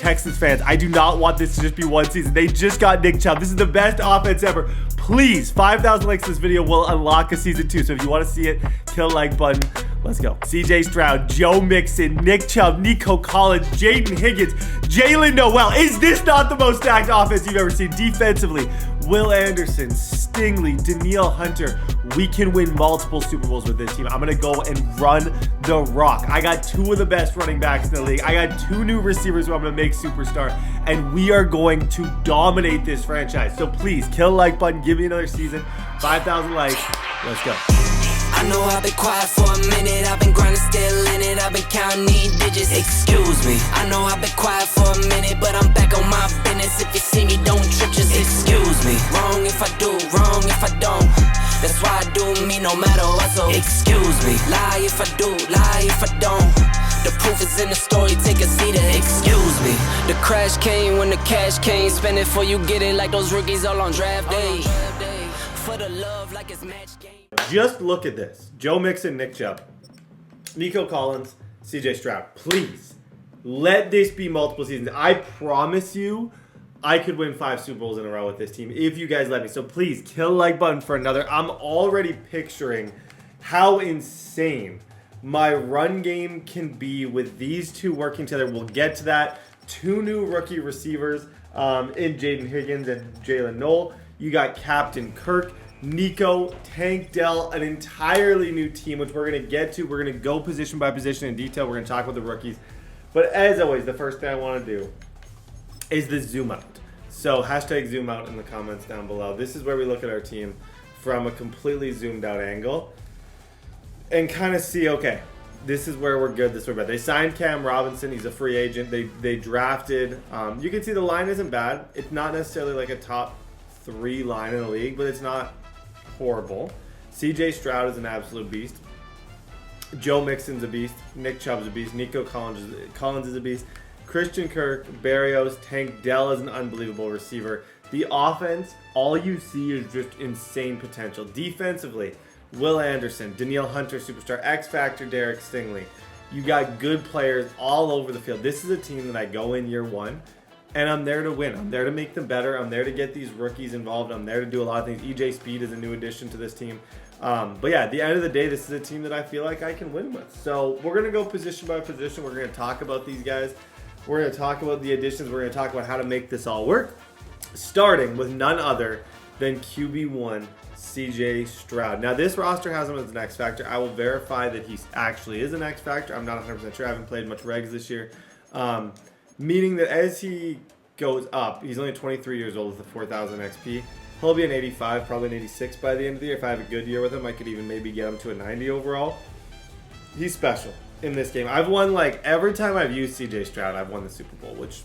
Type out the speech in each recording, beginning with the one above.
Texans fans, I do not want this to just be one season. They just got Nick Chubb. This is the best offense ever. Please, 5,000 likes to this video will unlock a season 2. So if you want to see it, kill the like button. Let's go. CJ Stroud, Joe Mixon, Nick Chubb, Nico Collins, Jaden Higgins, Jalen Noel. Is this not the most stacked offense you've ever seen? Defensively, Will Anderson, Stingley, Danielle Hunter. We can win multiple Super Bowls with this team. I'm going to go and run the rock. I got 2 of the best running backs in the league. I got 2 new receivers who I'm going to make superstar. And we are going to dominate this franchise. So please, kill the like button. Give me another season. 5,000 likes. Let's go. I know I've been quiet for a minute. I've been grinding, still in it. I've been counting these digits. Excuse me. I know I've been quiet for a minute, but I'm back on my business. If you see me, don't trip, just excuse me. Wrong if I do, wrong if I don't. That's why I do me no matter what, so excuse me. Lie if I do, lie if I don't. The proof is in the story, take a seat and excuse me. The crash came when the cash came. Spend it before you get it like those rookies all on draft day. For the love like it's match game. Just look at this. Joe Mixon, Nick Chubb, Nico Collins, CJ Stroud. Please, let this be multiple seasons. I promise you, I could win 5 Super Bowls in a row with this team if you guys let me. So please, kill the like button for another. I'm already picturing how insane my run game can be with these 2 working together. We'll get to that. 2 new rookie receivers in Jaden Higgins and Jalen Noel. You got Captain Kirk, Nico, Tank Dell, an entirely new team, which we're going to get to. We're going to go position by position in detail. We're going to talk about the rookies. But as always, the first thing I want to do is the zoom out. So hashtag zoom out in the comments down below. This is where we look at our team from a completely zoomed out angle and kind of see, okay, this is where we're good, this is where we're bad. They signed Cam Robinson. He's a free agent. They drafted. You can see the line isn't bad. It's not necessarily like a top 3 line in the league, but it's not horrible. CJ Stroud is an absolute beast. Joe Mixon's a beast. Nick Chubb's a beast. Nico Collins is a beast. Christian Kirk, Barrios, Tank Dell is an unbelievable receiver. The offense, all you see is just insane potential. Defensively, Will Anderson, Danielle Hunter, superstar, X Factor, Derek Stingley. You got good players all over the field. This is a team that I go in year 1, and I'm there to win. I'm there to make them better. I'm there to get these rookies involved. I'm there to do a lot of things. EJ Speed is a new addition to this team. But yeah, at the end of the day, this is a team that I feel like I can win with. So we're going to go position by position. We're going to talk about these guys. We're going to talk about the additions. We're going to talk about how to make this all work. Starting with none other than QB1, CJ Stroud. Now, this roster has him as an X Factor. I will verify that he actually is an X Factor. I'm not 100% sure. I haven't played much regs this year. Meaning that as he goes up, he's only 23 years old with a 4,000 XP. He'll be an 85, probably an 86 by the end of the year. If I have a good year with him, I could even maybe get him to a 90 overall. He's special in this game. I've won, like, every time I've used CJ Stroud, I've won the Super Bowl, which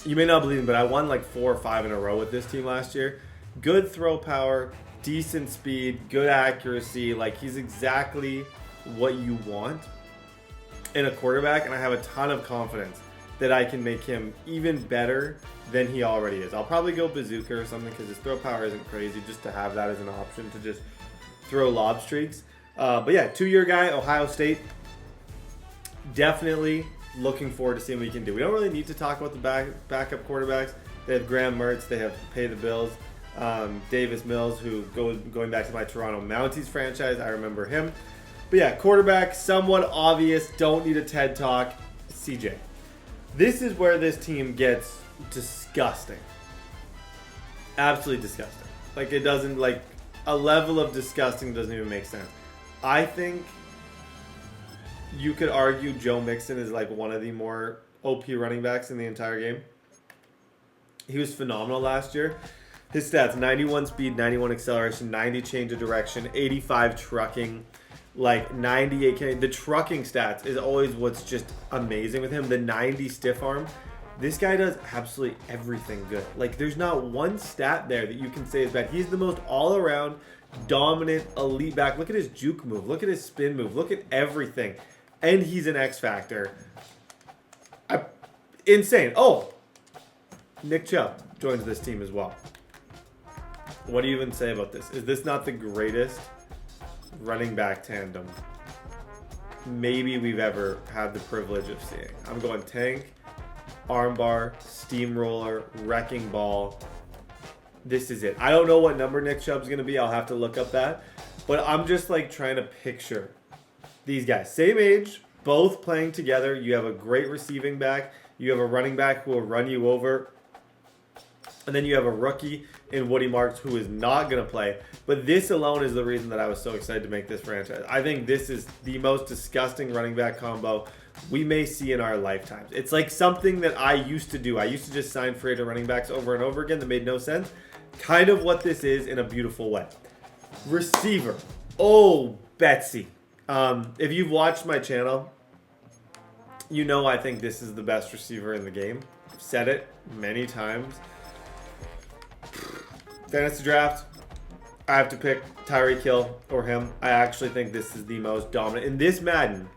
you may not believe me, but I won like 4 or 5 in a row with this team last year. Good throw power, decent speed, good accuracy. Like, he's exactly what you want in a quarterback, and I have a ton of confidence that I can make him even better than he already is. I'll probably go bazooka or something because his throw power isn't crazy, just to have that as an option to just throw lob streaks. But yeah, 2-year guy, Ohio State. Definitely looking forward to seeing what he can do. We don't really need to talk about the backup quarterbacks. They have Graham Mertz. They have Pay the Bills. Davis Mills, who going back to my Toronto Mounties franchise, I remember him. But yeah, quarterback, somewhat obvious. Don't need a TED Talk. CJ. This is where this team gets disgusting. Absolutely disgusting. Like, it doesn't, like, a level of disgusting doesn't even make sense. I think you could argue Joe Mixon is like one of the more OP running backs in the entire game. He was phenomenal last year. His stats, 91 speed, 91 acceleration, 90 change of direction, 85 trucking, like 98 carry. The trucking stats is always what's just amazing with him. The 90 stiff arm. This guy does absolutely everything good. Like, there's not one stat there that you can say is bad. He's the most all-around, dominant, elite back. Look at his juke move. Look at his spin move. Look at everything. And he's an X Factor. Insane. Oh, Nick Chubb joins this team as well. What do you even say about this? Is this not the greatest running back tandem maybe we've ever had the privilege of seeing? I'm going Tank armbar, steamroller, wrecking ball. This is it. I don't know what number Nick Chubb's going to be. I'll have to look up that. But I'm just like trying to picture these guys. Same age, both playing together. You have a great receiving back. You have a running back who will run you over. And then you have a rookie in Woody Marks who is not going to play. But this alone is the reason that I was so excited to make this franchise. I think this is the most disgusting running back combo we may see in our lifetimes. It's like something that I used to do. I used to just sign free agent running backs over and over again that made no sense. Kind of what this is in a beautiful way. Receiver. Oh, Betsy. If you've watched my channel, you know I think this is the best receiver in the game. I've said it many times. Fantasy draft, I have to pick Tyreek Hill or him. I actually think this is the most dominant. In this Madden,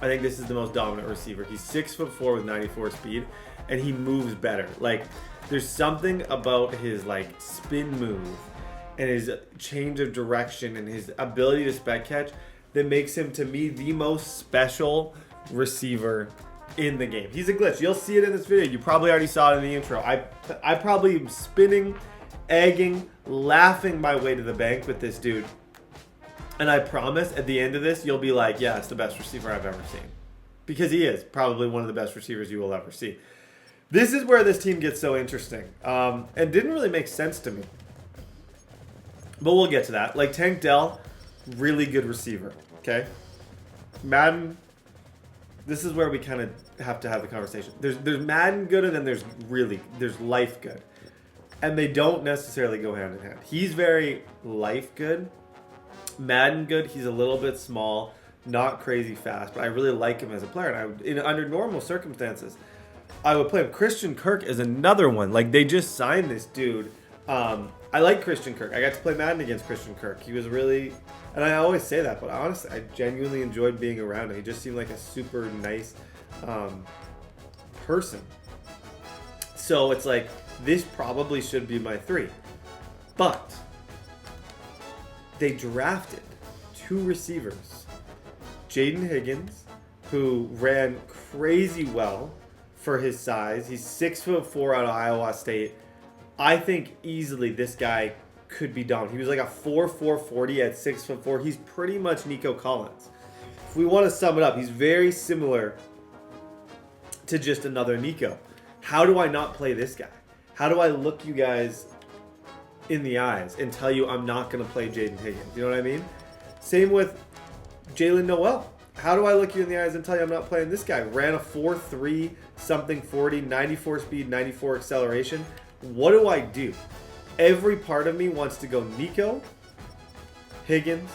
I think this is the most dominant receiver. He's 6'4" with 94 speed, and he moves better. Like, there's something about his, like, spin move and his change of direction and his ability to spec catch that makes him, to me, the most special receiver in the game. He's a glitch. You'll see it in this video. You probably already saw it in the intro. I probably am spinning, egging, laughing my way to the bank with this dude. And I promise at the end of this, you'll be like, yeah, it's the best receiver I've ever seen. Because he is probably one of the best receivers you will ever see. This is where this team gets so interesting. And didn't really make sense to me. But we'll get to that. Like Tank Dell, really good receiver. Okay? Madden, this is where we kind of have to have the conversation. There's Madden good and then there's life good. And they don't necessarily go hand in hand. He's very life good. Madden good. He's a little bit small, not crazy fast, but I really like him as a player. And under normal circumstances, I would play him. Christian Kirk is another one. Like, they just signed this dude. I like Christian Kirk. I got to play Madden against Christian Kirk. He was really, and I always say that, but honestly, I genuinely enjoyed being around him. He just seemed like a super nice person. So it's like, this probably should be my 3. But they drafted 2 receivers. Jaden Higgins, who ran crazy well for his size. He's 6'4" out of Iowa State. I think easily this guy could be dominant. He was like a 4.40 at 6'4". He's pretty much Nico Collins. If we want to sum it up, he's very similar to just another Nico. How do I not play this guy? How do I look you guys in the eyes and tell you I'm not going to play Jaden Higgins? You know what I mean? Same with Jalen Noel. How do I look you in the eyes and tell you I'm not playing this guy? Ran a 4.3 something 40, 94 speed, 94 acceleration. What do I do? Every part of me wants to go Nico, Higgins,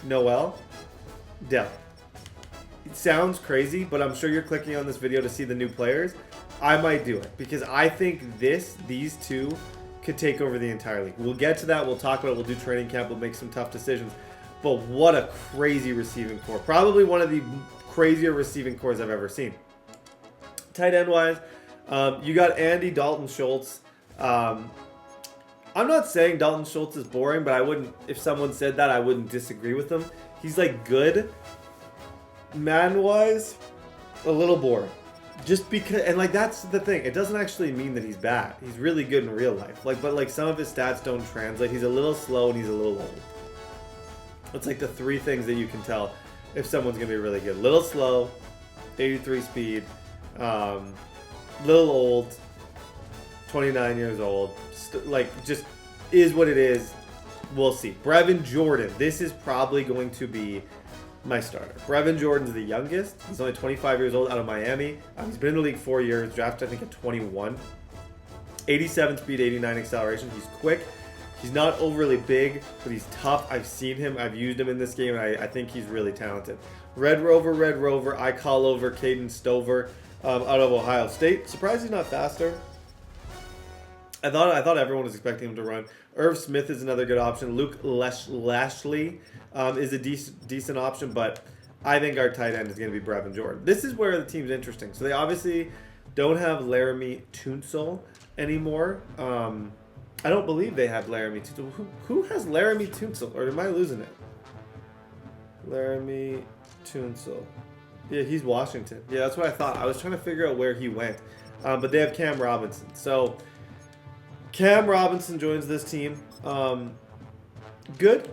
Noel, Dell. It sounds crazy, but I'm sure you're clicking on this video to see the new players. I might do it because I think these two could take over the entire league. We'll get to that. We'll talk about it. We'll do training camp. We'll make some tough decisions. But what a crazy receiving core. Probably one of the crazier receiving cores I've ever seen. Tight end wise, you got Andy Dalton Schultz. I'm not saying Dalton Schultz is boring, but I wouldn't, if someone said that, I wouldn't disagree with them. He's like good. Madden wise, a little boring. Just because, and like that's the thing. It doesn't actually mean that he's bad. He's really good in real life. Like, but like some of his stats don't translate. He's a little slow and he's a little old. It's like the 3 things that you can tell if someone's gonna be really good. Little slow, 83 speed, little old, 29 years old. Like just is what it is. We'll see. Brevin Jordan. This is probably going to be my starter. Brevin Jordan's the youngest. He's only 25 years old out of Miami. He's been in the league 4 years. Drafted, I think, at 21. 87 speed, 89 acceleration. He's quick. He's not overly big, but he's tough. I've seen him. I've used him in this game, and I think he's really talented. Red Rover. I call over Caden Stover out of Ohio State. Surprised he's not faster. I thought everyone was expecting him to run. Irv Smith is another good option. Luke Lashley is a decent option, but I think our tight end is going to be Brevin Jordan. This is where the team's interesting. So they obviously don't have Laramie Tunsil anymore. I don't believe they have Laramie Tunsil. Who has Laramie Tunsil? Or am I losing it? Laramie Tunsil. Yeah, he's Washington. Yeah, that's what I thought. I was trying to figure out where he went. But they have Cam Robinson. So Cam Robinson joins this team. Good.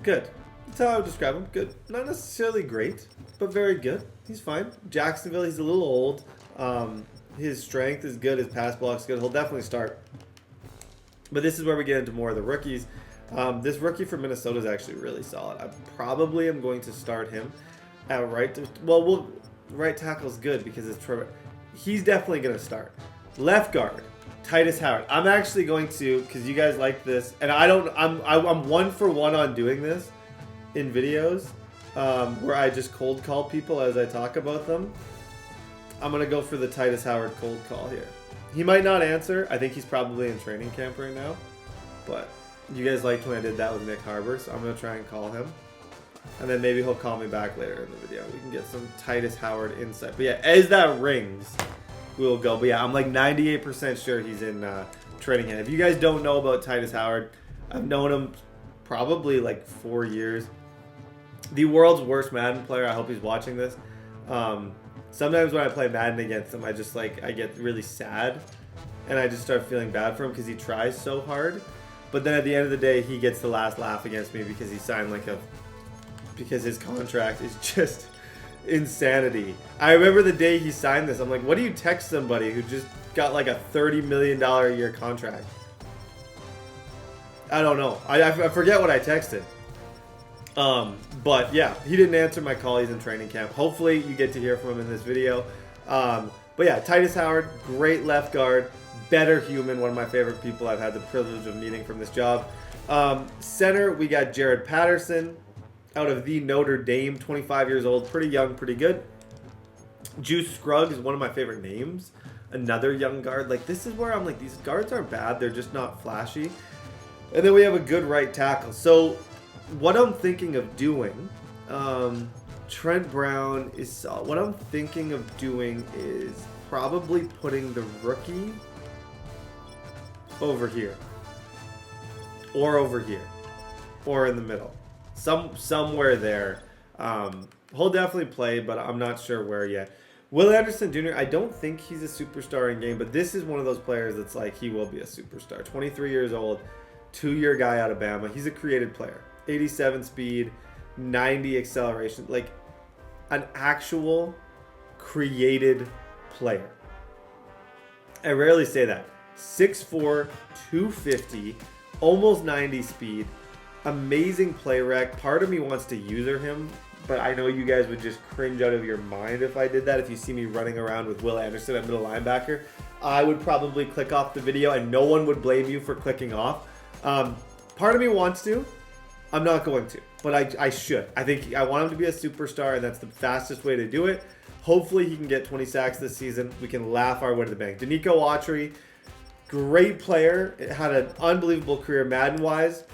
Good. That's how I would describe him. Good. Not necessarily great, but very good. He's fine. Jacksonville, he's a little old. His strength is good. His pass block's good. He'll definitely start. But this is where we get into more of the rookies. This rookie from Minnesota is actually really solid. I probably am going to start him at right. Right tackle's good because it's Trevor. He's definitely going to start. Left guard, Titus Howard. I'm actually going to, because you guys like this, and I'm 1 for 1 on doing this in videos where I just cold call people as I talk about them. I'm going to go for the Titus Howard cold call here. He might not answer. I think he's probably in training camp right now. But you guys liked when I did that with Nick Harbor, so I'm going to try and call him. And then maybe he'll call me back later in the video. We can get some Titus Howard insight. But yeah, as that rings, we'll go. But yeah, I'm like 98% sure he's in training camp. If you guys don't know about Titus Howard, I've known him probably like 4 years. The world's worst Madden player. I hope he's watching this. Sometimes when I play Madden against him, I get really sad. And I just start feeling bad for him because he tries so hard. But then at the end of the day, he gets the last laugh against me because he signed because his contract is just insanity. I remember the day he signed this. I'm like, what do you text somebody who just got like a $30 million a year contract? I don't know. I forget what I texted. But yeah, he didn't answer my call. He's in training camp. Hopefully you get to hear from him in this video. But yeah, Titus Howard, great left guard, better human, one of my favorite people I've had the privilege of meeting from this job. Center, we got Jared Patterson out of the Notre Dame, 25 years old, pretty young, pretty good. Juice Scruggs is one of my favorite names. Another young guard. Like, this is where I'm like, these guards aren't bad. They're just not flashy. And then we have a good right tackle. So what I'm thinking of doing, Trent Brown is, what I'm thinking of doing is probably putting the rookie over here. Or over here. Or in the middle. Somewhere there. He'll definitely play, but I'm not sure where yet. Will Anderson Jr., I don't think he's a superstar in game, but this is one of those players that's like, he will be a superstar. 23 years old, 2-year guy out of Bama. He's a created player. 87 speed, 90 acceleration. Like, an actual created player. I rarely say that. 6'4", 250, almost 90 speed. Amazing play rec. Part of me wants to user him, but I know you guys would just cringe out of your mind if I did that. If you see me running around with Will Anderson at middle linebacker, I would probably click off the video and no one would blame you for clicking off. Part of me wants to. I'm not going to, but I should. I want him to be a superstar, and that's the fastest way to do it. Hopefully he can get 20 sacks this season. We can laugh our way to the bank. Danico Autry, great player. It had an unbelievable career Madden-wise.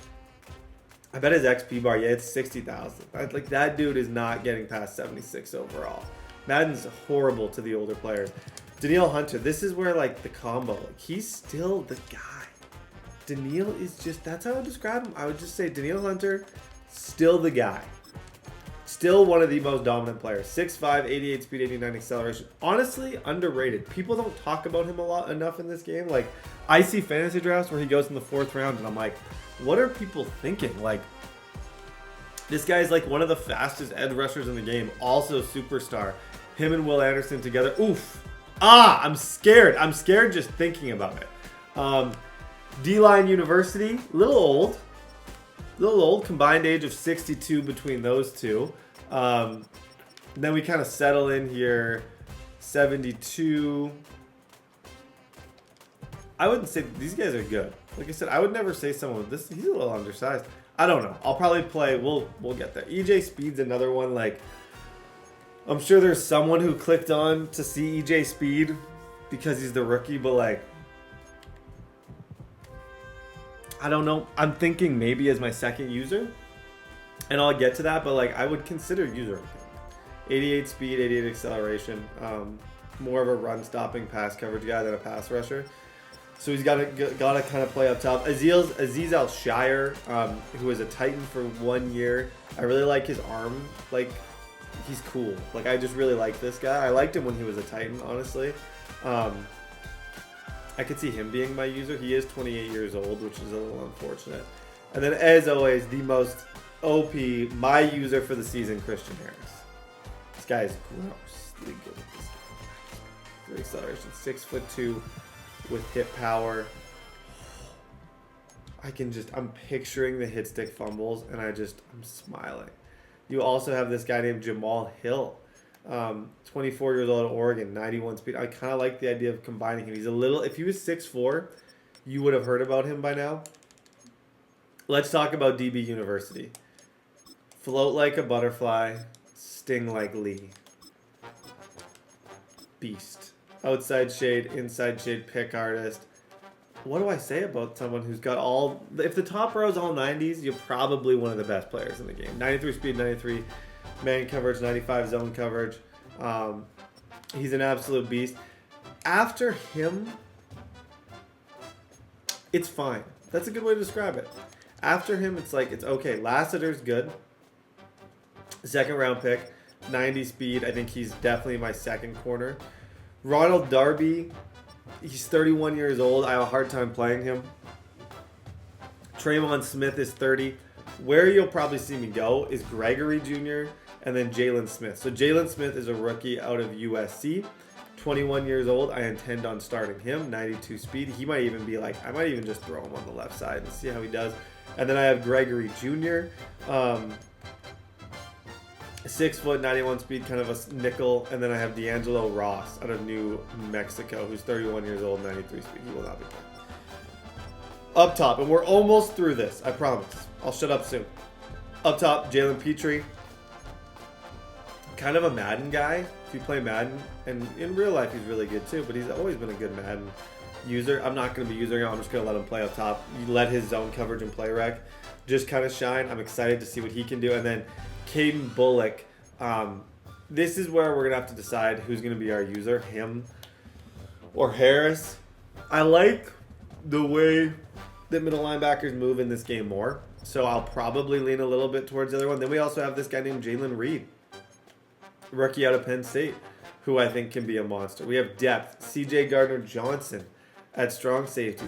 I bet his XP bar, yeah, it's 60,000. Like, that dude is not getting past 76 overall. Madden's horrible to the older players. Danielle Hunter, this is where, like, the combo, like, he's still the guy. Danielle is just, that's how I would describe him. I would just say Danielle Hunter, still the guy. Still one of the most dominant players. 6'5", 88 speed, 89 acceleration. Honestly, underrated. People don't talk about him enough in this game. Like, I see fantasy drafts where he goes in the 4th round, and I'm like, what are people thinking? Like, this guy's like one of the fastest edge rushers in the game. Also superstar. Him and Will Anderson together. Oof. I'm scared. I'm scared just thinking about it. D-Line University. Little old. Combined age of 62 between those two. Then we kind of settle in here. 72. I wouldn't say these guys are good. Like I said, I would never say someone with this. He's a little undersized. I don't know. I'll probably play. We'll get there. EJ Speed's another one. Like, I'm sure there's someone who clicked on to see EJ Speed because he's the rookie, but like, I don't know. I'm thinking maybe as my second user, and I'll get to that. But like, I would consider user 88 speed, 88 acceleration. More of a run-stopping pass coverage guy than a pass rusher. So he's got to kind of play up top. Aziz Al-Shire, who was a Titan for 1 year. I really like his arm he's cool. Like, I just really like this guy. I liked him when he was a Titan, honestly. I could see him being my user. He is 28 years old, which is a little unfortunate. And then, as always, the most OP, my user for the season, Christian Harris. This guy is grossly good at this game. 3 acceleration, 6'2" with hit power. I'm picturing the hit stick fumbles, and I'm smiling. You also have this guy named Jamal Hill, 24 years old at Oregon, 91 speed. I kind of like the idea of combining him. He's a little, if he was 6'4", you would have heard about him by now. Let's talk about DB University. Float like a butterfly, sting like Lee. Beast. Outside shade, inside shade, pick artist. What do I say about someone who's got all... If the top row is all 90s, you're probably one of the best players in the game. 93 speed, 93 man coverage, 95 zone coverage. He's an absolute beast. After him, it's fine. That's a good way to describe it. After him, it's okay. Lassiter's good. Second round pick, 90 speed. I think he's definitely my second corner. Ronald Darby, he's 31 years old. I have a hard time playing him. Traymon Smith is 30. Where you'll probably see me go is Gregory Jr. and then Jalen Smith. So Jalen Smith is a rookie out of USC. 21 years old. I intend on starting him. 92 speed. He might even be I might even just throw him on the left side and see how he does. And then I have Gregory Jr. 6 foot, 91 speed, kind of a nickel. And then I have D'Angelo Ross out of New Mexico, who's 31 years old, 93 speed. He will not be playing. Up top, and we're almost through this, I promise. I'll shut up soon. Up top, Jalen Petrie. Kind of a Madden guy, if you play Madden. And in real life, he's really good too, but he's always been a good Madden user. I'm not going to be using him. I'm just going to let him play up top. You let his zone coverage and play rec just kind of shine. I'm excited to see what he can do. And then Caden Bullock. This is where we're going to have to decide who's going to be our user, him or Harris. I like the way that middle linebackers move in this game more, so I'll probably lean a little bit towards the other one. Then we also have this guy named Jalen Reed, rookie out of Penn State, who I think can be a monster. We have depth. CJ Gardner-Johnson at strong safety.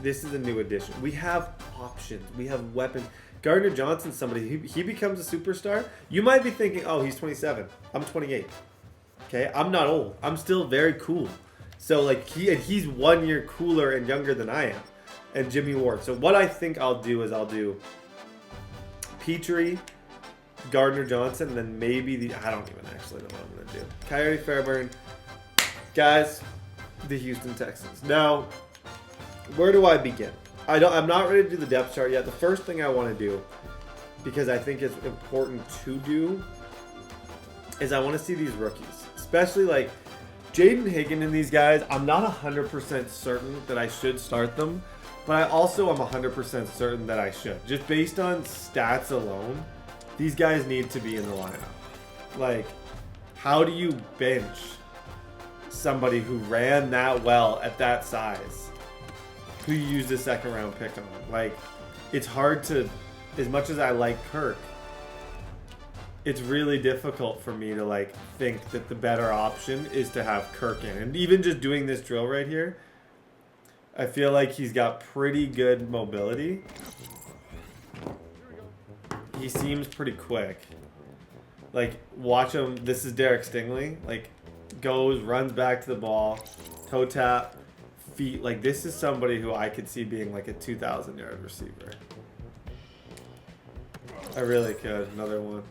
This is a new addition. We have options. We have weapons. Gardner-Johnson's somebody, he becomes a superstar. You might be thinking, oh, he's 27. I'm 28. Okay, I'm not old. I'm still very cool. So, he's 1 year cooler and younger than I am. And Jimmy Ward. So what I think I'll do is I'll do Petrie, Gardner-Johnson, and then maybe I don't even actually know what I'm going to do. Coyote Fairburn. Guys, the Houston Texans. Now, where do I begin? I'm not ready to do the depth chart yet. The first thing I want to do, because I think it's important to do, is I want to see these rookies. Especially Jaden Higgins and these guys. I'm not 100% certain that I should start them. But I also am 100% certain that I should. Just based on stats alone, these guys need to be in the lineup. How do you bench somebody who ran that well at that size, who you used a second round pick on? It's hard to, as much as I like Kirk, it's really difficult for me to think that the better option is to have Kirk in. And even just doing this drill right here, I feel like he's got pretty good mobility. He seems pretty quick. Watch him. This is Derek Stingley. Goes, runs back to the ball, toe tap, feet. This is somebody who I could see being a 2,000-yard receiver. I really could. Another one.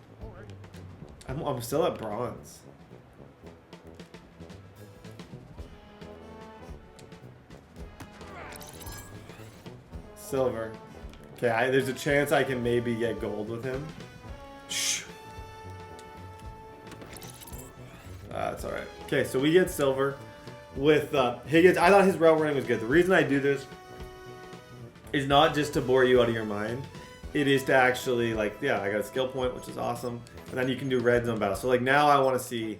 I'm still at bronze. Silver. Okay, there's a chance I can maybe get gold with him. Shh. That's all right. Okay, so we get silver with Higgins. I thought his route running was good. The reason I do this is not just to bore you out of your mind. It is to actually, I got a skill point, which is awesome. And then you can do red zone battle. So, now I want to see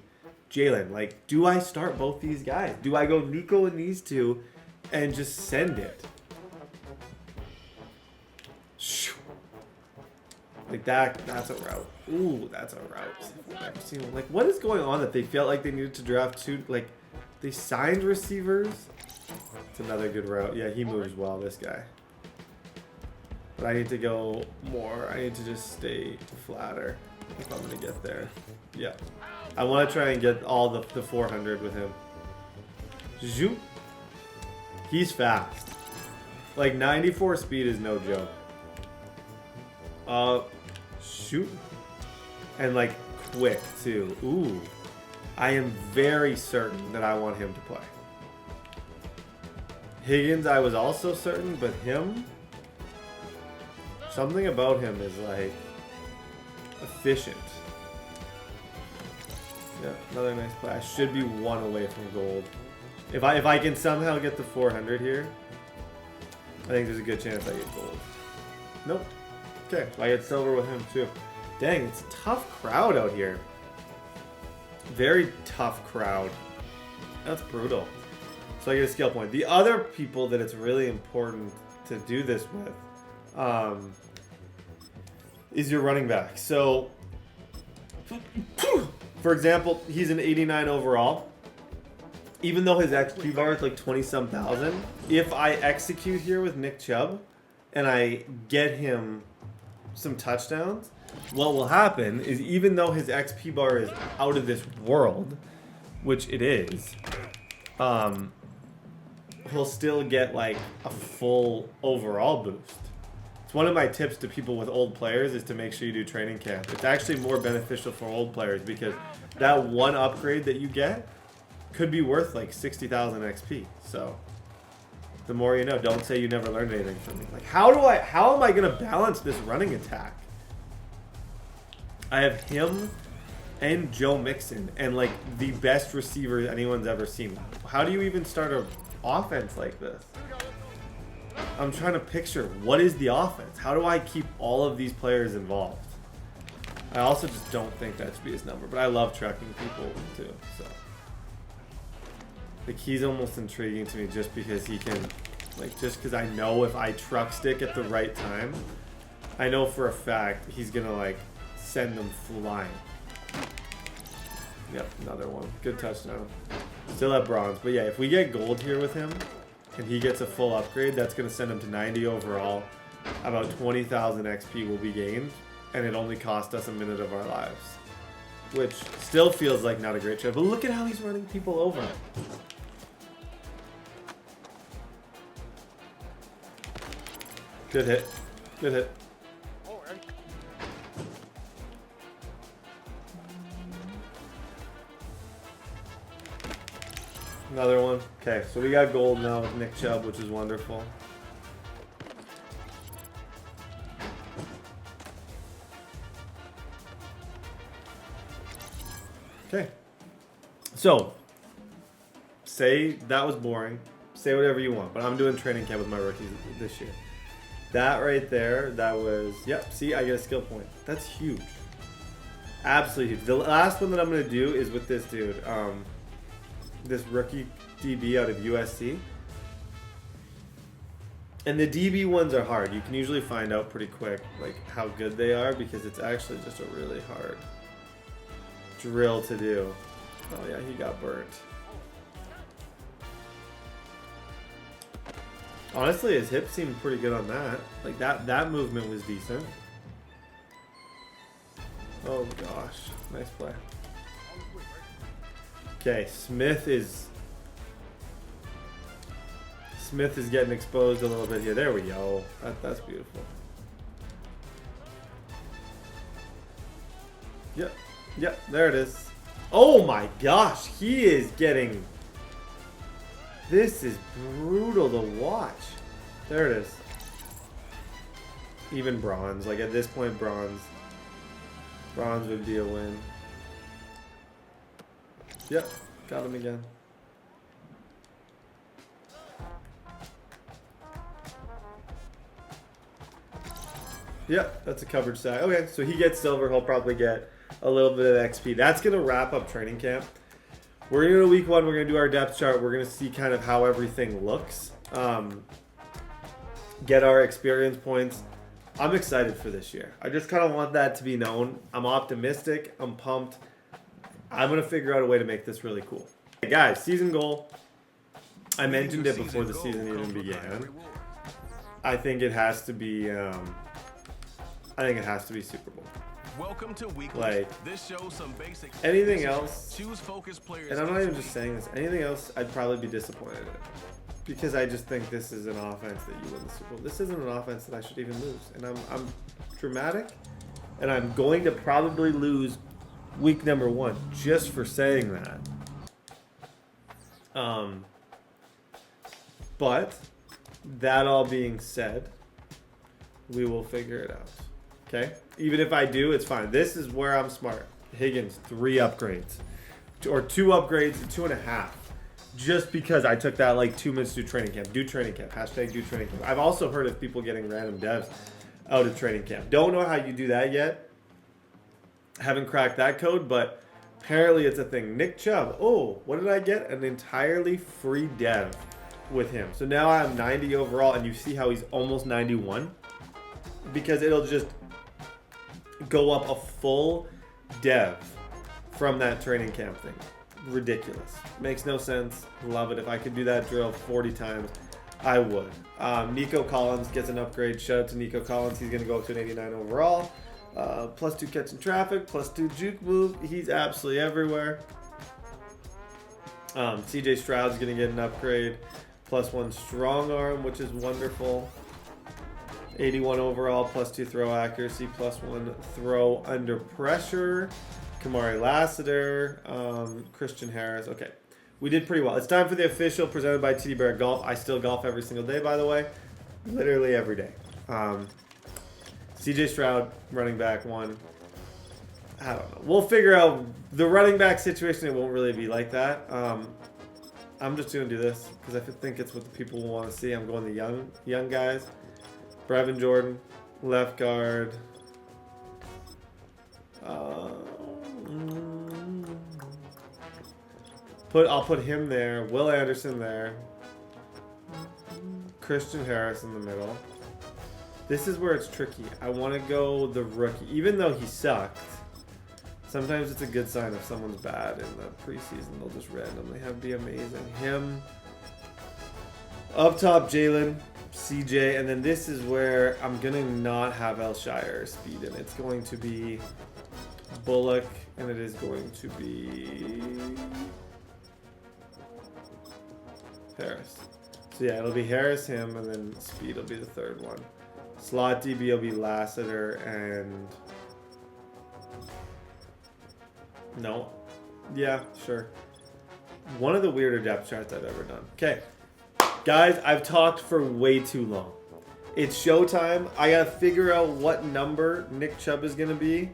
Jalen. Do I start both these guys? Do I go Nico and these two and just send it? Like that's a route. Ooh, that's a route. I've never seen one. Like, what is going on that they felt like they needed to draft two? Like, they signed receivers. It's another good route. Yeah, he moves well, this guy. But I need to go more. I need to just stay flatter if I'm gonna get there. Yeah, I want to try and get all the 400 with him. Zoop. He's fast. Like 94 speed is no joke. Shoot. And like quick too. Ooh. I am very certain that I want him to play. Higgins, I was also certain, but him, something about him is like efficient. Yeah, another nice play. I should be one away from gold. If I can somehow get the 400 here, I think there's a good chance I get gold. Nope. Okay, so I get silver with him too. Dang, it's a tough crowd out here. Very tough crowd. That's brutal. So I get a skill point. The other people that it's really important to do this with is your running back. So, for example, he's an 89 overall. Even though his XP bar is like 20-some thousand, if I execute here with Nick Chubb and I get him some touchdowns, what will happen is even though his XP bar is out of this world, which it is, he'll still get like a full overall boost. It's one of my tips to people with old players is to make sure you do training camp. It's actually more beneficial for old players because that one upgrade that you get could be worth like 60,000 XP. So the more you know. Don't say you never learned anything from me. Like how am I gonna balance this running attack? I have him and Joe Mixon and like the best receiver anyone's ever seen. How do you even start an offense like this? I'm trying to picture what is the offense? How do I keep all of these players involved? I also just don't think that should be his number, but I love tracking people too. So like he's almost intriguing to me just because he can, like just because I know if I truck stick at the right time, I know for a fact he's gonna like send them flying. Yep, another one. Good touchdown. Still at bronze. But yeah, if we get gold here with him and he gets a full upgrade, that's going to send him to 90 overall. About 20,000 XP will be gained. And it only cost us a minute of our lives. Which still feels like not a great trade. But look at how he's running people over. Good hit. Good hit. Another one. Okay, so we got gold now with Nick Chubb, which is wonderful. Okay. So, say that was boring. Say whatever you want, but I'm doing training camp with my rookies this year. That right there, that was, yep, see, I get a skill point. That's huge. Absolutely huge. The last one that I'm going to do is with this dude. This rookie DB out of USC. And the DB ones are hard. You can usually find out pretty quick like how good they are because it's actually just a really hard drill to do. Oh yeah, he got burnt. Honestly, his hip seemed pretty good on that. Like that movement was decent. Oh gosh, nice play. Okay, Smith is getting exposed a little bit here. There we go. That's beautiful. Yep. Yep, there it is. Oh my gosh, he is getting... This is brutal to watch. There it is. Even bronze. Like at this point, bronze. Bronze would be a win. Yep, got him again. Yep, that's a coverage side. Okay, so he gets silver. He'll probably get a little bit of XP. That's going to wrap up training camp. We're going to go to week one. We're going to do our depth chart. We're going to see kind of how everything looks. Get our experience points. I'm excited for this year. I just kind of want that to be known. I'm optimistic. I'm pumped. I'm going to figure out a way to make this really cool. Hey guys, season goal. I mentioned it before the season even began. I think it has to be Super Bowl. Welcome to weekly. Like, this shows some basic anything else, choose focus players, and I'm not even just saying this, anything else I'd probably be disappointed in. Because I just think this is an offense that you win the Super Bowl. This isn't an offense that I should even lose. And I'm dramatic, and I'm going to probably lose week number 1 just for saying that. But that all being said, we will figure it out. Okay? Even if I do, it's fine. This is where I'm smart. Higgins, 3 upgrades. Or 2 upgrades, 2.5. Just because I took that like 2 minutes to do training camp. Do training camp. Hashtag do training camp. I've also heard of people getting random devs out of training camp. Don't know how you do that yet. Haven't cracked that code, but apparently it's a thing. Nick Chubb. Oh, what did I get? An entirely free dev with him. So now I'm 90 overall, and you see how he's almost 91? Because it'll just go up a full dev from that training camp thing. Ridiculous. Makes no sense. Love it. If I could do that drill 40 times, I would. Nico Collins gets an upgrade. Shout out to Nico Collins. He's going to go up to an 89 overall. +2 catching traffic, +2 juke move. He's absolutely everywhere. CJ Stroud's going to get an upgrade. +1 strong arm, which is wonderful. 81 overall, +2 throw accuracy, +1 throw under pressure. Kamari Lassiter, Christian Harris. Okay, we did pretty well. It's time for the official presented by TDBarrett Golf. I still golf every single day, by the way. Literally every day. CJ Stroud, running back 1. I don't know. We'll figure out the running back situation. It won't really be like that. I'm just going to do this because I think it's what the people will want to see. I'm going the young guys. Brevin Jordan, left guard. I'll put him there. Will Anderson there. Christian Harris in the middle. This is where it's tricky. I want to go the rookie, even though he sucked. Sometimes it's a good sign if someone's bad in the preseason. They'll just randomly be amazing. Him. Up top, Jalen, CJ, and then this is where I'm going to not have Elshire speed, and it's going to be Bullock, and it is going to be Harris. So yeah, it'll be Harris, him, and then speed will be the third one. Slot DB will be Lassiter and... No. Yeah, sure. One of the weirder depth charts I've ever done. Okay. Guys, I've talked for way too long. It's showtime. I gotta figure out what number Nick Chubb is gonna be.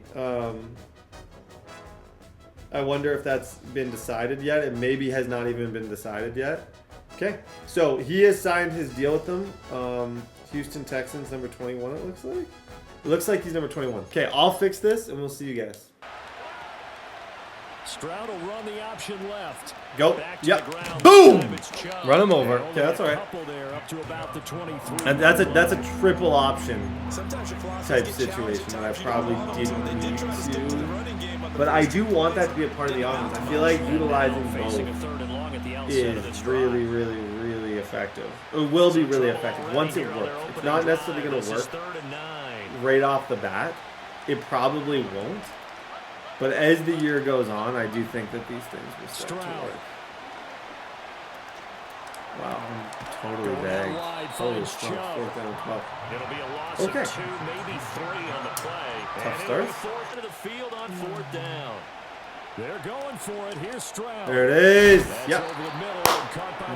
I wonder if that's been decided yet. It maybe has not even been decided yet. Okay. So he has signed his deal with them. Houston Texans, number 21, it looks like. It looks like he's number 21. Okay, I'll fix this, and we'll see you guys. Stroud will run the option left. Go. Yep. Boom! Run him over. Okay, that's all right. And that's a triple option type situation that I probably didn't need to. But I do want that to be a part of the offense. I feel like utilizing both is really, really, really effective. It will be really effective once it works. It's not necessarily going to work right off the bat. It probably won't. But as the year goes on, I do think that these things will start to work. Wow, I'm totally bagged. Holy fuck, 4th down 12. It'll be a loss okay. of 2, maybe 3 on the play. Tough start. Fourth into the field on 4th down. They're going for it. Here's Stroud. There it is. Yep.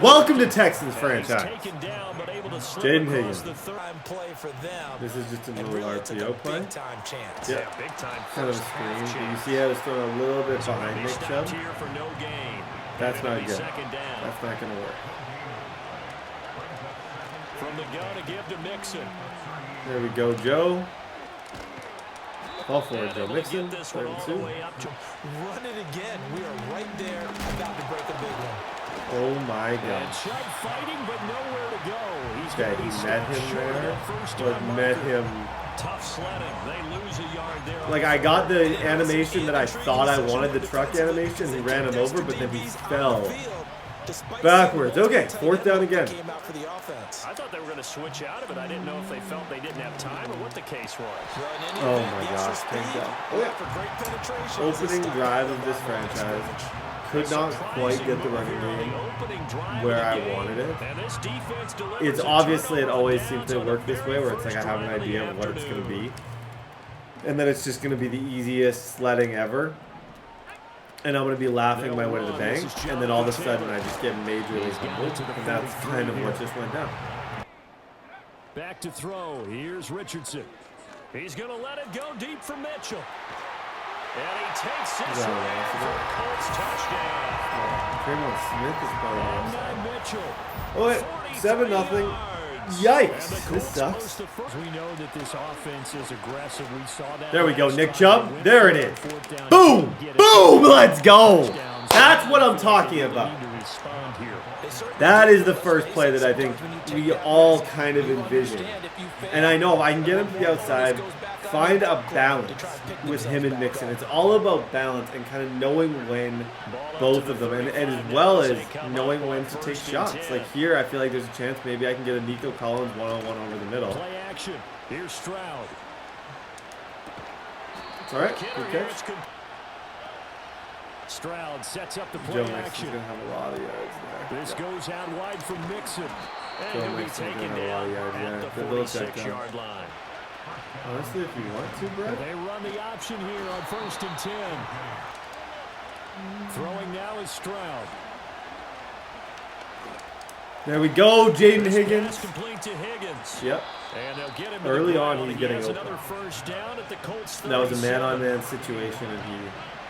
Welcome to Texans Franchise. Jaden Higgins. This is just a little RPO play. Yeah, big time. Kind of a screen. You see how it's thrown a little bit behind Nick Chubb? That's not good. That's not going to work. From the gun to give to Mixon. There we go, Joe. All for it, Joe Mixon. 32. Run it again. We are right there about to break a big one. Oh my God. And Chubb fighting, but nowhere to go. Okay, he met him there, but met him Tough sledding. They lose a yard there. Like, I got the animation that I thought I wanted, the truck animation. He ran him over, but then he fell backwards. Okay, 4th down again. I thought they were going to switch out of it. I didn't know if they felt they didn't have time or what the case was. Oh my gosh, thank God. Oh, yeah. Opening drive of this franchise. Could not quite get the running game where I wanted it. It's obviously, it always seems to work this way, where it's like I have an idea of what it's going to be. And then it's just going to be the easiest sledding ever. And I'm going to be laughing my way to the bank. And then all of a sudden, I just get majorly humbled. And that's kind of what just went down. Back to throw. Here's Richardson. He's going to let it go deep for Mitchell. And he takes this away for a Colts touchdown. Smith is probably And now Mitchell. Oh, wait. 7-0. Yikes. This sucks. We know that this offense is aggressive. We saw that. There we go, Nick Chubb. There it is. Boom. Boom. Let's go. That's what I'm talking about. That is the first play that I think we all kind of envisioned. And I know if I can get him to the outside, find a balance with him and Mixon. It's all about balance and kind of knowing when both of them, and as well as knowing when to take shots. Like here, I feel like there's a chance maybe I can get a Nico Collins one-on-one over the middle. Play action. Here's Stroud. It's all right. Good catch. Stroud sets up the Joe play Mixon's action. going to have a lot of yards there. This goes out wide from Mixon. And Joe he'll be Mixon's taken gonna have a lot of down yards, at yeah. the Good little check down. 46-yard line. Honestly, if you want to, Brett. They run the option here on 1st and 10. Throwing now is Stroud. There we go, Jaden Higgins. Pass complete to Higgins. Yep. And they'll get him Early to the on, ground. he's He getting has open. another first down at the Colts. That was a 37. man-on-man situation, and he...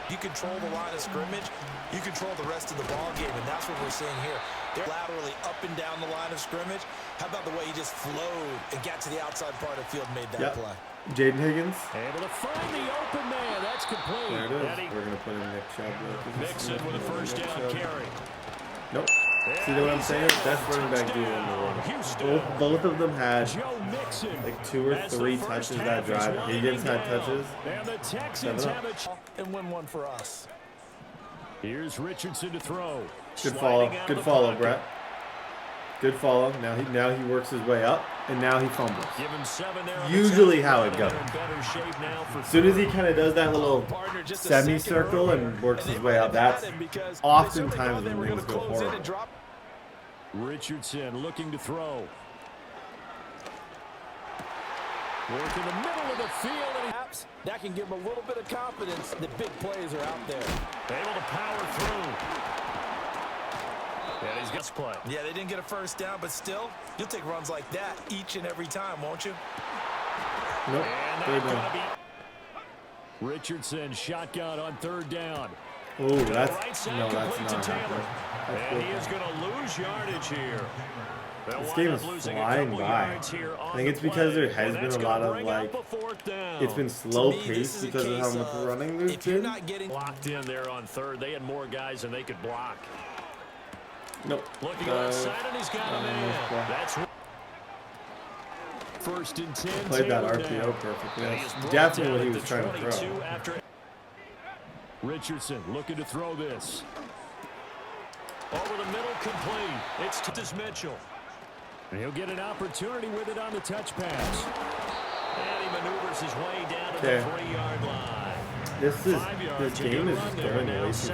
You control the line of scrimmage, you control the rest of the ball game, and that's what we're seeing here. They're laterally up and down the line of scrimmage. How about the way he just flowed and got to the outside part of the field and made that play? Jaden Higgins. Able to find the open man. That's complete. There it is. And he We're going to put in Nick Chubb. Mixon with a first down carry. Nope. See what I'm saying? Best running back duo in the world. Both of them had Joe Mixon like 2 or 3 touches that drive. Higgins had touches. And the Texans have a And win one for us. Here's Richardson to throw. Good follow. Good follow, Brett. Good follow. Now he works his way up, and now he fumbles. Usually how it goes. As soon as he kind of does that little semicircle and works his way up, that's oftentimes when things go horrible. Richardson looking to throw. Work in the middle of the field. And that can give him a little bit of confidence that big plays are out there. Able to power through. Yeah, he's got play. Yeah, they didn't get a first down, but still, you'll take runs like that each and every time, won't you? Nope. Third down. Richardson shotgun on 3rd down. Oh, that's not happening. And he is going to lose yardage here. This game is flying by. I think it's because there has been a lot of, like, it's been slow paced because of how much running there's been. Locked in there on 3rd. They had more guys than they could block. Nope. Looking outside, and he's got a man. That's 1st and 10. Played that RPO perfectly. That's definitely what he was trying to throw. Richardson looking to throw this. Over the middle, complete. It's to Mitchell. And he'll get an opportunity with it on the touch pass. And he maneuvers his way down to the 3-yard line. This game is just going way too fast.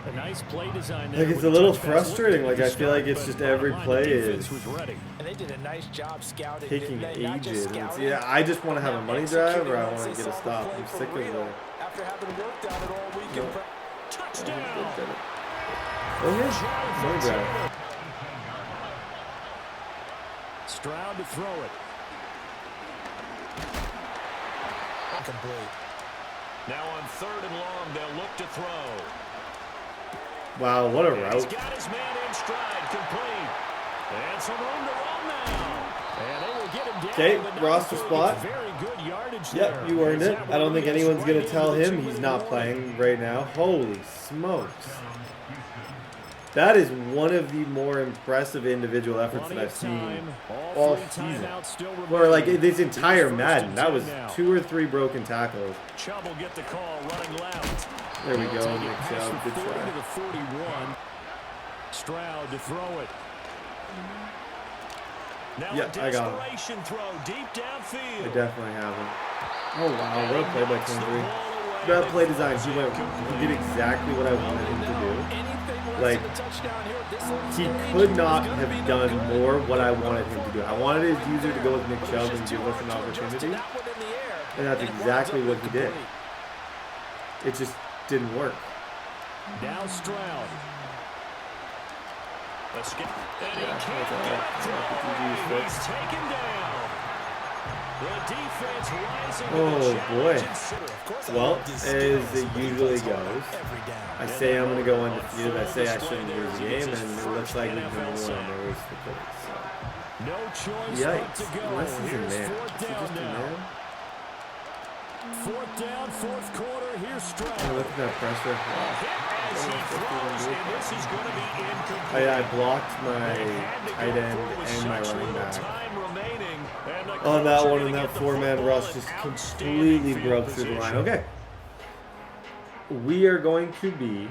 A nice play design there. Like, it's a little frustrating. Like, I feel like it's just every play is And they did a nice job scouting. taking ages. Yeah, I just want to have a money drive, or I want to get a stop. I'm sick of the. After having worked on it all weekend. Touchdown. Okay, money drive. Stroud to throw it. Incomplete. Now on 3rd and long, they'll look to throw. Wow, what a route. He's got his man in stride, complete. And some room to run now. And they will get him down. Okay, roster spot. Very good yardage Yep, there. you earned it. I don't think anyone's going to tell him he's not playing right now. Holy smokes. That is one of the more impressive individual efforts that I've seen all season. Or like this entire Madden. That was 2 or 3 broken tackles. Chubb will get the call running loud. There we go, Nick Chubb. Good try. To the 41. Stroud to throw it. Now Yeah, I got him. throw deep downfield. I definitely have him. Oh wow, what a play by Kendry. That play design, he did exactly what I wanted him to do. Like, he could not have done more what I wanted him to do. I wanted his user to go with Nick Chubb and give us an opportunity, and that's exactly what he did. It just didn't work. Now Stroud. Let's get He's taken down. The defense rising. Oh boy. Well, as it usually goes, I say I'm going to go undefeated. I say I shouldn't lose the game, and it looks like we've been won. There was the Colts. So. No choice. Yikes. Unless he's a man. Is he just a man? 4th down, 4th quarter. Here's Stroud. Oh, look at that pressure. As he throws, and this is going to be incomplete. I blocked my tight end and my running back. On that one, and that 4-man rush just completely broke through the line. Okay. We are going to be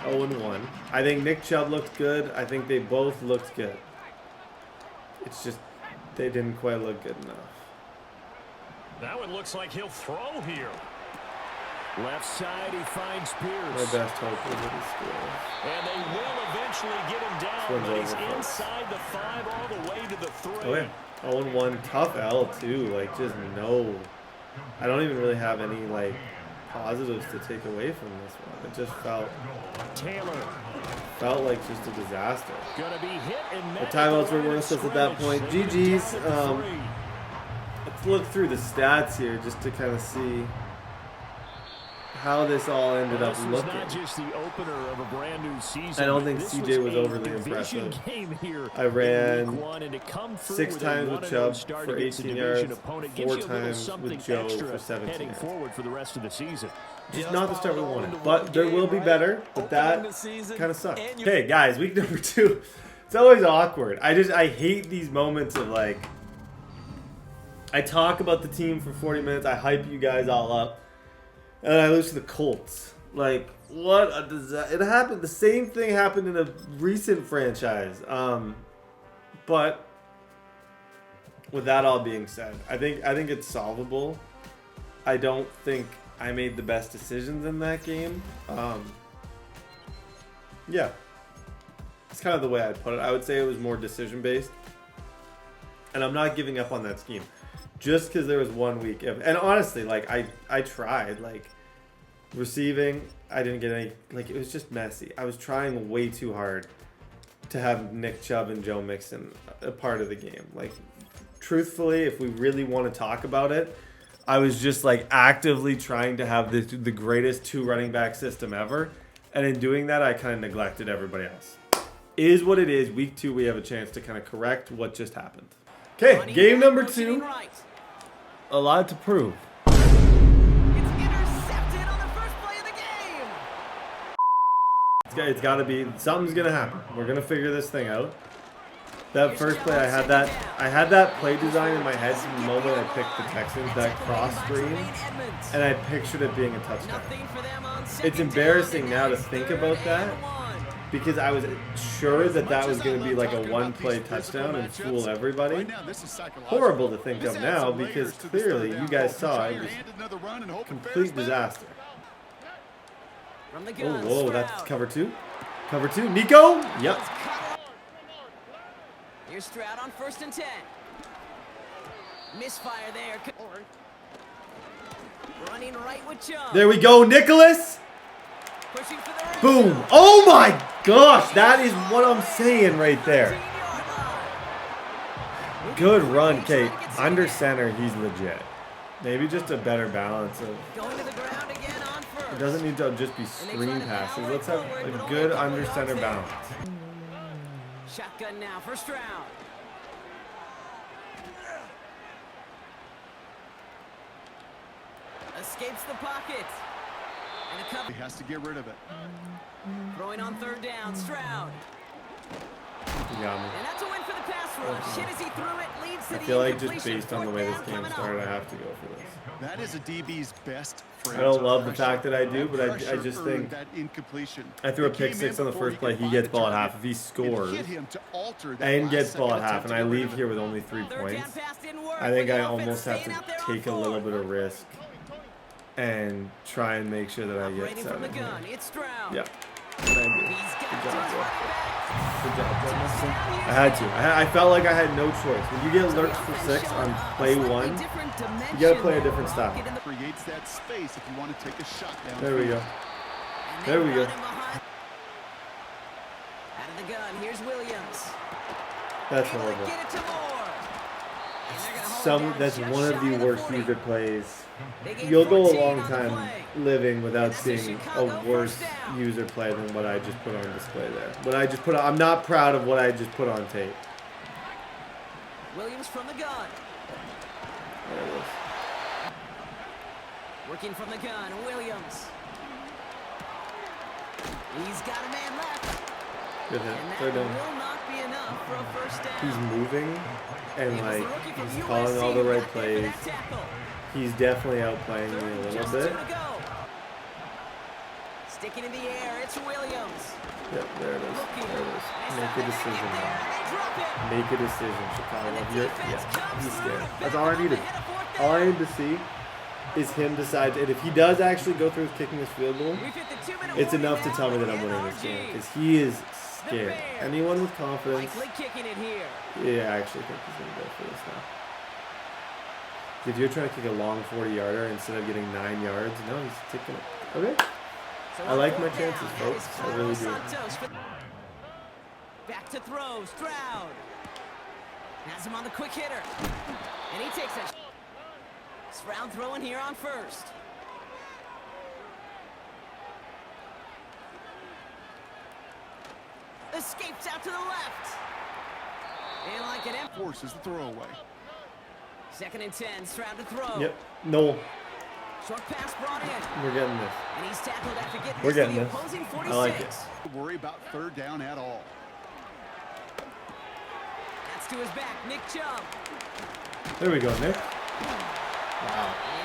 0-1. I think Nick Chubb looked good. I think they both looked good. It's just they didn't quite look good enough. That one looks like he'll throw here. Left side, he finds Pierce. My best hope is that he scores. And they will eventually get him down, but he's inside the 5 all the way to the 3. Okay. 0-1. Tough L, too. Like, just no. I don't even really have any, like, positives to take away from this one. It just felt like just a disaster. Gonna be hit and the timeouts were worthless at that point. GG's. Let's look through the stats here just to kind of see how this all ended up looking. Not just the opener of a brand new season. I don't think CJ was overly impressive. I ran 6 times with Chubb for 18 yards, 4 times with Joe for 17 yards. Forward for the rest of the season. Just not the start we wanted, but there will be better. But that kind of sucks. Okay, guys, week number 2. It's always awkward. I hate these moments of like, I talk about the team for 40 minutes. I hype you guys all up. And I lose to the Colts. Like, what a disaster. It happened. The same thing happened in a recent franchise. But with that all being said, I think it's solvable. I don't think I made the best decisions in that game. Yeah. It's kind of the way I'd put it. I would say it was more decision-based. And I'm not giving up on that scheme. Just because there was 1 week. And honestly, like, I tried. Like, receiving, I didn't get any. Like, it was just messy. I was trying way too hard to have Nick Chubb and Joe Mixon a part of the game. Like, truthfully, if we really want to talk about it, I was just, like, actively trying to have the greatest 2 running back system ever. And in doing that, I kind of neglected everybody else. It is what it is. Week 2, we have a chance to kind of correct what just happened. Okay, game number 2. A lot to prove. It's intercepted on the first play of the game. It's got to be, something's gonna happen. We're gonna figure this thing out. That first play, I had that play design in my head from the moment I picked the Texans, that cross screen, and I pictured it being a touchdown. It's embarrassing now to think about that, because I was sure that was going to be like a 1-play touchdown and fool everybody. Horrible to think of now, because clearly you guys saw it was a complete disaster. Oh, whoa, that's cover 2. Cover 2. Nico? Yep. Here's Stroud on 1st and 10. Misfire there. Running right with Chubb. There we go, Nicholas. Pushing for the Boom. Oh my gosh, that is what I'm saying right there. Good run, Kate. Under center, he's legit. Maybe just a better balance of. Going to the ground again on 1st. It doesn't need to just be screen passes. Let's have a good under center balance. Shotgun now for Stroud. Escapes the pocket. And a cover. He has to get rid of it. Throwing on third down, Stroud. You got me. And that's a win for the pass rush. Hit as he threw it, leads to I the feel like just incompletion. based on the way this game Fourth down started, I coming up. have to go for this. That is a DB's best friend. I don't love the fact that I do, but I just think that incompletion. I threw a They pick came six in on the before first he play. could He find gets the ball at target half. If he and scores hit him to alter that and last gets ball at second half, attempt and I to get rid leave of here it. with only 3 Third down points, pass didn't work, I think but I the almost have offense staying out there to on take a little fourth. bit of risk and try and make sure that I get Operating from the 7 here. gun, it's Stroud. Yeah. And I did. He's got Good to job, his Joe. running back. Good job, Joe. I had to. I felt like I had no choice. When you get lurks for 6 on play 1, you gotta play a different style. Creates that space if you want to take a shot down. There we go. There we go. Out of the gun, here's Williams. That's Able to horrible. get it to Moore. And they're gonna hold him down That's just one of shy the the worst 40. user plays. They gain You'll go a 14 long on the time play. living without And that's a seeing a Chicago worse first down. user play than what I just put on display there. What I just put on, I'm not proud of what I just put on tape. Williams from the gun. There it is. Working from the gun, Williams. He's got a man left. Good hit. And that Third down. will not be enough for a first down. He's moving and It was like the rookie from he's calling all the USC right back there for plays. that tackle. He's definitely outplaying me a little Just bit. 2 to go. Sticking in the air, it's Williams. Yep, there it is. Looking. There it is. They Make stop a it, they decision get there, now. and they drop it. Make a decision, Chicago. And the You're, defense yeah, comes he's through scared. to That's back all I them needed. ahead of fourth All I down. need to see is him decide. And if he does actually go through with kicking this field goal, We've hit the 2-minute it's warning enough to now tell me that with I'm winning this NRG. game because he is scared. Anyone with confidence, Likely kicking it here. yeah, I actually think he's gonna go for this now. If you're trying to kick a long 40-yarder instead of getting 9 yards, no, he's taking it. Okay. So I like on my fourth chances, down, folks. that is I really do. Santos for- Back to throw, Stroud. Has him on the quick hitter. And he takes a Stroud throwing here on first. Escapes out to the left. And like an empty. Forces the throwaway. 2nd and 10, Stroud to throw. Yep. No, Short pass brought in. we're getting this. And he's tackled after getting We're this to getting the this. opposing 46. I like it. Don't worry about third down at all. That's to his back, Nick Chubb. There we go, Nick. And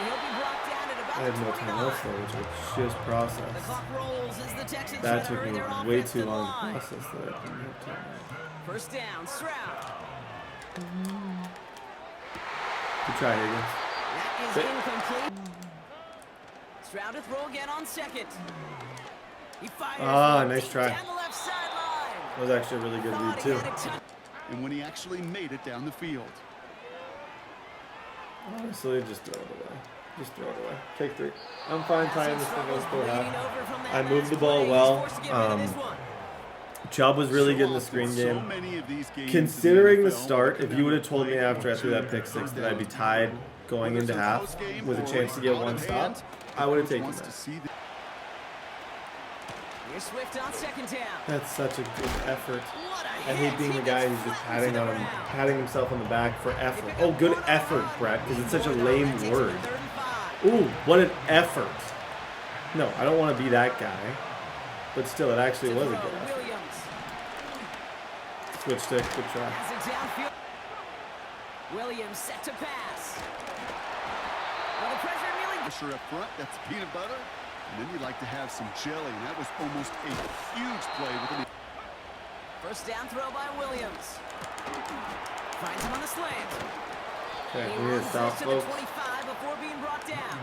he'll be brought down at about I had the no 29. time else though, which was just The processed. clock rolls as the Texans That try to took hurry me their way offense too to long to line. process that. I didn't have time. First down, Stroud. Good try, Higgins. That is Sit. incomplete. Stroud to throw again on 2nd. He fires. Ah, one nice deep try. Down the left sideline. That was actually a really good Thought read he too. had a touch. And when he actually made it down the field. Honestly, just throw it away. Just throw it away. Take 3. I'm fine tying this thing up for Bleeding half. over from that I moved last the ball play. He's well. forced to get rid of this one. Chubb was really So good in the often, screen so game. many of these games in Considering the NFL, start, they if come you would down have to told me play after I threw that or pick 6 two, that I'd be tied going whether into it's a half close game with a or chance to an get out one of stop, hand, I would have coach taken wants that. to see the Here's Swift on 2nd down. That's such a good effort. What a I hate being the guy who's just patting himself on the back for effort. Oh, good effort, Brett, because it's such a lame word. Ooh, what an effort. No, I don't want to be that guy. But still, it actually was a good effort. Williams Switch stick, good try. has it downfield. Williams set to pass. Well, the pressure kneeling. pressure up front. That's peanut butter. And then you'd like to have some jelly. And that was almost a huge play within the First down throw by Williams. Finds him on the slant. Okay, He we need to runs stop, this to the folks. 25 before being brought down.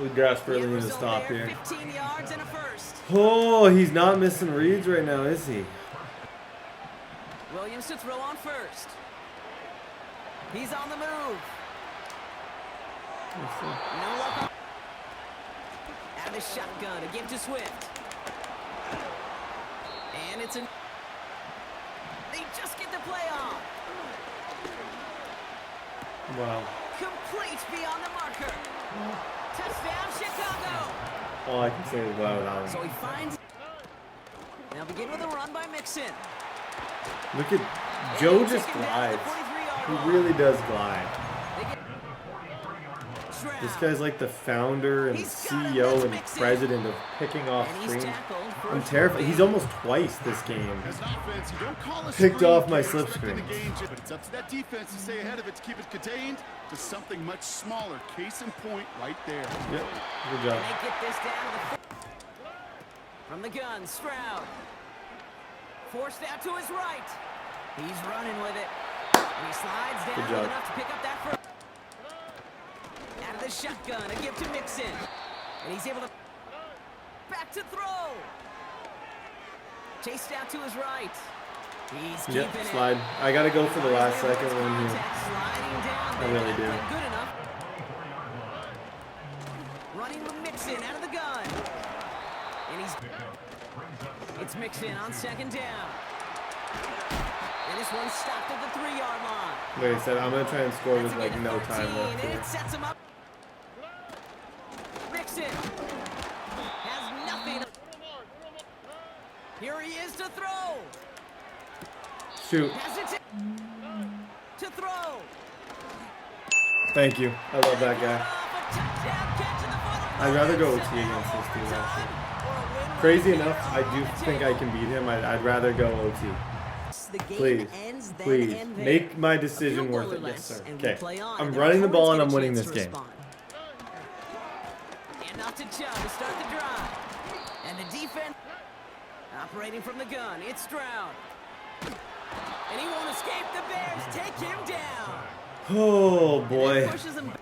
We desperately The end need to result stop there, here. 15 yards and a first. Oh, he's not missing reads right now, is he? Williams to throw on first. He's on the move. No luck on. Out of the shotgun, a give to Swift. And it's an. They just get the play on. Wow. Complete beyond the marker. Touchdown, Chicago. All I can say is wow that So one. he finds. Now begin with a run by Mixon. Look at Joe just glides. He really does glide. Stroud. This guy's like the founder and CEO and president of picking off screens. I'm terrified. He's almost twice this game As an offense, you don't call a picked screen off my if you're slip expecting screens. to gain, but it's up to that defense to stay ahead of it, to keep it contained to something much smaller. Case in point right there. Yep, good job. They get this down to the from the gun, Stroud. Forced out to his right. He's running with it. And he slides down Good job. enough to pick up that first. Out of the shotgun, a give to Mixon. And he's able to back to throw. Chased out to his right. He's Yep, keeping slide. I gotta go for the last second one here. Sliding down I really do. Good enough. Running with Mixon out of the gun. And it's Mixon on second down. And this one stopped at the 3-yard line. Like I said, I'm gonna try and score with That's like again no at 13, time left and here. it sets him up. Mixon has nothing. Here he is to throw. Shoot. Has it to throw. Thank you. I love that guy. Off a touchdown catch in the final I'd rather go OT minute. against this dude, actually. Or a win Crazy right enough, there I on do the think I table. can beat him. I'd rather go OT. The game Please, ends then please, and there. make my A decision field goal worth or it. less, Yes, sir. and we Okay. play on, I'm and running the Hornets ball and get a I'm winning chance this to game. respond. And off to Chubb to start the drive. And the defense operating from the gun. It's Stroud. And he won't escape. The Bears take him down. Oh And boy. pushes him.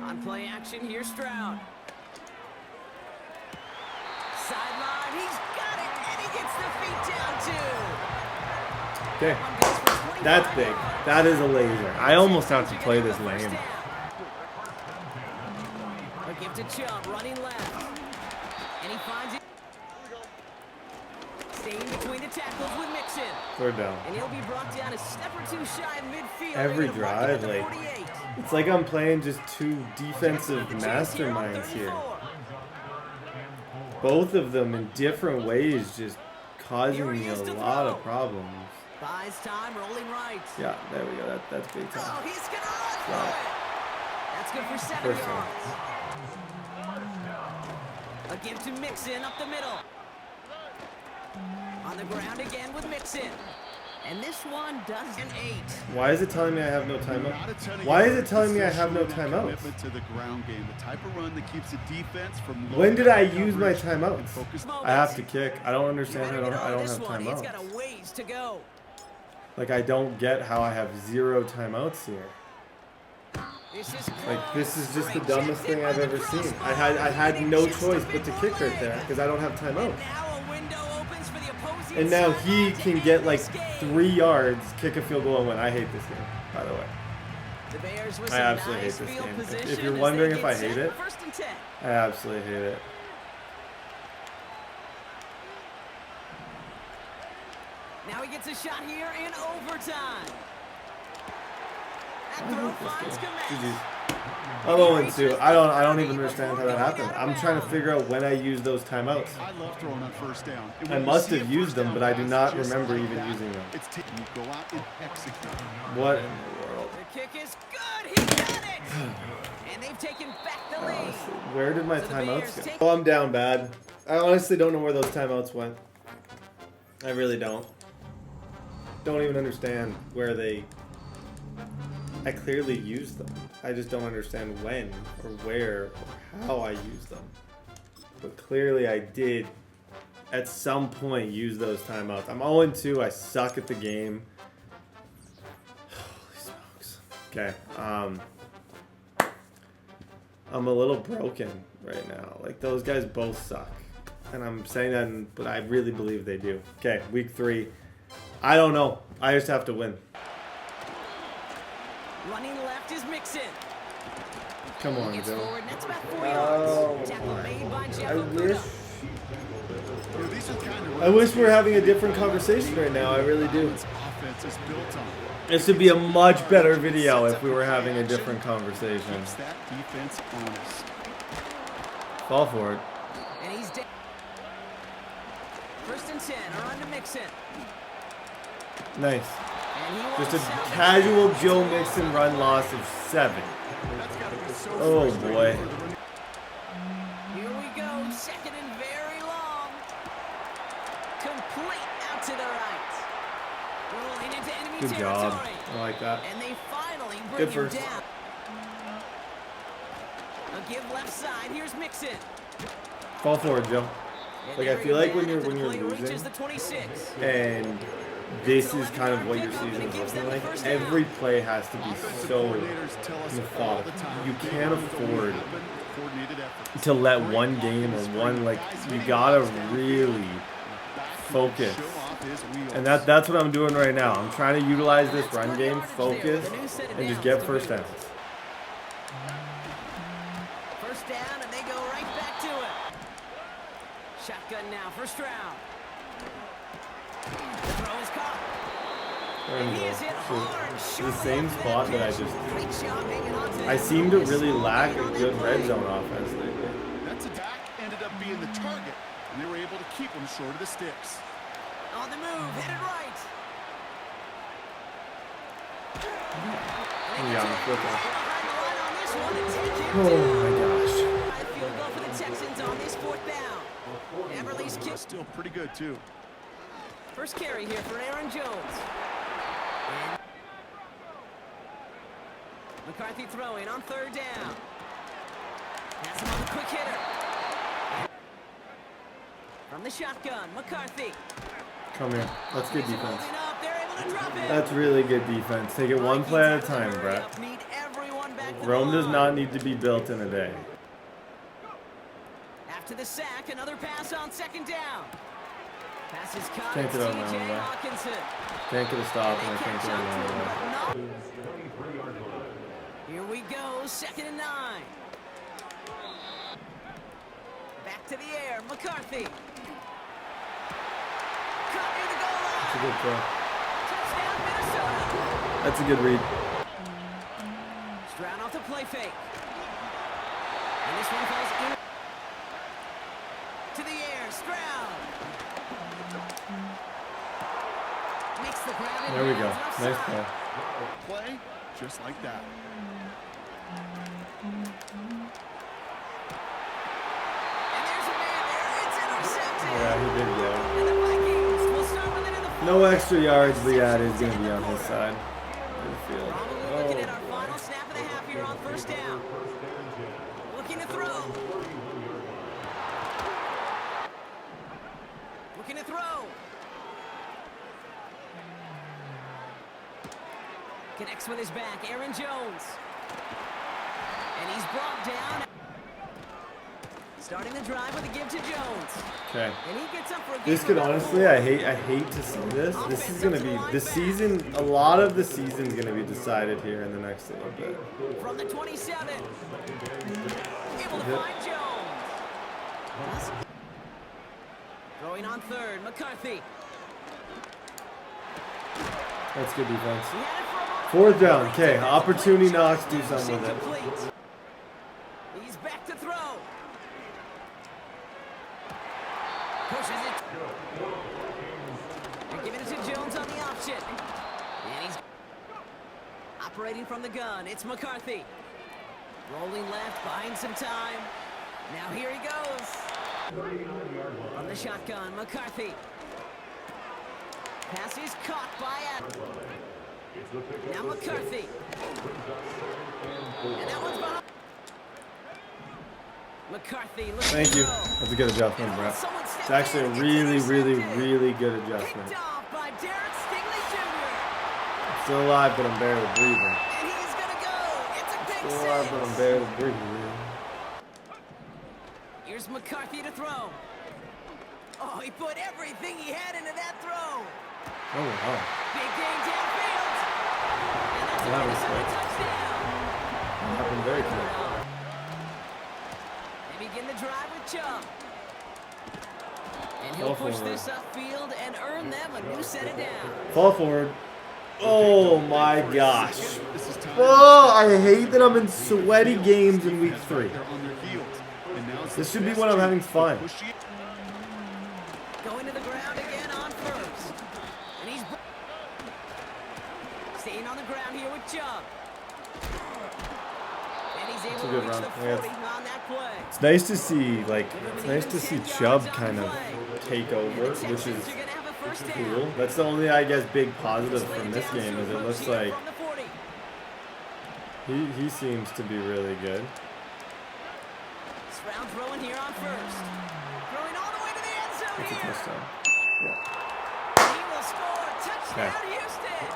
On play action, here's Stroud. Sideline, he's got it, and he gets the feet down too. Okay. On base for 25. That's big. That is a laser. I almost have to play this lane. A give to Chubb, running left. And he finds it. Staying between the tackles with Mixon. Third down. And he'll be brought down a step or two shy of midfield. Every They're gonna mark him at drive, the like, 48. It's like I'm playing just two defensive Chance here on masterminds here. 34. Both of them in different ways just causing me a lot of problems. Buys time, rolling right. Yeah, there we go. That's big Oh, time. he's gonna run for Wow. it. That's good for 7 First down. yards. A give to Mixon up the middle. On the ground again with Mixon. And this one does an 8. Why is it telling me I have no Not a timeout? ton of Why is yards, it telling me I have no especially that timeouts? commitment to the ground game, the type of run that keeps the defense from When did I low use my coverage and timeouts? focus. I have to kick. I don't You understand better how get I on don't this have one. He's got timeouts. a ways to go. Like I don't get how I have 0 timeouts here. This is Like this is just the close. dumbest thing I've ever seen. I had no choice but to kick right there because I don't have timeouts. Now a window opens for the opposing And now he side can to get end like this game. 3 yards, kick a field goal and win. I hate this game, by the way. The Bears with I some absolutely nice hate this field game. If position you're as wondering they if get I set hate it, for 1st and 10. I absolutely hate it. Now he gets a shot here in overtime. That I throw hate finds this game. Komet. GG's. I'm 0-2. I don't even understand how that happened. I'm trying to figure out when I used those timeouts. I love throwing on first down. And I when you must see have a used first them, down but I do pass not just remember like even that, using them. It's taking you go out and execute. What in the world? The kick is good. He got it. And they've taken back the lead. Where did my So the timeouts Bears go? take- Oh, I'm down bad. I honestly don't know where those timeouts went. I really don't. Don't even understand where they... I clearly used them. I just don't understand when or where or how I used them. But clearly I did at some point use those timeouts. I'm 0-2. I suck at the game. Holy smokes. Okay. I'm a little broken right now. Like, those guys both suck. And I'm saying that, but I really believe they do. Okay, week 3. I don't know. I just have to win. Running left is Mixon. Come on, Gets Joe. forward, and that's about 4 Oh, yards. Tackle made by Jeff I Okuda. wish. You know, these are kind of I wish we were having a different conversation right now. I really do. offense is built on. This would be a much better video if we were having a different conversation. Keeps that defense honest. Fall for it. And he's dead. 1st and 10, around to Mixon. Nice. And he Just a wants out. casual Joe Mixon run loss of 7. That's got to be so Oh frustrating boy. for the running- Here we go, second and very long. Complete out to the right. Rolling into enemy Good territory. job. I like that. And they finally bring Good him first. down. A give left side. Here's Mixon. Fall forward, Joe. And Like, I there feel he like when is you're after the play losing, reaches the 26. and this is kind of what your season is looking like. Every play has to be so Coordinators tell us all the methodical. time. You Big can't runs only afford happen with coordinated effort. to let one game or one, like, you gotta really focus. Show off his wheels. And that's what I'm doing right now. I'm trying to utilize this run game, focus, and just get first downs. First down, and they go right back to it. Shotgun now for Stroud. The throw is caught. There And we he go. is hit So, hard. the Surely same after spot that I pitch. just... Great job hanging on to I that. seem to This really small lack gain a on that good red play. zone offense lately. That's attack ended up being the target, and they were able to keep him short of the sticks. On the move, headed right. Yeah, flip it. Behind the line on this one and take him Oh down. my gosh. High field goal for the Texans on this fourth down. Everly's kick. Still pretty good, too. First carry here for Aaron Jones. And McCarthy throwing on third down. Pass him on the quick hitter. From the shotgun, McCarthy. Come here. That's good defense. Holding up, they're able to drop it. That's really good defense. Take it one play at a time, Brett. Need everyone back to Rome the does line. not need to be built in a day. After the sack, another pass on second down. Pass is caught. Can't It's get out now, TJ though. Hawkinson. Can't get a stop, They and I can't catch get up to him, another. but no. Here we go, second and 9. Back to the air, McCarthy. Caught near the goal line. That's a good throw. Touchdown, Minnesota. That's a good read. Stroud off the play fake. And this one falls in. To the air, Stroud. Makes the grab. and There we go. lands Nice offside. play. Play just like that. And there's a man there. It's intercepted. Yeah, he did go. And the Vikings will start with it in the No extra yards, but yeah, it is going to be on his side of the field. Probably looking at our Oh, final snap of the half here on first down. Looking to throw. Looking to throw. Connects with his back, Aaron Jones. And he's brought down. Starting the drive with a give to Jones. okay. And he gets up for a This gain could of about honestly, 4. I hate to see this. This is gonna be the season. A lot of the season's gonna be decided here in the next little bit. From the 27. Able to Yep. find Jones. Throwing on third, McCarthy. That's good defense. He had it for a moment. Fourth down. Okay, opportunity knocks. Do something with it. Incomplete. He's back to throw. Pushes it. They're giving it to Jones on the option. And he's operating from the gun. It's McCarthy. Rolling left, buying some time. Now here he goes. On the shotgun, McCarthy. Pass is caught by Adams. Now McCarthy. And that one's behind. McCarthy looking Thank to you. throw. That's a good adjustment, And Brett. someone stepped It's actually a in. It's really intercepted. good adjustment. Picked off by Derek Stingley Jr. Still alive, but I'm barely breathing. And he's gonna go. It's a pick Still alive, but I'm six. barely breathing. Here's McCarthy to throw. Oh, he put everything he had into that throw. Oh wow. Big gain downfield. And that's a That was Minnesota quick. touchdown. That happened very quick. They begin the drive with Chubb. And he'll Fall push forward. this upfield and earn them a new set of down. Fall forward. Oh my gosh. This is time. Oh, I hate that I'm in sweaty games in week 3. They're on their heels. And now it's This the should be best when I'm chance having to fun. push it. Going to the ground again on first. And he's staying on the ground here with Chubb. able a to good reach run. the Yeah, 40 on that play. it's nice to see, like, it's nice to see Chubb kind of take over, which is Texans are gonna have a first down. cool. That's the only, I guess, big positive from this Down game to is it approach looks here like from the 40. he seems to be really good. Stroud throwing here on first. Throwing all the way to the end zone That's a here. touchdown. He will score. Touchdown, Houston.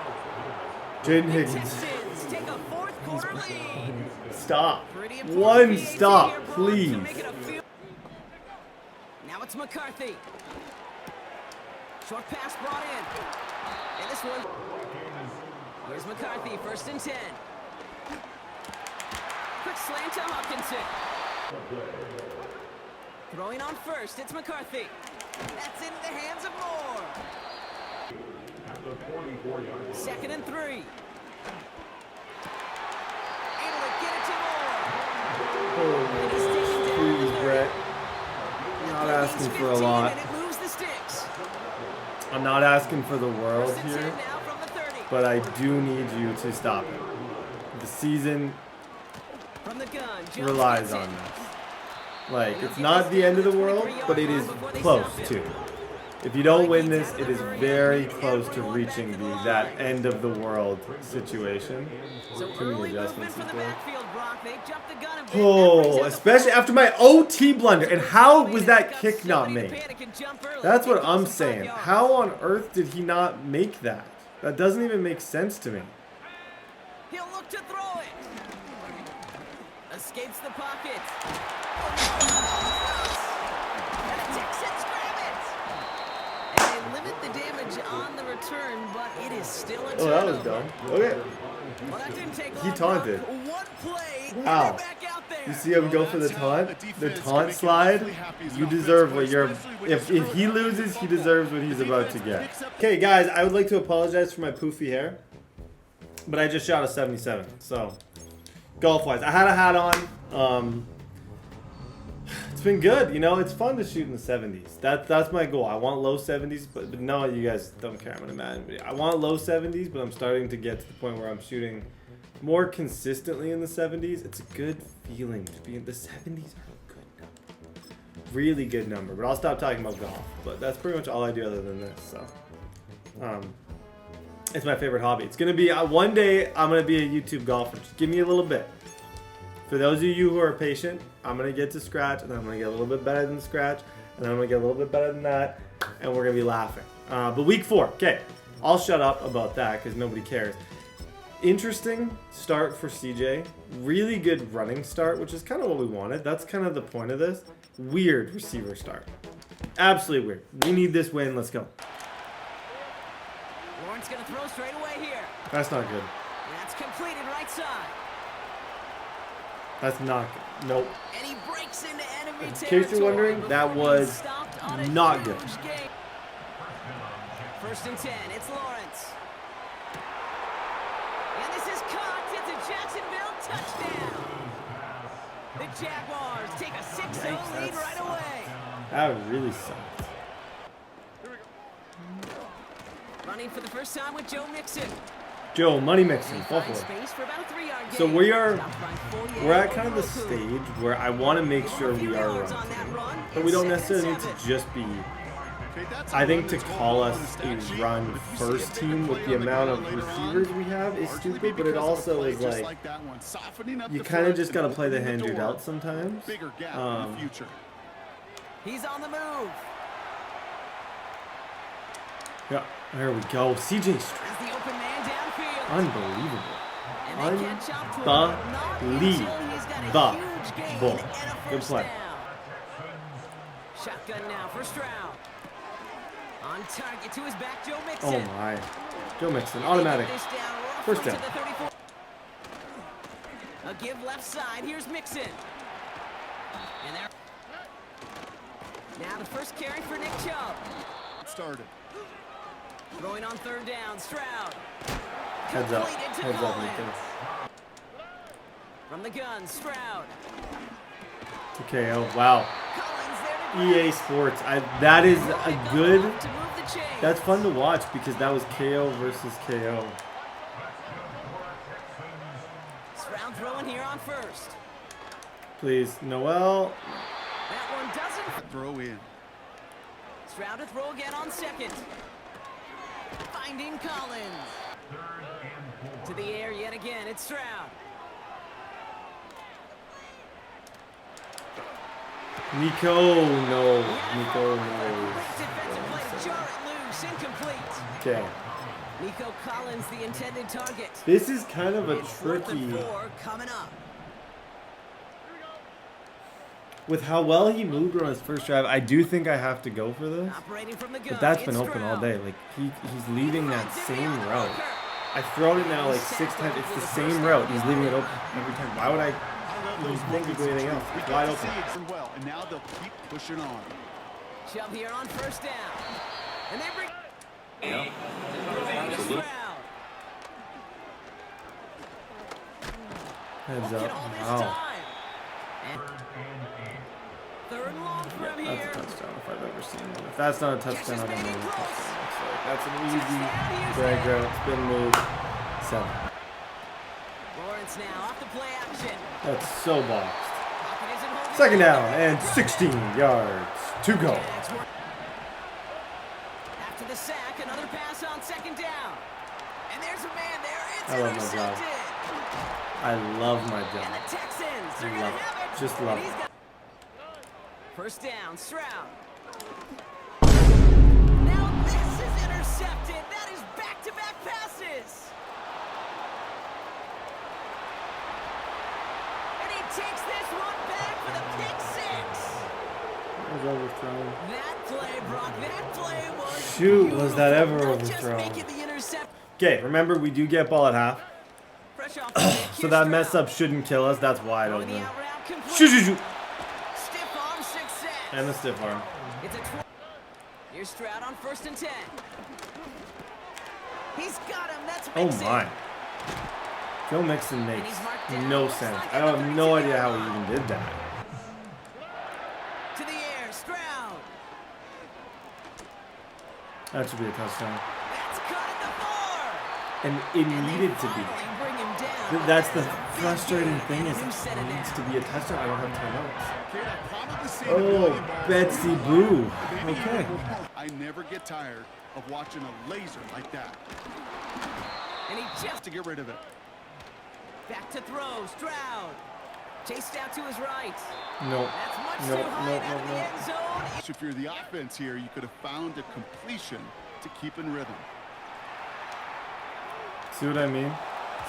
Jaden Higgins. Texans take a fourth quarter lead. Stop. Pretty important One PAT stop, here, Brock, to please. make it a field. Now it's McCarthy. Short pass brought in. And this one. Here's McCarthy, 1st and 10. Quick slant to Hopkinson. Throwing on first, it's McCarthy. That's into the hands of Moore. 2nd and 3. Able to get it to Moore. And he's taken down Please, the 30. Brett. I'm not asking for a lot. And it moves the sticks. I'm not asking for the world 1st and 10 here, now from the 30. but I do need you to stop it. The season From the gun, Jones relies gets on it. this. Like, it's not the end of the world, but it is close to. If you don't win this, it is very close to reaching that end of the world situation. So Too many early adjustments movement from the there. backfield, Brock. They jumped the gun and Oh, especially after my OT blunder. And how was that kick not made? That's what I'm saying. How on earth did he not make that? That doesn't even make sense to me. He'll look to throw it. Escapes the pocket. And the Texans grab it. And they limit the damage on the return, but it is still a turnover. Oh, that was dumb. Okay. Well, that didn't take He long, taunted. Brock. One play, and Wow. they're back out there. You see him go for the taunt? The taunt slide? You deserve what you're... If he loses, he deserves what he's about to get. Okay, guys, I would like to apologize for my poofy hair. But I just shot a 77, so... Golf-wise, I had a hat on. It's been good, you know. It's fun to shoot in the 70s. That's my goal. I want low 70s, but no, you guys don't care. I'm gonna Madden video. I want low 70s, but I'm starting to get to the point where I'm shooting more consistently in the 70s. It's a good feeling to be in the 70s. Are a good number, really good number. But I'll stop talking about golf. But that's pretty much all I do other than this. So, it's my favorite hobby. It's gonna be one day I'm gonna be a YouTube golfer. Just give me a little bit. For those of you who are patient, I'm gonna get to scratch, and then I'm gonna get a little bit better than scratch, and then I'm gonna get a little bit better than that, and we're gonna be laughing. But week 4, okay, I'll shut up about that because nobody cares. Interesting start for CJ. Really good running start, which is kind of what we wanted. That's kind of the point of this. Weird receiver start. Absolutely weird. We need this win. Let's go. Lawrence gonna throw straight away here. That's not good. That's completed right side. That's not good. Nope. And he breaks into enemy In territory. case you're wondering, that before being was stopped on a not huge good. gain. 1st and 10, it's Lawrence. And this is caught. It's a Jacksonville touchdown. The Jaguars take a 6-0 lead right away. That really sucked. Running for the first time with Joe Mixon. Joe, money mixing. Finds Buffalo. space for about a 3-yard So gain. we're We're at kind of the stage where I want to make sure we are running, but we don't necessarily need to just be. I think to call us a run first team with the amount of receivers we have is stupid, but it also is like you kind of just gotta play the hand you're dealt sometimes. He's on the move. Yeah, there we go. CJ Stroud. As the open man downfield. Unbelievable. And they catch up to him, but not until he's got a huge gain Unbelievable. and a Good first play. down. Shotgun now for Stroud. On target to his back, Joe Mixon. Oh my. Joe Mixon, automatic. This down, First roughly down. to the 34. A give left side. Here's Mixon. And there. Now the first carry for Nick Chubb. Started. Throwing on 3rd down, Stroud. Heads up. Completed to Heads up, Collins. Nathan. From the gun, Stroud. Okay, oh wow. Collins there to EA Sports. That is a good. to move the chain. That's fun to watch because that was KO versus KO. Stroud throwing here on first. Please, Noel. That one doesn't. Throw in. Stroud to throw again on second. Finding Collins. To the air yet again. It's Stroud. Nico, no. Nico, no. Defensive play to jar it loose. Incomplete. Okay. Nico Collins, the intended target. This is kind of a It's 4th and tricky. 4 coming up. With how well he moved on his first drive, I do think I have to go for this. Operating from the gun. But that's been it's open all Stroud. day. Like he's leaving that Runs in same beyond the route. bunker. I've thrown it now like 6 times. It's the same route. He's leaving it open every time. Why would I even think to do anything else? We It's get wide to open. see it well, and now they'll keep pushing on. Chubb here on first down. And they bring. Yeah. Stroud. Heads Get up. all this Wow. time. And 3rd and long from That's a here. touchdown if I've ever seen one. If that's not a touchdown, I don't know what a touchdown looks like. That's an easy Touchdown, drag Houston. route. Spin move. 7. Lawrence now off the play action. That's so boxed. Pocket isn't holding 2nd up. down and 16 yards to go. Jags work. After the sack, another pass on 2nd down. And there's a man there. It's I love my job. intercepted. I love my And job. the Texans are I going love to it. have it. Just love And he's it. got- First down, Stroud. Now this is intercepted. That is back-to-back passes. And he takes this one back for the pick 6. That was overthrown. That play, Brock, that play was Shoot, was that ever beautiful. Not just overthrown. making the intercept. Okay, remember we do get ball at half. Fresh off the kick, So here's that mess Stroud. up shouldn't kill us. That's wide Throwing open. the out route complete. Shoot, shoot, shoot. Stiff arm success. And the stiff arm. It's a Here's Stroud on 1st and 10. He's got him. That's Oh Mixon. my. Joe Mixon And makes he's marked down. no Looks sense. like I have no idea how he 32-yard even did that. To the air, Stroud. That should be a touchdown. That's cut at the 4. And it And they needed to be. finally bring him down. That's the That's a big frustrating gain thing and is a new set it of needs to downs. be a touchdown. I don't have timeouts. Okay, I've probably seen a Oh, million balls Betsy thrown by. Boo. Maybe Okay. even more. I never get tired of watching a laser like that. And he just To get rid of it. back to throw. Stroud. Chased out to his right. No. That's much No, too high no, and out of no, the no. end zone. If you're the offense here, you could have found a completion to keep in rhythm. See what I mean?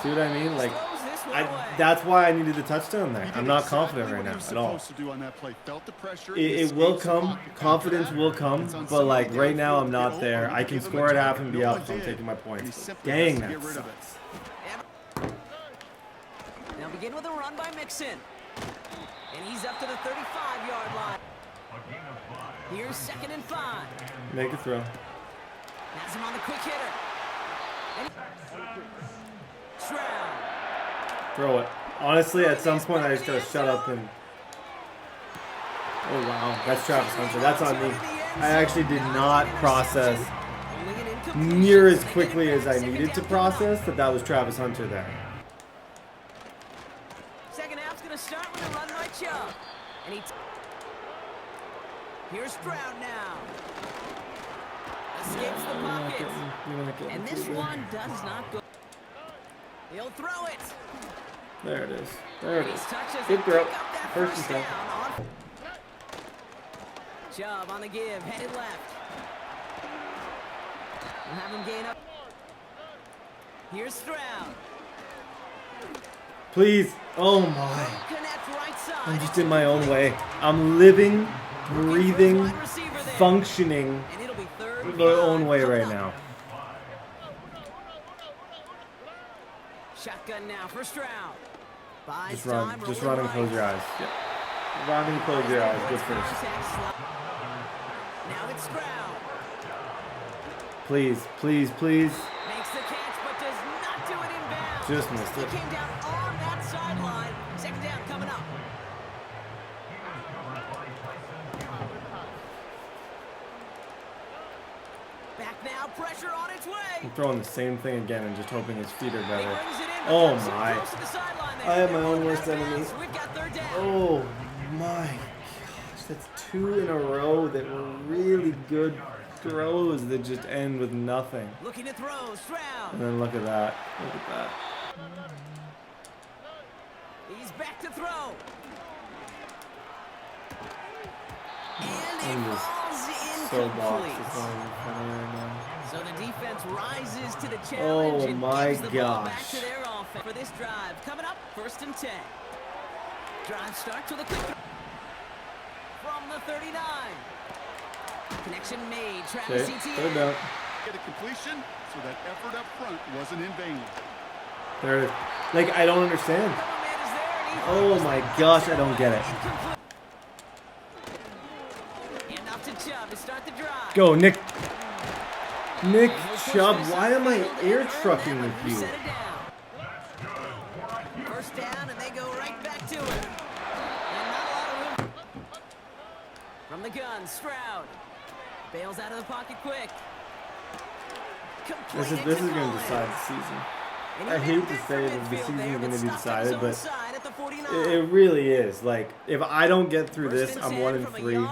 See what I mean? Like, Throws this one away. that's why I needed the touchdown there. He I'm did not exactly confident what right he now was at all. supposed to do on that play. Felt the pressure. It will escapes the come. pocket. Confidence After will that, come. it's on But like somebody right now, I'm downfield to not get there. open. I can Give him score a at half job. and be No up. one So I'm did. taking my And he points. simply Dang, has to that get rid of it. sucks. Now begin with a run by Mixon. And he's up to the 35-yard line. Here's 2nd and 5. Make a throw. Has him on the quick hitter. And Stroud. Throw it. Honestly, at some point, I just gotta shut up and. Oh wow, that's Travis Hunter. That's on me. I actually did not process Only an incompletion. near as Making quickly it as I second needed to down process that was Travis Hunter there. Second half's going to start with a run by Chubb. And here's Stroud now. Escapes the pocket. And this one does not go. He'll throw it. There it is. There it These is. touches Good will throw. pick up that First and first 10. down on- Chubb on the give, headed left. We'll have him gain up. Here's Stroud. Please. Oh my. Connect right side. I'm just in my own way. I'm living, breathing, Wide receiver there. functioning And it'll be 3rd and my own 5 way coming right up. now. Shotgun now for Stroud. Buys Just run. time, Just rolling run and close right. your eyes. Yep. Run and close your eyes. Good first. Now it's Stroud. Please, please, please. Makes the catch, but does not do it in bounds. Just missed He it. came down on that sideline. 2nd down coming up. Back now, pressure on its way. I'm throwing the same thing again and just hoping his feet are He better. brings it in, but Oh comes in my. close to the sideline I have my own worst enemy. We've got third down. Oh my gosh, that's 2 in a row that were really good throws that just end with nothing. Looking to throw, Stroud. And then look at that. Look at that. He's back to throw. And I'm it just falls so boxed. incomplete. It's not even funny right now. So the defense rises to the challenge and my gives the ball back gosh. to their offense for this drive. Coming up, 1st and 10. Drive starts with a quick throw from the 39. Connection made. Travis Okay, Etienne. third down. Get a completion, so that effort up front wasn't in vain. There it is. Like, I don't understand. Cover man is there, and he Oh holds my the gosh, I touchdown. don't get it. Incomplete. And off to Chubb to start the drive. Go, Nick. Nick And he'll push Chubb, this why am I upfield air and earn trucking that with one. you? Set it down. 1st down, and they go right back to it. And not a lot of room. From the gun, Stroud. Bails out of the pocket quick. This is going to decide the season. I hate to say that the season is going to be decided, but it really is. Like, if I don't get through this, I'm 1-3.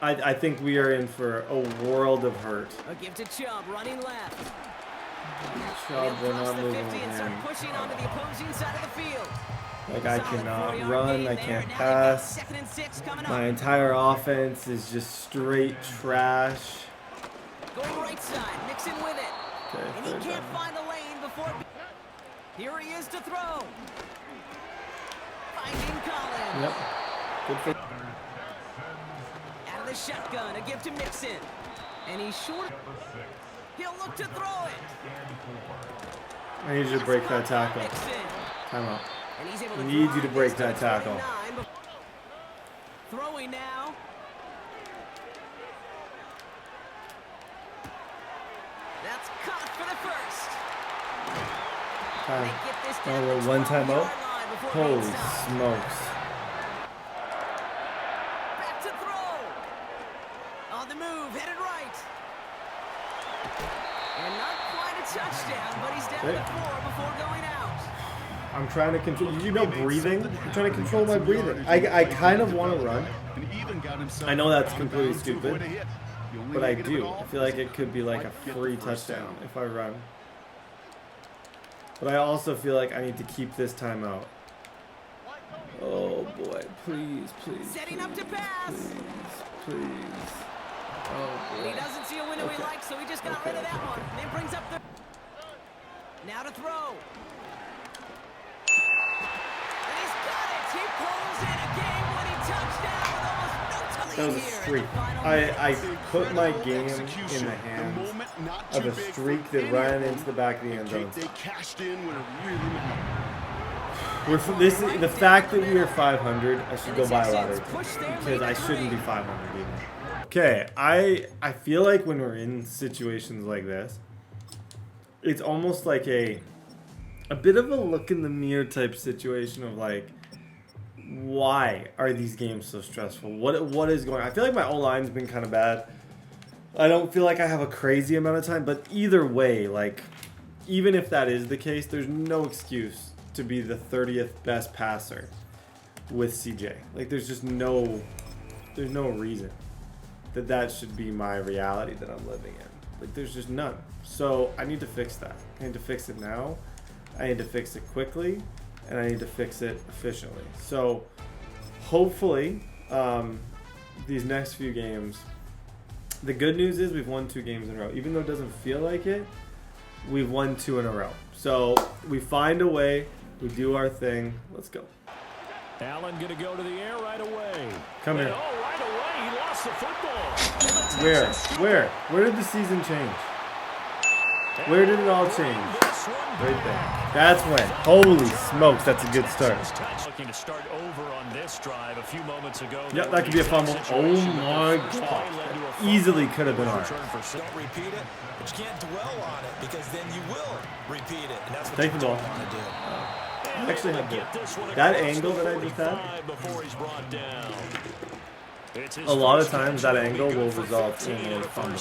I think we are in for a world of hurt. A give to Chubb, running left. Chubb, we're not moving and start him. pushing onto the opposing side of the field. Like, I Solid cannot 4-yard run, gain I there. can't Now pass. they've got 2nd and 6 coming My up. entire offense is just straight trash. Going right side, mixing with it. Okay, And he third can't down. find a lane before. Here he is to throw. Finding Collins. Yep. Good for. Out of the shotgun, a give to Mixon. And he's short. He'll look to throw it. I need you to break that tackle. Mixon. Timeout. And he's able to I need you drive to break this that the tackle. 29. Throwing now. That's caught for the first. Time. They get this Oh, down well, the one time 12-yard out? line before Holy being stopped. smokes. Back to throw. On the move, headed right. And not quite a touchdown, but he's down to Okay. 4 before going out. I'm trying to control. You know, breathing. I'm trying to control my breathing. I kind of want to run. And even got himself I know that's out of completely bounds to avoid stupid, a hit. The only but I negative do. at all I feel like is it could be like a might get the free first touchdown down. if I run. But I also feel like I need to keep this time out. Oh boy, please, please. Setting up to pass. Please, please. Oh And he boy. doesn't see a window he Okay. likes, so he just got rid of that one. Then brings up the. Now to throw. And he's got it. He pulls in a game-winning touchdown with almost no time That was a here in streak. the final I minutes. put my game in Execution. the The hands moment not of too a big for streak that any ran of them. into the back of the end zone. They cashed in when it really mattered. The fact that we are 500, I should go buy a lottery because I shouldn't be 500 either. Okay, I feel like when we're in situations like this, it's almost like a bit of a look in the mirror type situation of like, why are these games so stressful? What is going on? I feel like my O-line's been kind of bad. I don't feel like I have a crazy amount of time, but either way, like, even if that is the case, there's no excuse to be the 30th best passer with CJ. Like, there's just no reason that should be my reality that I'm living in. Like, there's just none. So I need to fix that. I need to fix it now. I need to fix it quickly, and I need to fix it efficiently. So hopefully, these next few games, the good news is we've won 2 games in a row. Even though it doesn't feel like it, we've won 2 in a row. So we find a way, we do our thing. Let's go. Allen going to go to the air right away. Come here. And, oh, right away, he lost the football. Where did the season change? Where did it all change? Right there. That's when. Holy smokes, that's a good start. Looking to start over on this drive a few moments ago. Yep, that could be a fumble. Oh my god. Easily could have been ours. Don't repeat it, but you can't dwell on it because then you will repeat it. And that's what Take you the ball. don't want to do. I actually have that angle that I just had. Before he's brought down. A lot of times that angle will result in a fumble.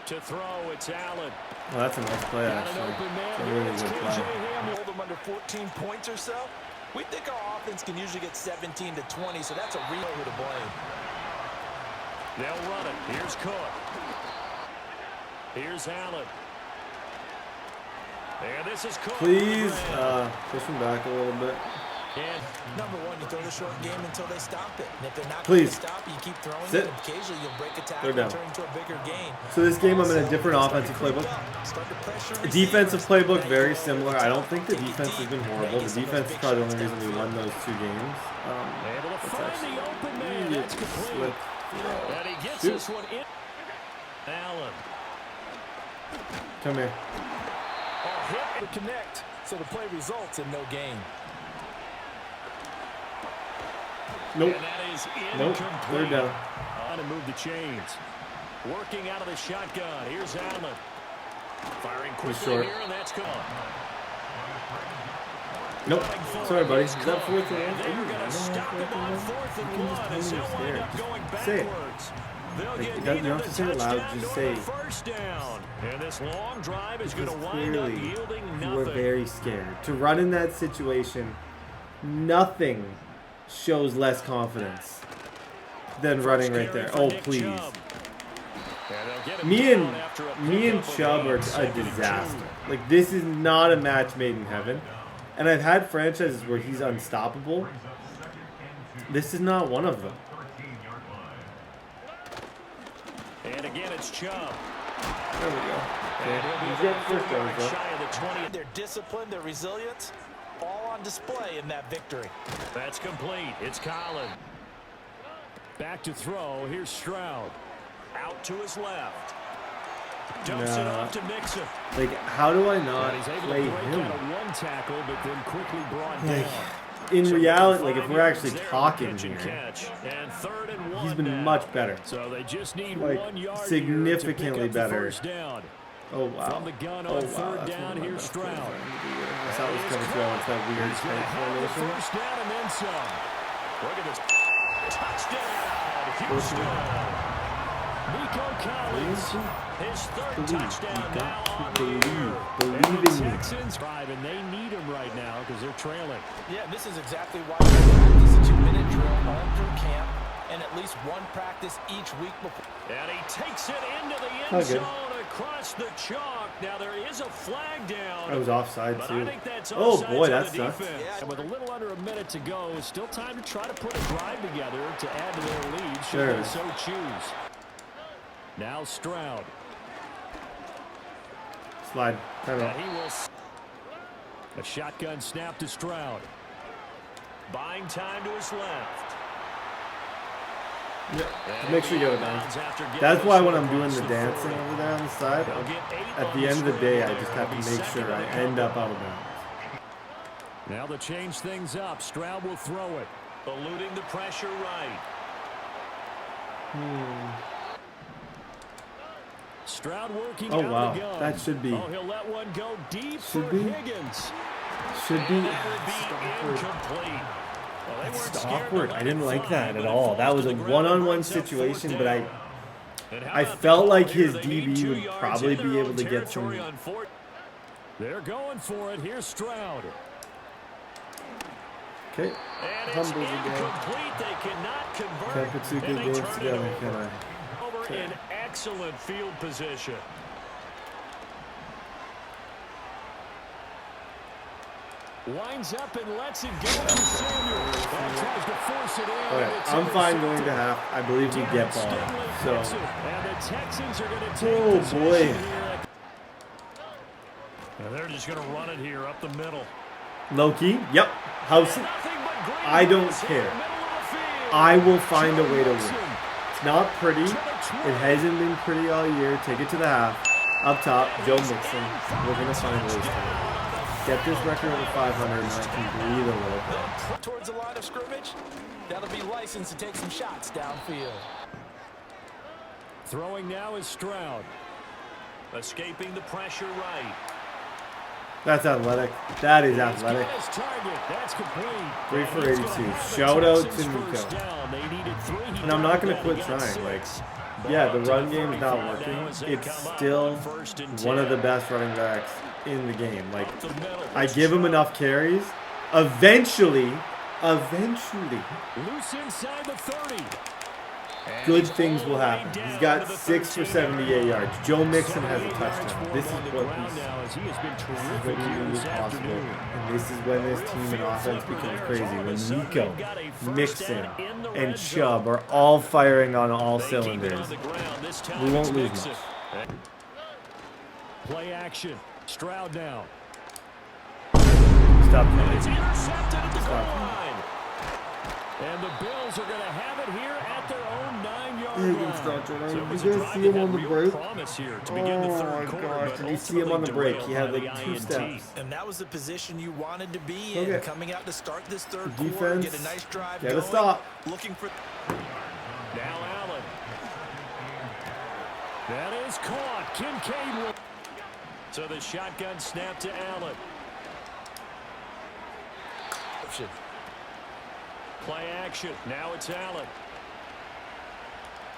To throw, it's Allen. Oh, that's a nice play, Got an actually. open man It's a here. really It's good KJ play. Hamler. Hold them under 14 points or so. We think our offense can usually get 17 to 20, so that's a real who to blame. They'll run it. Here's Cook. Here's Allen. And this is Cook. Please push him back a little bit. And Number one, you throw the short game until they stop it. And if they're not Please. going to stop, you keep throwing Sit. it. And occasionally, you'll break a tackle They're down. and turn into a bigger gain. So this game, I'm in a different offensive playbook. Start to pressure The defensive receivers. playbook, very similar. I don't think the defense has been horrible. The defense is probably the only reason we won those 2 games. able to That's find actually the open man. really That's complete. slick. And he gets Shoot. this one in. Allen. Come here. Hit to connect, so the play results in no gain. Nope. And that is Nope. incomplete. Third down. On to move the chains. Working out of the shotgun. Here's Allen. Firing quickly short. here, and that's gone. Nope. Sorry, buddy. Is that 4th and 1? They're going to stop him on 4th and 1 as he'll wind up going Say it. backwards. They'll Like, get you don't either have the to say it loud, touchdown just or say the it. first down. And this long drive is going to Because wind up clearly yielding you were nothing. very scared. To run in that situation, nothing shows less confidence than running right there. Oh, please. Me and Chubb are a disaster. Like, this is not a match made in heaven. And I've had franchises where he's unstoppable. This is not one of them. And again, it's Chubb. There we go. And he'll be He's about got first 4 down, yards though. shy of the 20. Their discipline, their resilience, all on display in that victory. That's complete. It's Collins. Back to throw. Here's Stroud. Out to his left. Dumps it Nah. off to Mixon. Like, how do I not And he's able play to break him? out of one tackle, but then quickly brought Like, down. in So reality, like, if 5 we're actually yards there, talking pitch and here, catch. And 3rd and 1 he's been now. much better. So they just need Like, 1 yard here significantly to pick up the better. first down. Oh, wow. From the gun Oh, on wow. 3rd That's down, one of my here's best plays Stroud. I saw this coming through. It's that weird He's gonna tight have the formation. first down and then some. Look at this. Touchdown, Houston. Nico Collins, his 3rd touchdown now on the year. Believe And the in me. Texans drive, and they need him right now because they're trailing. Yeah, this is exactly why we practice a 2-minute drill all through camp and at least one practice each week before. And he takes it into the Oh, end good. zone across the chalk. Now there is a flag down. I was offside, But I too. think that's Oh, offsides boy, on that the sucks. defense. And with a little under a minute to go, still time to try to put a drive together to add to their lead should Sure. they so choose. Now Stroud. Slide. Time out. And he will. A shotgun snap to Stroud. Buying time to his left. Yeah. And Make sure you he'll go be down. out after getting That's this why when one I'm doing across the the dancing 40. over there on the side, They'll get 8 at on the end of the day, I screen just there. have to It'll be make second sure I and a end couple. up out of bounds. Now to change things up, Stroud will throw it. Eluding the pressure right. Stroud working Oh, out wow. the gun. That should be- Oh, he'll let one go deep Should for be. Higgins. Should be. And that would be Awkward. incomplete. Well, they weren't It's scared to awkward. let I it didn't like fly, that but at it all. falls That was to a the ground one-on-one and brings up situation, 4th but down. And how I about felt this like one here? his They need DB 2 would yards probably in their be able own to get some. territory on 4th. They're going for it. Here's Stroud. Okay. And it's Humbles again. incomplete. They cannot convert. Can't put 2 and good they games turn it together, over. can I? Over Okay. in excellent field position. Winds up and lets it go to Samuel. And tries to force it in. Okay, It's I'm fine going intercepted. to half. I believe we get ball. Stanley So, gets it. And the Texans are going to take oh possession boy. here. And they're just going to run it here up the middle. low-key, yep. House it. Nothing but great I don't pass here care. in the middle of the field. I will find a way to win. Mixon It's not pretty. to the 20. It hasn't been pretty all year. Take it to the half. Up top, Joe Mixon. We're going to find ways to win. Get this record over 500 and I can breathe a little bit. Towards the line of scrimmage, that'll be licensed to take some shots downfield. Throwing now is Stroud. Escaping the pressure right. That's athletic. That is athletic. That's complete. 3 for 82. Shout out to Nico. And I'm not going to quit trying. Like, yeah, the run game is not working. It's still one of the best running backs in the game. Like, I give him enough carries. Eventually, Loose inside the 30. good things will happen. He's got 6 for 78 yards. Joe Mixon has a touchdown. This is what is possible. And this is when this team and offense becomes crazy. When Nico, Mixon, and Chubb are all firing on all cylinders, we won't lose much. Play action. Stroud now. Stop It's playing. intercepted at the goal Stop. line. And the Bills are going to have it here at their own 9-yard You line. can start your So it own. was You a guys drive see that him had on the real break? promise here to begin the Oh third my quarter, gosh, but did you see him on the break? He had ultimately like 2 derailed by the steps. And that was the position you wanted to be in, Okay. coming out to start this third quarter, Defense, get a nice drive get a going, stop. looking for... Now Allen. That is caught. Kincaid will... So the shotgun snap to Allen. Play action. Now it's Allen.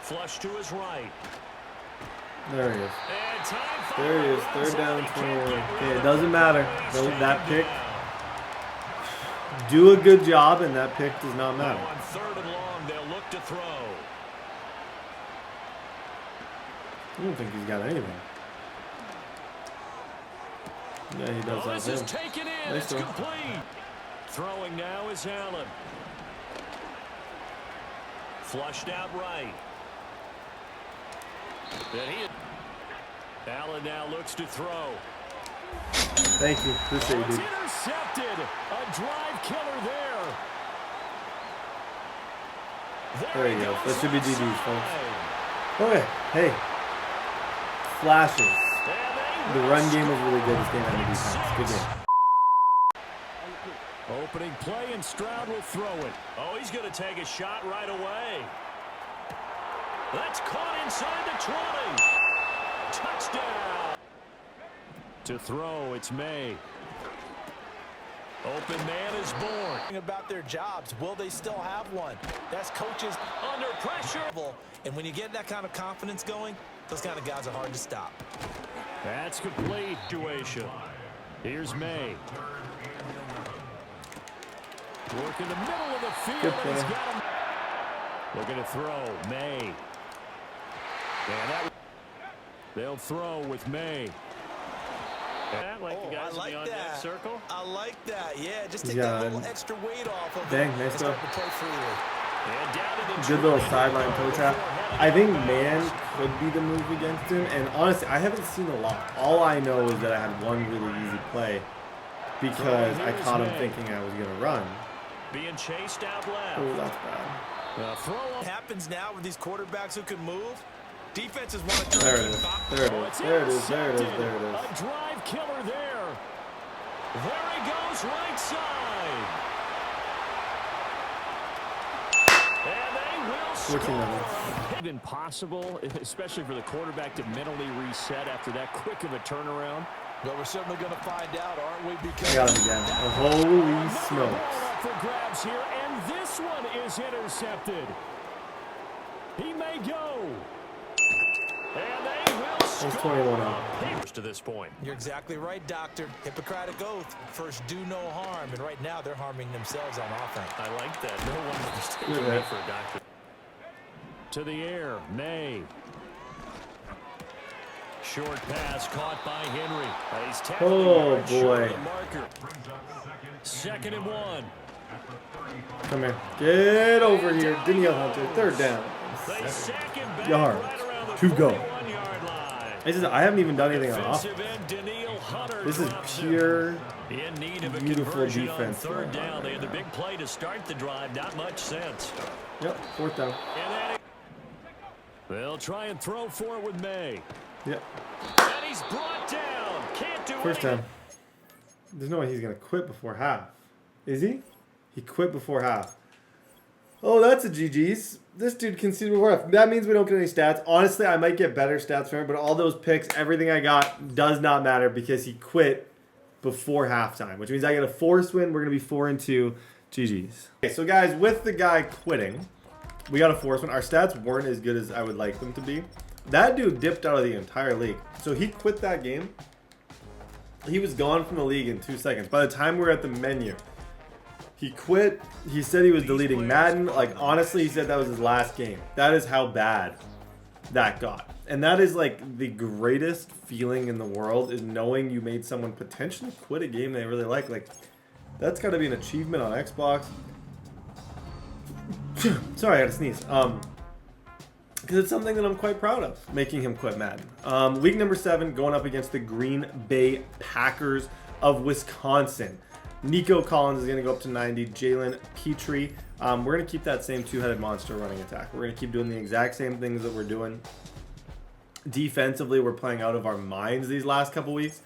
Flush to his right. There he is. And time for There he is. Third down, 21. Okay, it doesn't matter. That pick. Do a good job, and that pick does not matter. On third and long, they'll look to throw. I don't think he's got anything. Yeah, he does This have is him. taken in. Nice It's throw. complete. Throwing now is Allen. Flushed out right. Then Allen now looks to throw. Thank you. Appreciate you, It's dude. intercepted. A drive killer there. There you he go. goes That should be left GG's, folks. side. Okay. Hey. Flashes. And The they run will game was score really good this game and the with defense. Good 6. game. Opening play, and Stroud will throw it. Oh, he's going to take a shot right away. That's caught inside the 20. Touchdown. To throw, it's May. Open man is born. About their jobs, will they still have one? That's coaches Under pressure. and when you get that kind of confidence going, those kind of guys are hard to stop. That's complete situation. Here's May. Work in the middle of the field. Good And he's play. got him. Looking to throw. May. And they'll throw with May. Like the guys I like in the on-deck that. circle. I like that. Yeah, just take Yeah, that little and- extra weight off of Dang, it nice and throw. start to play freely. And down to the Good little 20. sideline toe tap. I think man could be the move against him. And honestly, I haven't seen a lot. All I know is that I had one really easy play because I caught him thinking I was going to run. Being chased out left. Oh, that's bad. Throw up. What happens now with these quarterbacks who can move? Defenses want to try There to it is. stop. There it Oh, is. it's There it is. There it is. intercepted. There it is. A drive killer there. There he goes, right side. And they will 14-0. score. Been possible, especially for the quarterback to mentally reset after that quick of a turnaround. But we're certainly going to find out, aren't we? I Because got him again. Holy Another smokes. ball up for grabs here, and this one is intercepted. He may go. And they will score. 21-0. To this point. you're exactly right, Doctor. Hippocratic oath. First, do no harm. And right now, they're harming themselves on offense. I like that. No one was taking Good me hit. for a doctor. To the air, May. Short pass caught by Henry. He's tackled Oh, yard short of boy. the marker. 2nd and 1. Come here. Get over here. Danielle Hunter. Third down. They sack him back Yards right around the to go. 41-yard line. I haven't even done anything on offense. Defensive end Danielle Hunter This is drops him. pure, In need of a beautiful conversion on defense third going on down. They right had the now. big play to start the drive. Not much sense. Yep, 4th down. And then they'll try and throw for it with May. Yep, And he's brought down. Can't do first anything. down. There's no way he's going to quit before half. Is he? He quit before half. Oh, that's a GG's. This dude conceded before half. That means we don't get any stats. Honestly, I might get better stats from him, but all those picks, everything I got does not matter because he quit before halftime, which means I get a forced win. We're going to be 4-2. GG's. Okay, so guys, with the guy quitting, we got a forced win. Our stats weren't as good as I would like them to be. That dude dipped out of the entire league. So he quit that game. He was gone from the league in 2 seconds. By the time we were at the menu, he quit. He said he was deleting Madden. Like, honestly, he said that was his last game. That is how bad that got. And that is like the greatest feeling in the world, is knowing you made someone potentially quit a game they really like. Like, that's got to be an achievement on Xbox. Sorry, I had to sneeze. Because it's something that I'm quite proud of, making him quit Madden. Week number 7, going up against the Green Bay Packers of Wisconsin. Nico Collins is going to go up to 90. Jalen Petrie. We're going to keep that same two-headed monster running attack. We're going to keep doing the exact same things that we're doing. Defensively, we're playing out of our minds these last couple weeks.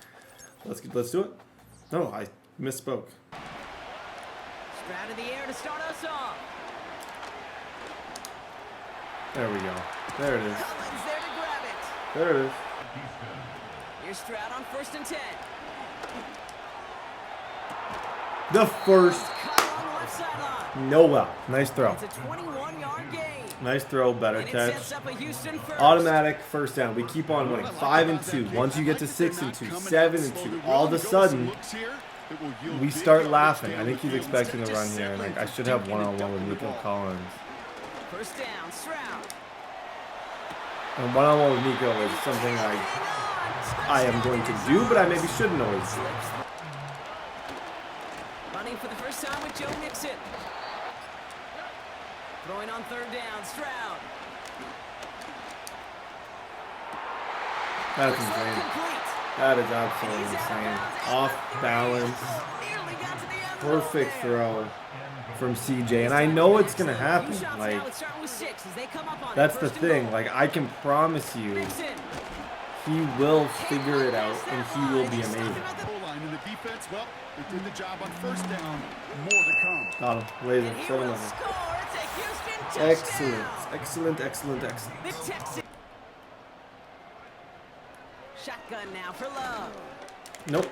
Let's do it. No, I misspoke. Stroud in the air to start us off. There we go. There it is. Collins there to grab it. There it is. Here's Stroud on 1st and 10. The first. Cut on the left sideline. Noel. Nice throw. It's a 21-yard gain. Nice throw. Better And it catch. sets up a Houston first. Automatic first down. We keep on winning. 5-2. Once you get to 6-2, 7-2, all of a sudden, we start laughing. I think he's expecting a run here, and I should have one-on-one with Nico Collins. First down, Stroud. And one-on-one with Nico is something I am going to do, but I maybe shouldn't always do. Running for the first time with Joe Mixon. Throwing on 3rd down, Stroud. That's insane. Complete. That is absolutely insane. Off balance. Nearly got to the end zone Perfect there. throw from CJ, and I know it's gonna happen. Few shots Like, now, it's starting with 6 as they come up on it. that's the First and thing. goal. Like, I can promise you, Mixon. he will figure it out, and he will be amazing. Line in the defense, well, they did the job on first down. More to come. Got him. Laser. And he 7 will of them. score. It's a Houston touchdown. Excellent. Excellent, excellent, excellent. The Texans. Shotgun now for Love. Nope.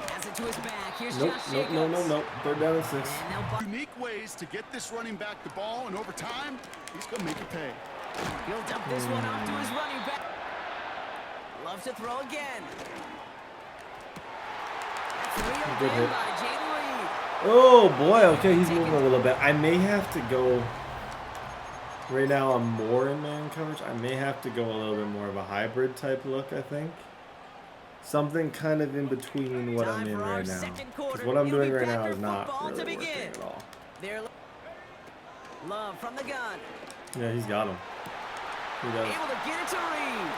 Has it to his back. Here's Nope. Josh Nope. No, no, Jacobs. no. 3rd down and 6. And they'll bu- Unique ways to get this running back the ball, and over time, he's going to make it pay. He'll dump this one off to his running back. Love to throw again. That's reeled Good in hit. by Jalen Reed. Oh boy. Okay, he's moving a little bit. I may have to go. Right now, I'm more in man coverage. I may have to go a little bit more of a hybrid type look, I think. Something kind of in between what I'm in right now. Because what I'm doing right now is not really working at all. There, Love from the gun. Yeah, he's got him. He does. Able to get it to Reed.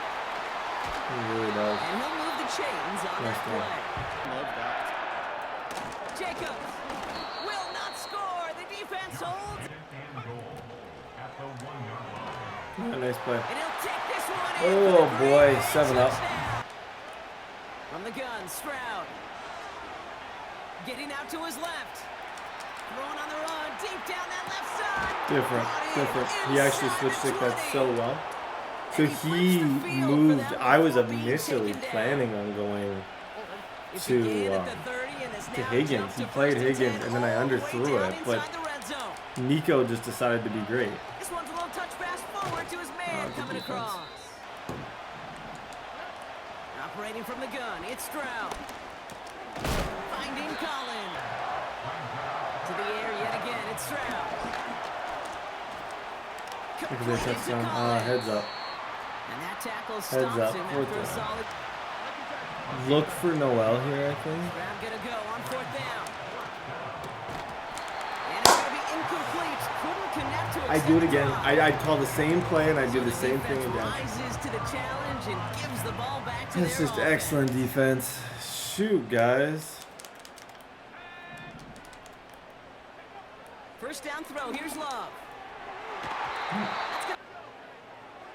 He really does. And he'll move the chains on Nice that throw. play. Love that. Jacobs will not score. The defense holds. Yeah, nice play. And he'll take this one in Oh, for the boy, Green Bay 7 up. touchdown. From the gun, Stroud. Getting out to his left. Throwing on the run, deep down that left side. Different. He actually Inside switched the it that 20. so well. So And he he flips the field for moved. them I was before being initially taken down. planning on going It's to, again at the 30 and it's to now Higgins. jumped He to played 1st and Higgins, 10 and then I all the way underthrew down it, but inside the red zone. Nico just decided to be great. This one's a little touch pass forward to his man good coming defense. across. Operating from the gun, it's Stroud. Finding Collins. To the air yet again, it's Stroud. Look at this Completed to touchdown. Collins. Heads up. And that tackle Heads stops up. him Fourth after a down. solid. Look for Noel here, I think. Stroud gonna go on 4th down. And it's gonna be incomplete. Couldn't connect to it. I do it again. Second I'd call the same play, and I'd do the same thing defense again. rises to the challenge and gives the ball back to That's their just offense. excellent defense. Shoot, guys. First down throw. Here's Love.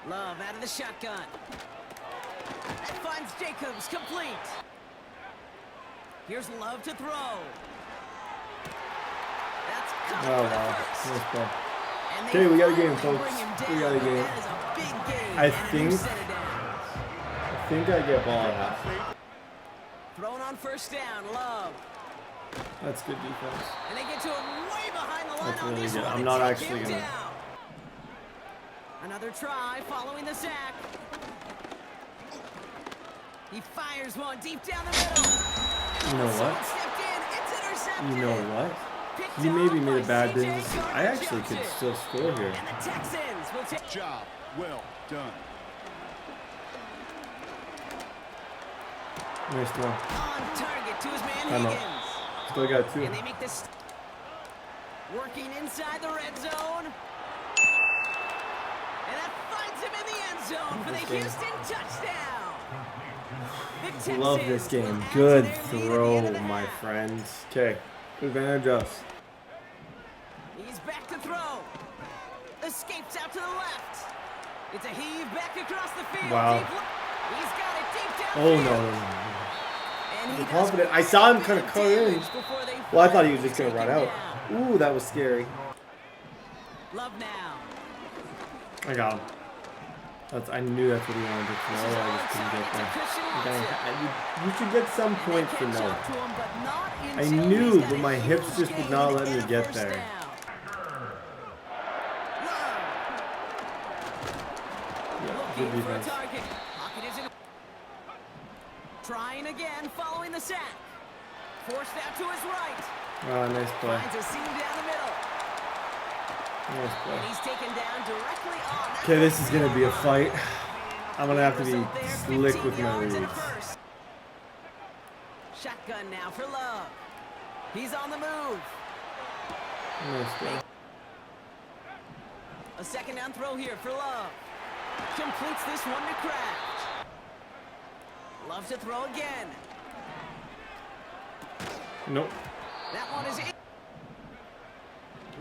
Love out of the shotgun. That finds Jacobs complete. Here's Love to throw. That's caught Oh, for the wow. first. Nice play. And Okay, we got a game, finally folks. bring him We got a down. game. That is a big game. I and a new think- set of downs. I think I get ball at half. Thrown on first down, Love. That's good defense. And they get to him way behind the line That's on really this good. one. I'm to not take actually him gonna- down. Another try following the sack. He fires one deep down the middle. You know Someone what? stepped in. It's intercepted. You know what? Picked He maybe off made a by bad CJ business. Stroud. I actually could still score here. And the Texans will take. Job well done. Nice throw. On target to his man Time out. Higgins. Still got two. And they make this working inside the red zone. And that finds him in the end zone for the This game. Houston touchdown. The Love this Texans will game. add to Good their lead at the throw, end of the my half. friends. Okay. Advantage us. He's back to throw. Escapes out to the left. It's a heave back across the field. Wow. Deep he's got it deep down. Oh, no. And he I'm does confident. I saw him kind of cut in. damage before they Well, I thought he was finally just going to take run him out. down. Ooh, that was scary. Love now. I got him. I knew that's what he wanted to throw. I just couldn't get there. You should get some points for no. I knew, but my hips just would not let me get there. Yeah, good defense. Trying again, following the sack. Forced out to his right. Oh, nice play. Finds a seam down the middle. Nice play. And he's taken down directly on. Okay, this is going to be a fight. I'm going to have to be slick with my reads. Shotgun now for Love. He's on the move. Nice play. A second down throw here for Love. Completes this one to Kraft. Love to throw again. Nope. That one is in.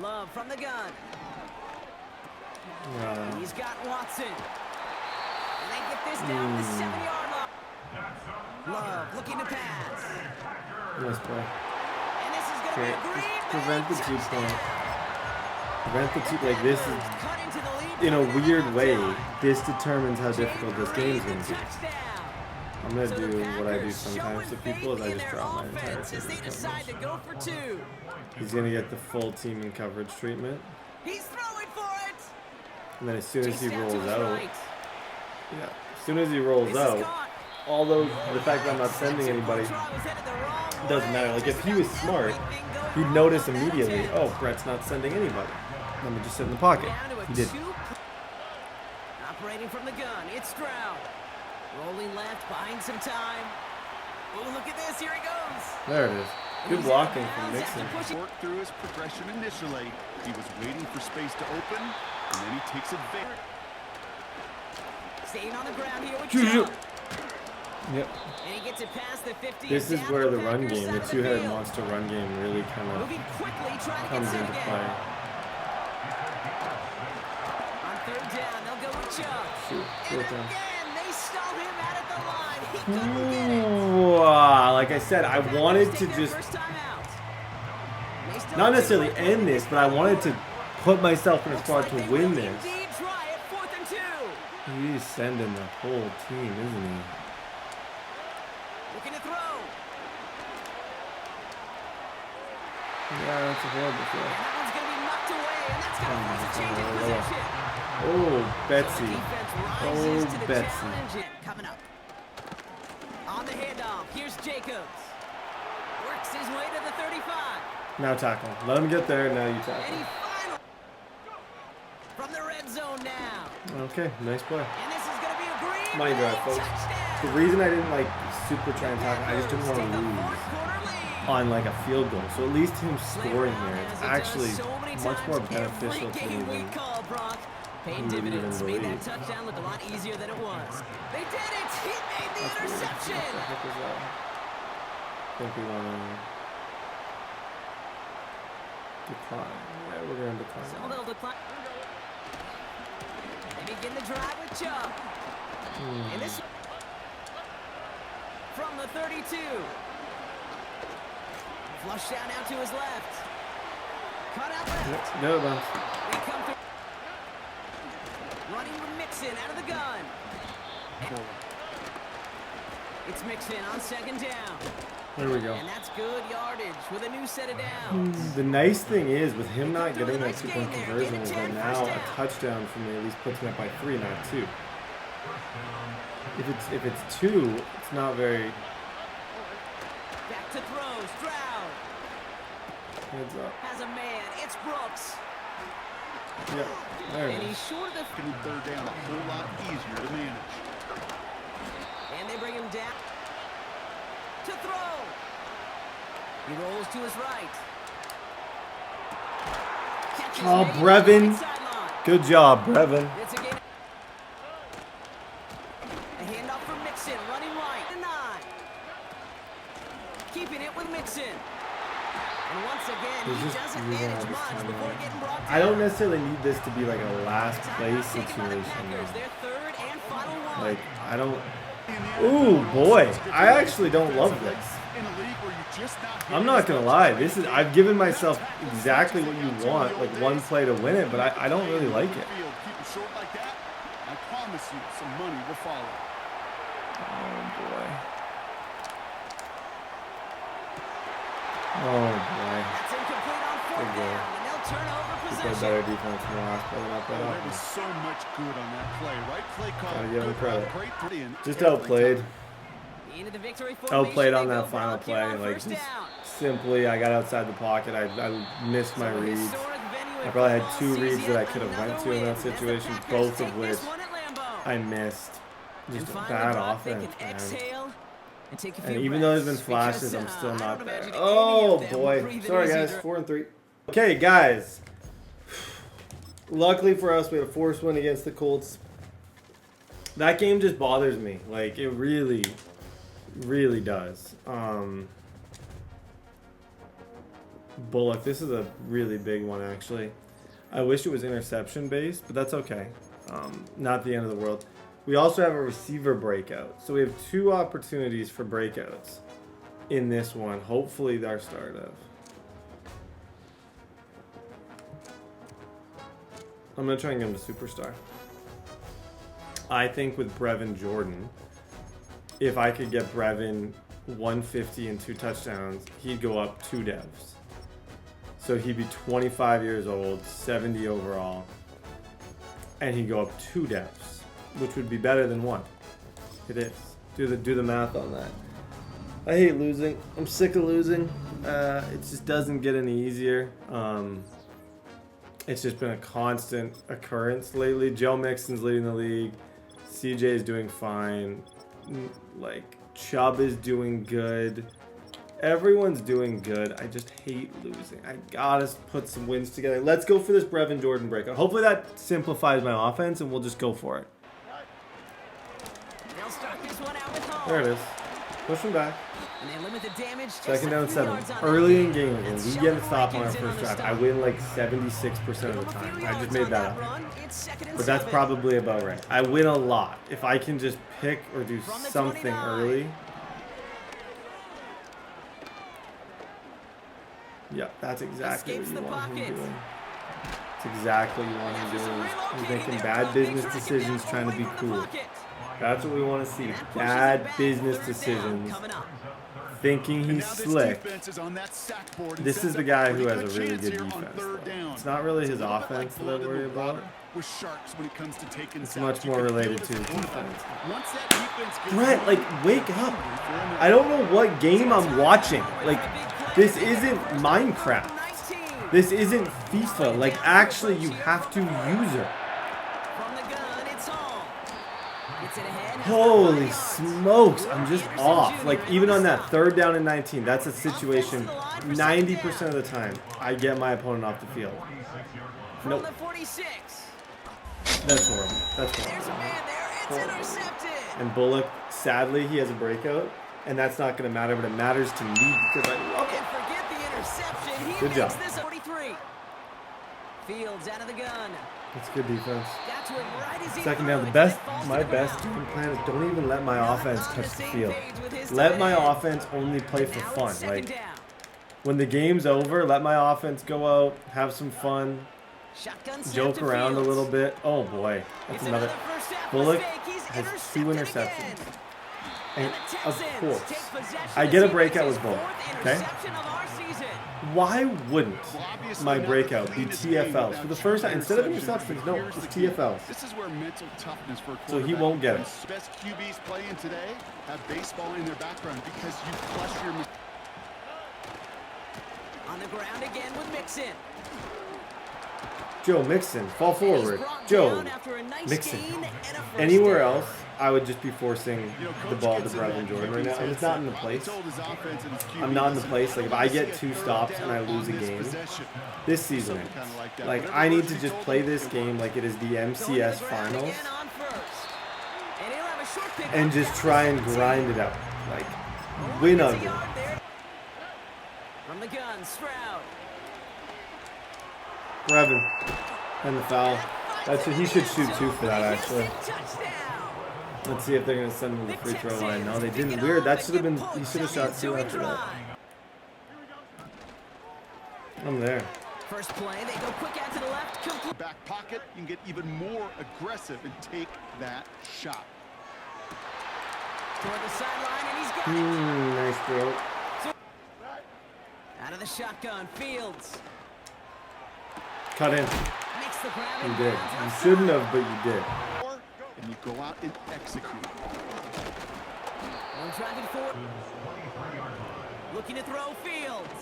Love from the gun. He's got Watson. And they get this down to the 7-yard line. Love looking to pass. Nice play. And this is going to be Okay, a green just prevent the bay 2-point. touchdown. Prevent the 2, like this is, Cut into the lead in a by weird way, touchdown. this determines how difficult this game is Green, going to the be. touchdown. I'm going to So do the what I do Packers sometimes to showing people is I faith in just their drop my entire offense as they favorite decide to coverage. go for two. He's going to get the full team in coverage treatment. He's throwing for it. And then as soon as he Chased out to rolls his out, right. yeah, as soon as he rolls This is out, caught. although the fact that I'm not sending anybody Try was headed the wrong doesn't way. matter. Like if Just he was got smart, everything going he'd wrong notice on that immediately, attempt. oh, Brett's not sending anybody. Let me just sit in the pocket. Down to a He did. Operating from the gun, it's Stroud. Rolling left, buying some time. Oh, look at this, here he goes. There it is. Good blocking from Nixon. Worked through his progression initially. He was waiting for space to open, and then he takes advantage. Staying on the ground here with Shoot, shoot. Chubb. Yep. And he gets it past the 50. This is down where the the run Packers game, side the of two-headed field. monster run game really kind of Moving quickly, trying to comes get set into again. play. On third down, they'll go with Chubb. Shoot, And fourth down. again, they stall him out at the line. He couldn't get it. Wow, like I said, I wanted to Take their just first time out. They still not have necessarily 2 points. end this, but I wanted to put myself in a Looks spot like to they win will this. indeed try it, 4th and 2. He's sending the whole team, isn't he? Looking to throw. Yeah, that's a horrible And throw. that one's going to be knocked away, and that's going to force a change in possession. Oh, Betsy. Defense rises Oh, to the Betsy. challenge. Coming up. On the handoff, here's Jacobs. Works his way to the 35. Now tackle. Let him get there, now you And tackle. he finally from the red zone now. Okay, nice play. And this is going to be a green Money drive, bay folks. touchdown. The reason I didn't like super try and tackle, I just didn't want to Take the lose fourth quarter lead. on like a field goal. So at least him scoring here As is it does actually so many much more times beneficial every to me game we than call, Brock. Paid maybe dividends. even Made believe. that touchdown look a lot easier than it was. They did it. He made the interception. What the heck is that? I think we want to decline. Yeah, we're going to decline. So they'll decline. They begin the drive with Chubb. And this from the 32. Flushed down out to his left. Cut out left. Yep, no bounce. They come through. Running with Mixon out of the gun. It's Mixon on second down. There we go. And that's good yardage with a new set of downs. The nice thing is, with him not getting that 2-point conversion, is that now a touchdown for me at least puts me up by 3, not 2. If it's 2, it's not very. Back to throw, Stroud. Heads up. Has a man. It's Brooks. Yeah, there it And is. he's short of the. Making third down a whole lot easier to manage. And they bring him down. To throw. He rolls to his right. Catches Oh, it Brevin. right sideline. Good job, Brevin. It's a gain. A handoff from Mixon, running right. To 9. Keeping it with Mixon. And once again, He's he just doesn't using manage all this much time before away. getting brought down. I don't necessarily need this to be like a last place Taken by the situation. Packers, their third and final one. Like, I don't. Ooh, boy. I actually don't love this. In a league where you just not I'm not gonna lie. I've given myself exactly what you want, like one play to win it, but I don't really like it. Keep it short like that. I promise you, some money will follow. Oh boy. Oh boy. That's incomplete on fourth Good goal. down, and they'll turn over We played possession. better defense than the last play, not that There was often. so much good on that play. Right play call. Gotta give him good credit. route, great play, and Just every outplayed. time. Into the victory Outplayed formation, on they that go final Brock play. here on Like, first just down. simply, I got outside the pocket. I missed my So a reads. historic venue I in probably had football 2 reads season, that I could have went another to in that win as the situation, Packers both take of which this one at Lambeau. I missed. And Just a finally, bad Brock, they offense, can man. exhale and take a And few even though there's breaths been flashes, because, I'm still I not don't there. imagine any Oh of them boy. breathing Sorry easy guys, during- 4-3. Okay, guys. Luckily for us, we had a forced win against the Colts. That game just bothers me. Like, it really, really does. Bullock, this is a really big one, actually. I wish it was interception based, but that's okay. Not the end of the world. We also have a receiver breakout. So we have 2 opportunities for breakouts in this one. Hopefully our start of. I'm going to try and get him to superstar. I think with Brevin Jordan, if I could get Brevin 150 and 2 touchdowns, he'd go up 2 devs. So he'd be 25 years old, 70 overall, and he'd go up 2 devs, which would be better than 1. It is. Do the math on that. I hate losing. I'm sick of losing. It just doesn't get any easier. It's just been a constant occurrence lately. Joe Mixon's leading the league. CJ is doing fine. Like, Chubb is doing good. Everyone's doing good. I just hate losing. I gotta put some wins together. Let's go for this Brevin Jordan breakout. Hopefully that simplifies my offense, and we'll just go for it. They'll start this one out with home. There it is. Push him back. And they limit the damage just Second down a and few 7. yards on Early that in game. games, when It's we Sheldon get a stop on our Rankins in first the drive, stop. I win like 76% of the Give 'em a time. few I just yards made on that up. run. It's second and But that's 7. probably about right. I win a lot. If I can just pick or do From the something 29. early. Yeah, that's exactly Escapes what the you want him pocket. doing. That's exactly what you want him After some doing. He's relocating making there, bad Brock, they business track him decisions, down trying to away be from the cool. pocket. That's what we want to see. And that pushes Bad it back. business Third down decisions. coming up. Thinking And he's now this slick. defense is on that sack board and This sets is the up guy a who pretty has a really chance good here on defense. third though. down. It's not really his It's a little bit offense like that I blood in worry the about. water with sharks when it comes to taking It's sacks. much You more can related feel to his it's defense. Once that defense gets Brett, going, like, wake up. I don't know what game I'm watching. Like, this isn't Minecraft. This isn't FIFA. Like, actually, you have to use her. From the gun, it's home. Gets it ahead. has Holy 5 yards. smokes, I'm just Anderson off. Jr. Like, on even the on that stop. 3rd down and 19, that's a situation 90% of the time I get my opponent off the field. From Nope, the 46. that's horrible. That's There's a horrible. man there. It's Horrible. intercepted. And Bullock, sadly, he has a breakout, and that's not going to matter, but it matters to me because I love it. And forget the interception. He Good makes job. this 43. Fields out of the gun. That's good defense. Got to him right as he Second down, threw the it. best, It falls to my the best ground. game plan is don't even let my Not offense on touch the the same field. page with his Let tight my end. offense only play for Now it's fun. second Like, down. when the game's over, let my offense go out, have some fun, Shotgun snap joke to around a Fields. little bit. Oh boy, that's It's another. first half Bullock mistake. He's has 2 intercepted interceptions. again. And the of Texans course, take possession I as get a he breakout makes with his Bull. fourth Okay? interception of our season. Why wouldn't Well, obviously my not the breakout be cleanest game TFLs? without For the first time, instead of interceptions, interceptions, but no, here's it's the key. TFLs. This is where mental toughness for a So he quarterback won't get it. comes. Best QBs playing today have baseball in their background because you flush your... On the ground again with Mixon. Joe Mixon, fall And he's forward. brought Joe down after a nice Mixon. gain and a first Anywhere down. else, I would just be forcing the ball to Brevin Jordan right now. I'm just not in the place. I'm not in the place. Like, if I get 2 stops and I lose a game, this season, like, I need to just play this game like it is the Going to MCS the ground finals again on first. And he'll have a short pickup and just down try to and 17. grind it out. Like, Oh, win gets a ugly. yard there. From the gun, Stroud. Brevin. And the foul. That's what he should shoot 2 for that, actually. Touchdown. Let's see if they're gonna send him to the free throw line. No, they didn't. Weird. That should have been. He should have shot 2 after that. I'm there. First play, they go quick out to the left. Complete. Back pocket, you can get even more aggressive and take that shot. Toward the sideline, and he's got it. Nice throw. Out of the shotgun, Fields. Cut in. Makes the grab. You and did. bounds You outside. shouldn't have, but you did. And you go out and execute. One driving forward. Looking to throw, Fields.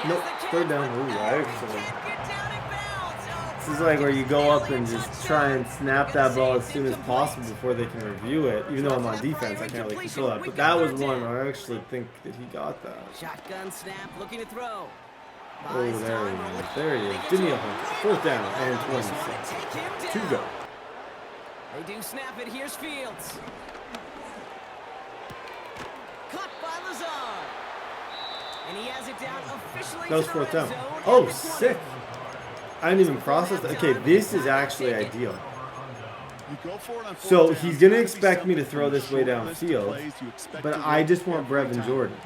He Nope. has the Third catch, down. but Ooh, no, I he actually. can't get down in bounds. Oh, This is like where you go up and just touchdown. try and snap that ball as soon as Incomplete. possible before they can review it. Even though I'm on defense, I can't really control that. But that was one where I actually think that he got that. Shotgun snap, looking to throw. Oh, there he is. There he is. Give me a home. 4th down and 26. 2 go. They do snap it. Here's Fields. Caught by Lazard. And he has it down officially. That was to the 4th red down. zone Oh, at the 20. sick. I didn't even process that. Okay, this is actually ideal. You go for it on So 4th down. he's going to It's gotta be expect me to something throw from this way short list of downfield, plays you expect but to I run just want every Brevin time. Jordan.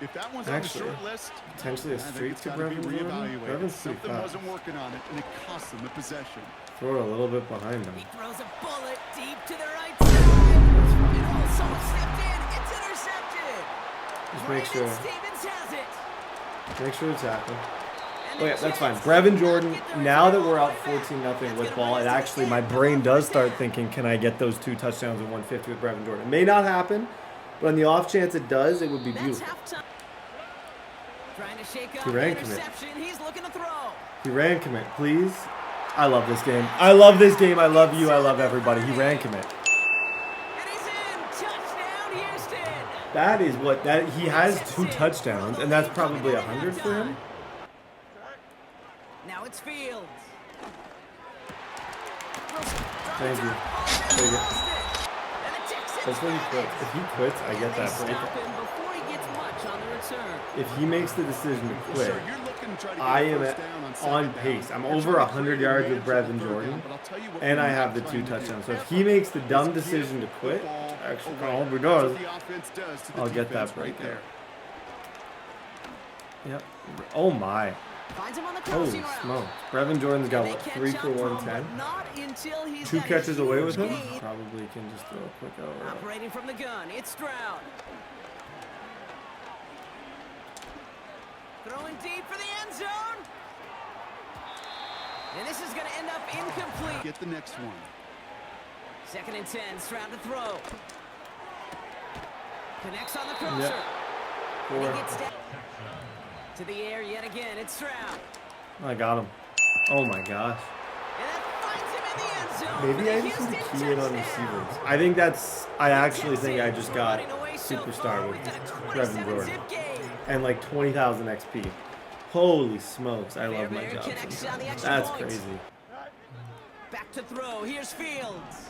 If that one's Actually, on the short list, Potentially a I think streak it's to gotta be Brevin Jordan. reevaluated. Brevin's pretty Something fast. wasn't working on it, and it cost them the possession. Throw it a little bit behind him. He throws a bullet deep to the right side. And oh, someone stepped in. It's intercepted. Just make Brandon sure. Stevens has it. Make sure it's happening. And Oh the yeah, that's fine. Jets Brevin Jordan, get their now that ball we're out back. 14-0 with That's ball, gonna it raise actually, the my game. brain does First start down. thinking, can I get those 2 touchdowns in 150 with Brevin Jordan? It may not happen, but on the off chance it does, it would be That's beautiful. halftime. Trying to shake off He the ran commit. interception. He's looking to throw. He ran commit, please. I love this game. I love this game. I love you. I love everybody. He ran commit. And he's in. Touchdown, Houston. That is what that he has 2 touchdowns, and that's probably 100 for him. Now it's Fields. Thank you. There you go. That's when he quits. If he quits, I get that Stop breakout. him before he gets much on the return. If he makes the decision to quit, Sure, you're looking to try to get I a am first down on on second pace. down. I'm You're over trying to 100 create yards with advantage on Brevin third Jordan, down, but I'll tell you what and we're I not have the trying 2 to do. touchdowns. So if he makes the dumb Let's decision to give quit, football actually, away. probably That's does. what the offense does to the I'll get that defense right breakout. there. Yep. Oh my. Finds him on the Holy crossing route. smokes. Brevin Jordan's got They what, catch 3 up for to him, but 110? not until he's 2 got a catches away with huge him? gain. Probably can just throw a quick over. Operating from the gun, it's Stroud. Throwing deep for the end zone. And this is going to end up incomplete. Get the next one. 2nd and 10, Stroud to throw. Connects on the crosser. And he 4. gets down to the air yet again. It's Stroud. I got him. Oh my gosh. And that finds him in the end zone. Maybe I just need to key in on receivers. I think that's. I actually think I just got superstar with Brevin Jordan and like 20,000 XP. Holy smokes! I love my job. Sometimes. That's crazy. Back to throw. Here's Fields.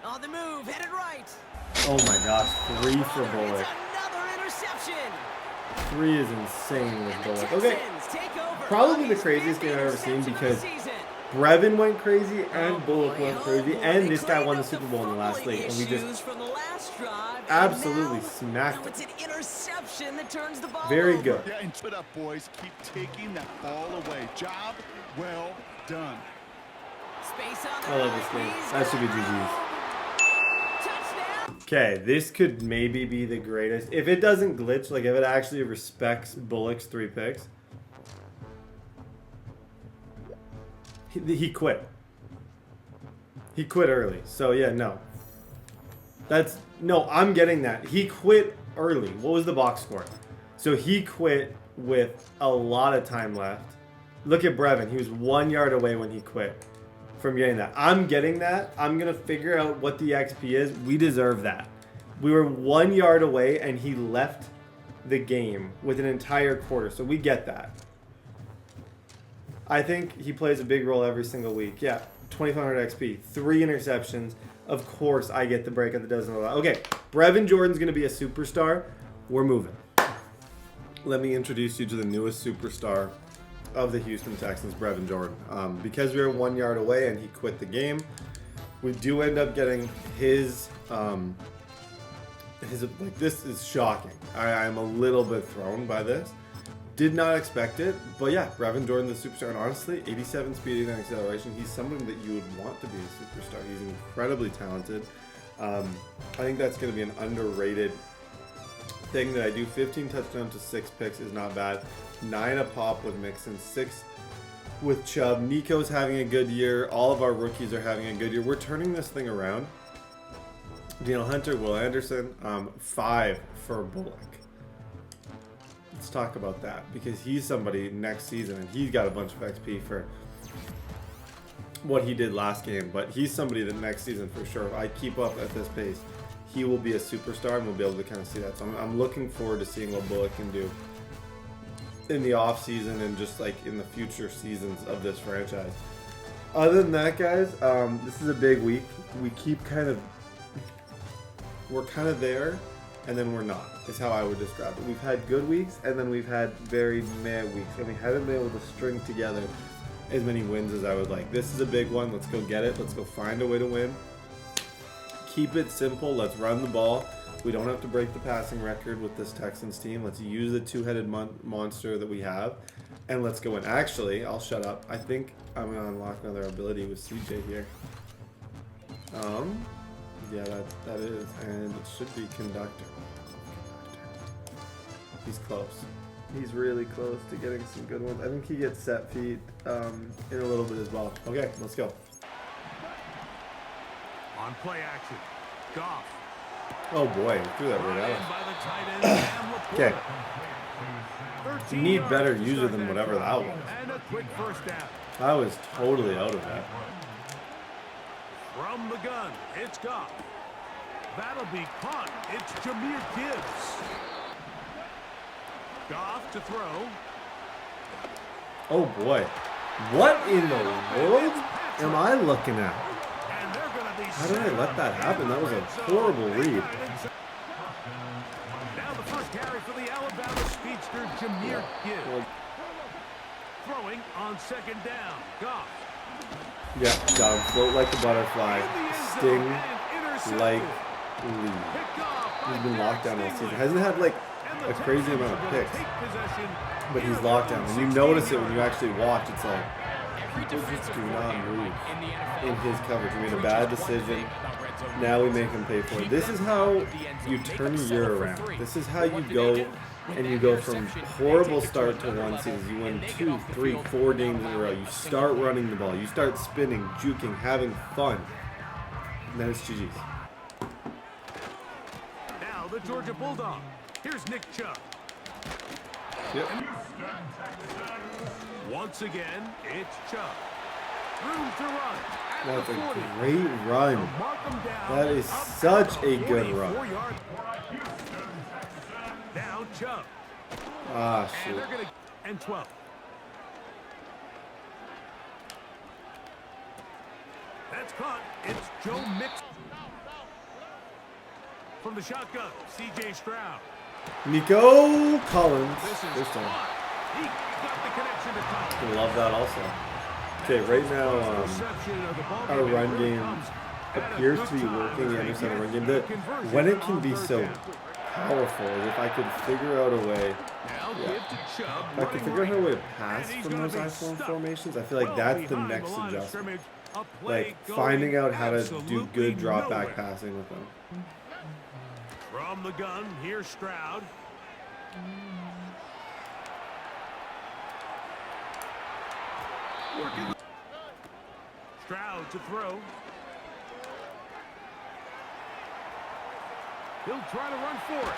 On the move, headed right. Oh my gosh, 3 for It's Bullock. another interception. 3 is insane with And the Bullock. Texans Okay, take over. probably the His craziest 5th game I've ever seen interception of the because season. Brevin went crazy and Bullock went crazy, Oh, boy, and they this guy cleaned won the up Super Bowl in the last fumbling league, and we issues just from the last drive, and absolutely now smacked it's him. an interception that turns the ball Very over. good. Yeah, and put up, boys. Keep taking that ball away. Job well done. Space on the I love right. this game. He's That should be got GG's. room. Okay, this could maybe be the greatest. If it doesn't glitch, like if it actually respects Bullock's 3 picks. He quit. He quit early. So yeah, no. No, I'm getting that. He quit early. What was the box score? So he quit with a lot of time left. Look at Brevin. He was 1 yard away when he quit from getting that. I'm getting that. I'm going to figure out what the XP is. We deserve that. We were 1 yard away and he left the game with an entire quarter. So we get that. I think he plays a big role every single week. Yeah, 2,500 XP, 3 interceptions. Of course, I get the break at the dozen. Okay, Brevin Jordan's going to be a superstar. We're moving. Let me introduce you to the newest superstar of the Houston Texans, Brevin Jordan. Because we were 1 yard away and he quit the game, we do end up getting his like, this is shocking. I'm a little bit thrown by this. Did not expect it, but yeah, Brevin Jordan, the superstar, and honestly, 87 speed and acceleration. He's someone that you would want to be a superstar. He's incredibly talented. I think that's going to be an underrated thing that I do. 15 touchdowns to 6 picks is not bad. 9 a pop with Mixon, 6 with Chubb. Nico's having a good year. All of our rookies are having a good year. We're turning this thing around. Daniel Hunter, Will Anderson, 5 for Bullock. Let's talk about that because he's somebody next season and he's got a bunch of XP for what he did last game, but he's somebody that next season for sure, if I keep up at this pace, he will be a superstar and we'll be able to kind of see that. So I'm looking forward to seeing what Bullock can do in the off season and just like in the future seasons of this franchise. Other than that, guys, this is a big week. We're kind of there and then we're not, is how I would describe it. We've had good weeks and then we've had very meh weeks and we haven't been able to string together as many wins as I would like. This is a big one. Let's go get it. Let's go find a way to win. Keep it simple. Let's run the ball. We don't have to break the passing record with this Texans team. Let's use the two-headed monster that we have, and let's go in. Actually, I'll shut up. I think I'm going to unlock another ability with CJ here. Yeah, that is, and it should be Conductor. He's close. He's really close to getting some good ones. I think he gets set feet in a little bit as well. Okay, let's go. On play action, Goff. Oh boy, he threw that right out. Okay. You need better user than whatever that was. And a quick first down. I was totally out of that. From the gun, it's Goff. That'll be caught. It's Jahmyr Gibbs. Goff to throw. Oh boy. What in the world am I looking at? How did I let that happen? That was a horrible read. Now the first carry for the Alabama speedster, Jahmyr Gibbs. Throwing on second down. Goff. Yeah, got him. Float like a butterfly. Sting like lead. He's been locked down all season. Hasn't had like a crazy amount of picks, but he's locked down. And you notice it when you actually watch. It's like, people just do not move in his coverage. We made a bad decision. Now we make him pay for it. This is how you turn your year around. This is how you go, and you go from horrible start to one season. You win 2, 3, 4 games in a row. You start running the ball. You start spinning, juking, having fun. And then it's GG's. Now the Georgia Bulldog. Here's Nick Chubb. Yep. Once again, it's Chubb. Room to run. That's a great run. That is such a good run. Now Chubb. Ah, shit. And 12. That's caught. It's Joe Mixon. From the shotgun, CJ Stroud. Nico Collins. This time. He got the connection to Collins. I love that also. Okay, right now our run game appears to be working. I understand the run game. When it can be so powerful is if I could figure out a way. If I could figure out a way to pass from those iPhone formations, I feel like that's the next adjustment. A play Like, going finding out how to do absolutely good drop nowhere. back passing with them. From the gun, here's Stroud. Working. Stroud to throw. He'll try to run for it.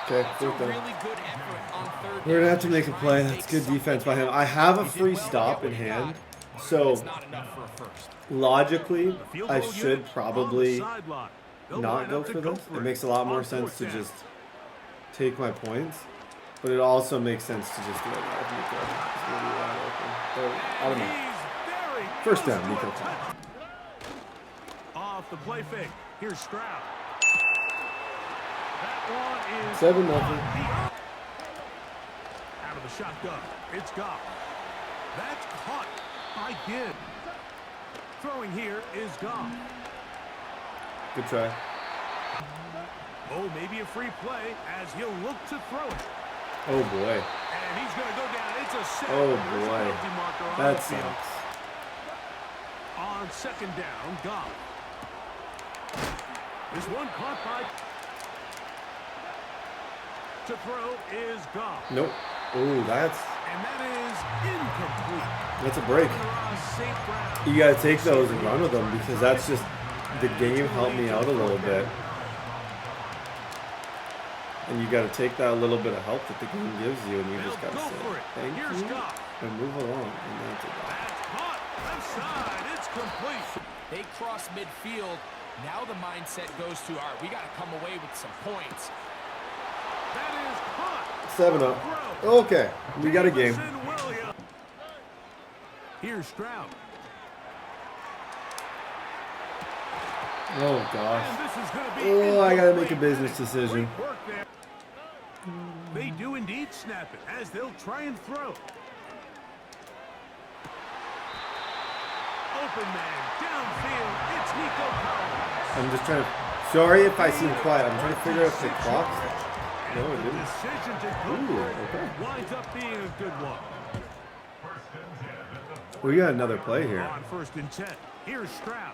Okay, That's a fourth down. really good effort on third We're gonna have to down. make a play. That's good defense by him. I have a free stop in hand, so It's not enough for a first. logically, Field I goal should unit on the probably sideline. They'll not line go up to for this. for It makes a lot more on sense fourth to down. just take my points, but it also makes sense to just throw it out. Nico. It's gonna be wide open. Throw out of my- He's very First close down, to a Nico. touch. Off the play fake. Here's Stroud. That one is 7-0. out of the shotgun. It's Goff. That's caught by Gibbs. Throwing here is Goff. Good try. Oh, maybe a free play as he'll look to throw it. Oh boy. And he's going to go down. It's a sack. Oh, There's a boy. penalty marker on That the field. sucks. On second down, Goff. This one caught by... To throw is Goff. Nope. Ooh, that's And that is incomplete. a break. St. Brown. You gotta take those and run with them because that's just the game helped me out a little bit. And you gotta take that little bit of help that the game gives you, and you just gotta Go say for it. thank Here's you Goff. and move along. And that's it. That's caught. Left side. It's complete. They cross midfield. Now the mindset goes to, all right, we got to come away with some points. That is caught. 7-0. Throw. Okay, we got a game. Jameson Williams. Here's Stroud. Oh gosh. And this is going to be Oh, I gotta make a incomplete. business decision. Great work there. They do indeed snap it as they'll try and throw. Open man downfield. It's Nico Collins. I'm just trying to. Sorry if I seem quiet. I'm trying to figure out if the clock's. No, it The didn't. decision to go Ooh, for it okay. winds up being a good one. We got another play here. On 1st and 10. Here's Stroud.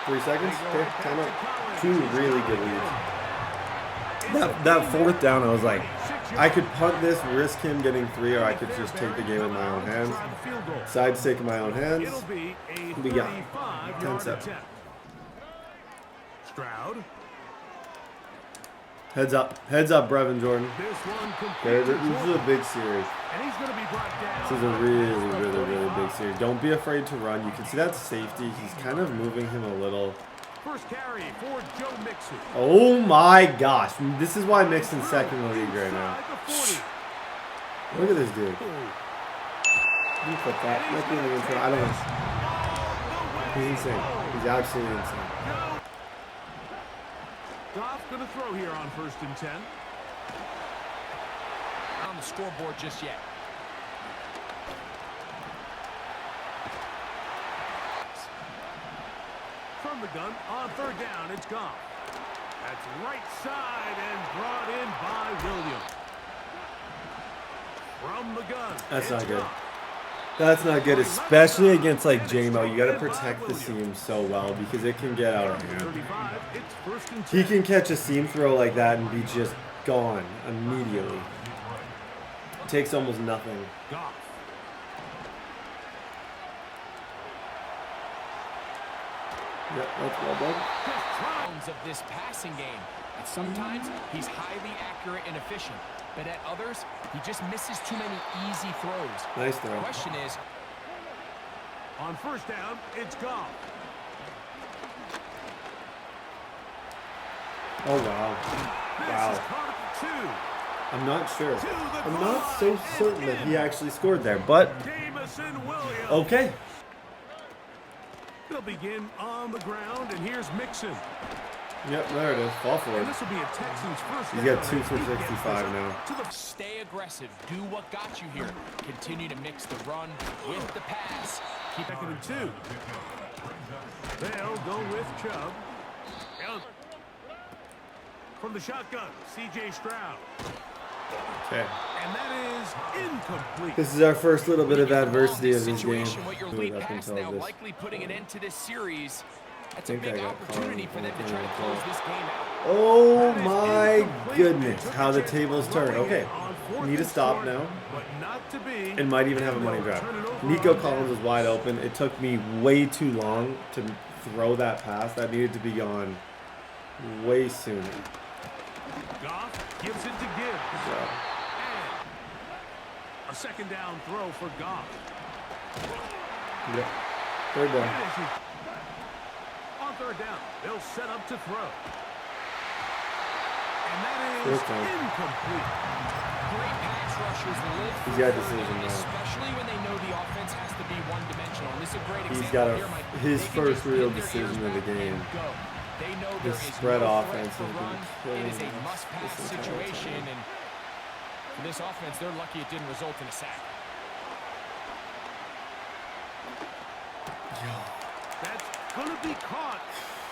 3 seconds. Okay, timeout. 2 really good leads. That fourth down, I was like, I could punt this, risk him getting 3, or I could just take the game in my own hands. Try the field goal. Decided to take it in my own hands. It'll be a We got 35-yard 10-7. attempt. Stroud. Heads up, Brevin Jordan. This one Okay, completed. this is a big series. And he's going to be brought down. This is a really big series. Don't be afraid to run. You can see that safety. He's kind of moving him a little. First carry for Joe Mixon. Oh my gosh. This is why Mixon's second in the league right now. Inside the 40. Look at this dude. You put that. Might be in the intro. I don't know. He's insane. He's absolutely insane. Goff going to throw here on 1st and 10. Not on the scoreboard just yet. From the gun on 3rd down, it's Goff. That's right side and brought in by Williams. From the gun. That's it's not good. Goff. That's not good, especially against like J-Mo. You got to protect the seam so well because it can get out of hand. 35, it's 1st and 10. He can catch a seam throw like that and be just gone immediately. It takes almost nothing. Goff. Yep, that's well done. Problems of this passing game. And sometimes he's highly accurate and efficient, but at others, he just misses too many easy throws. Nice The throw. question is, On 1st down, it's Goff. Oh wow. This is Wow. caught at the 2. I'm not sure. I'm not so certain that he actually scored there, but Jameson Williams. okay. They'll begin on the ground, and here's Mixon. Yep, there it is. Fall for And it. this will be a Texans first. He's got down. 2 for He gets 65 this now. To the stay aggressive. Do what got you here. Continue to mix the run with the pass. Keep 2nd and 2. They'll go with Chubb. From the shotgun, CJ Stroud. Okay. And that is incomplete. This is our first little bit of adversity of this game. Situation, what your Move lead up pass until now this. likely putting an end to this series. That's I a think big I got opportunity for them to try to called. close this game out. Oh my goodness, how the tables turn. Okay, need to stop now. But not to be. It might even have a money drive. Nico Collins was wide open. It took me way too long to throw that pass. That needed to be gone way sooner. Goff gives it to Gibbs. So, And a second down throw for Goff. yep. Third down. On third down, they'll set up to throw. And that is Fourth down. incomplete. Great pass rushers live He's for got a third decision down, now. especially when they know the offense has to be one-dimensional. And this is a great He's example got here, Mike. his They can first just real pin their decision ears of the back game. and go. They know The there is spread no offense threat for has been run. killing It is a us must-pass this entire situation, time. and for this offense, they're lucky it didn't result in a sack. That's going to be caught.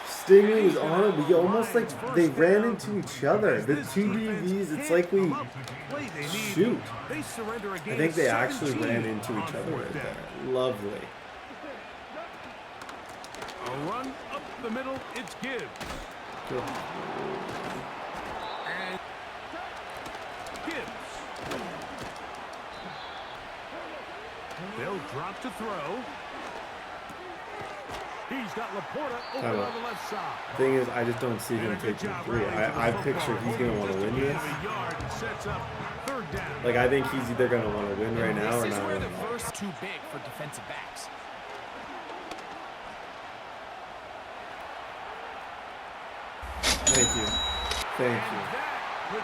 Stingray was on it. We almost like they ran into each other. The two DVs, it's like we shoot. They surrender I again. think they actually ran into each other right there. Lovely. A run up the middle. It's Gibbs. Good. And Gibbs. They'll drop to throw. He's got Laporta open on the left side. Thing is, I just don't see him taking three. I picture he's going to want to win this. Like, I think he's either going to want to win right now or This is not where win. the first too big for defensive backs. Thank you. Thank you.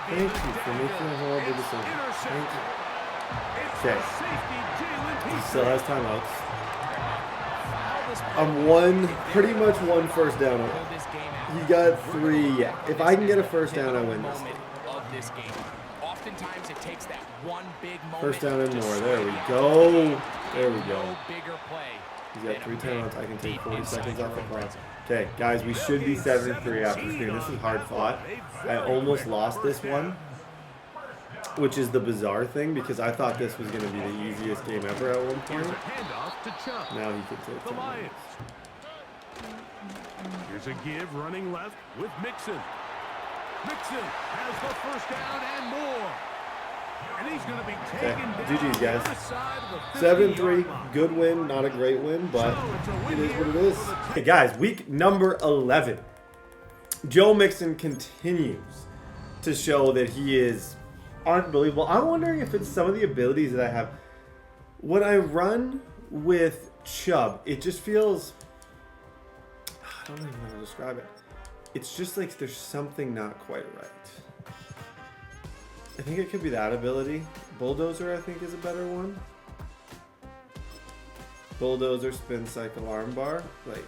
Thank you for making a horrible decision. Thank you. Okay. He still has timeouts. I'm pretty much one first down away. He got three. Yeah. If I can get a first down, I win this. Of this game. Oftentimes it takes that one big moment. First down and to more. switch There we it go. around. There we go. No bigger play. He's got three timeouts. I can take deep 40 inside seconds your off the own clock. red zone. Okay, guys, we should be 7-3 after this game. This is hard fought. I almost lost this one, which is the bizarre thing because I thought this was going to be the easiest game ever at one Here's point. a handoff to Chubb. Now he can take The 10 Lions. minutes. Here's a give running left with Mixon. Mixon has the first down and more. And he's going to be taken down GG's, the guys. other side of the 7-3, 50-yard line. good win, not a great win, but So it's a win it is what it here is. for the Okay, guys, week number 11. Joe Mixon continues to show that he is unbelievable. I'm wondering if it's some of the abilities that I have. When I run with Chubb, it just feels, I don't even know how to describe it. It's just like there's something not quite right. I think it could be that ability. Bulldozer, I think, is a better one. Bulldozer, spin cycle, armbar. Like,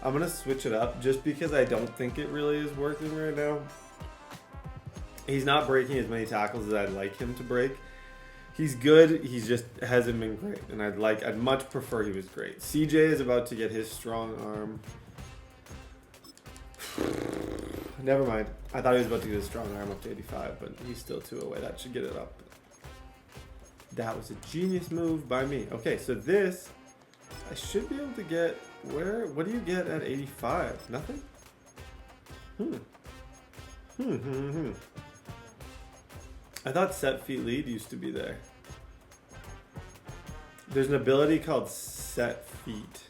I'm gonna switch it up just because I don't think it really is working right now. He's not breaking as many tackles as I'd like him to break. He's good. He's just hasn't been great, and I'd much prefer he was great. CJ is about to get his strong arm. Never mind. I thought he was about to get his strong arm up to 85, but he's still 2 away. That should get it up. That was a genius move by me. Okay, so this, I should be able to get, what do you get at 85? Nothing? I thought set feet lead used to be there. There's an ability called set feet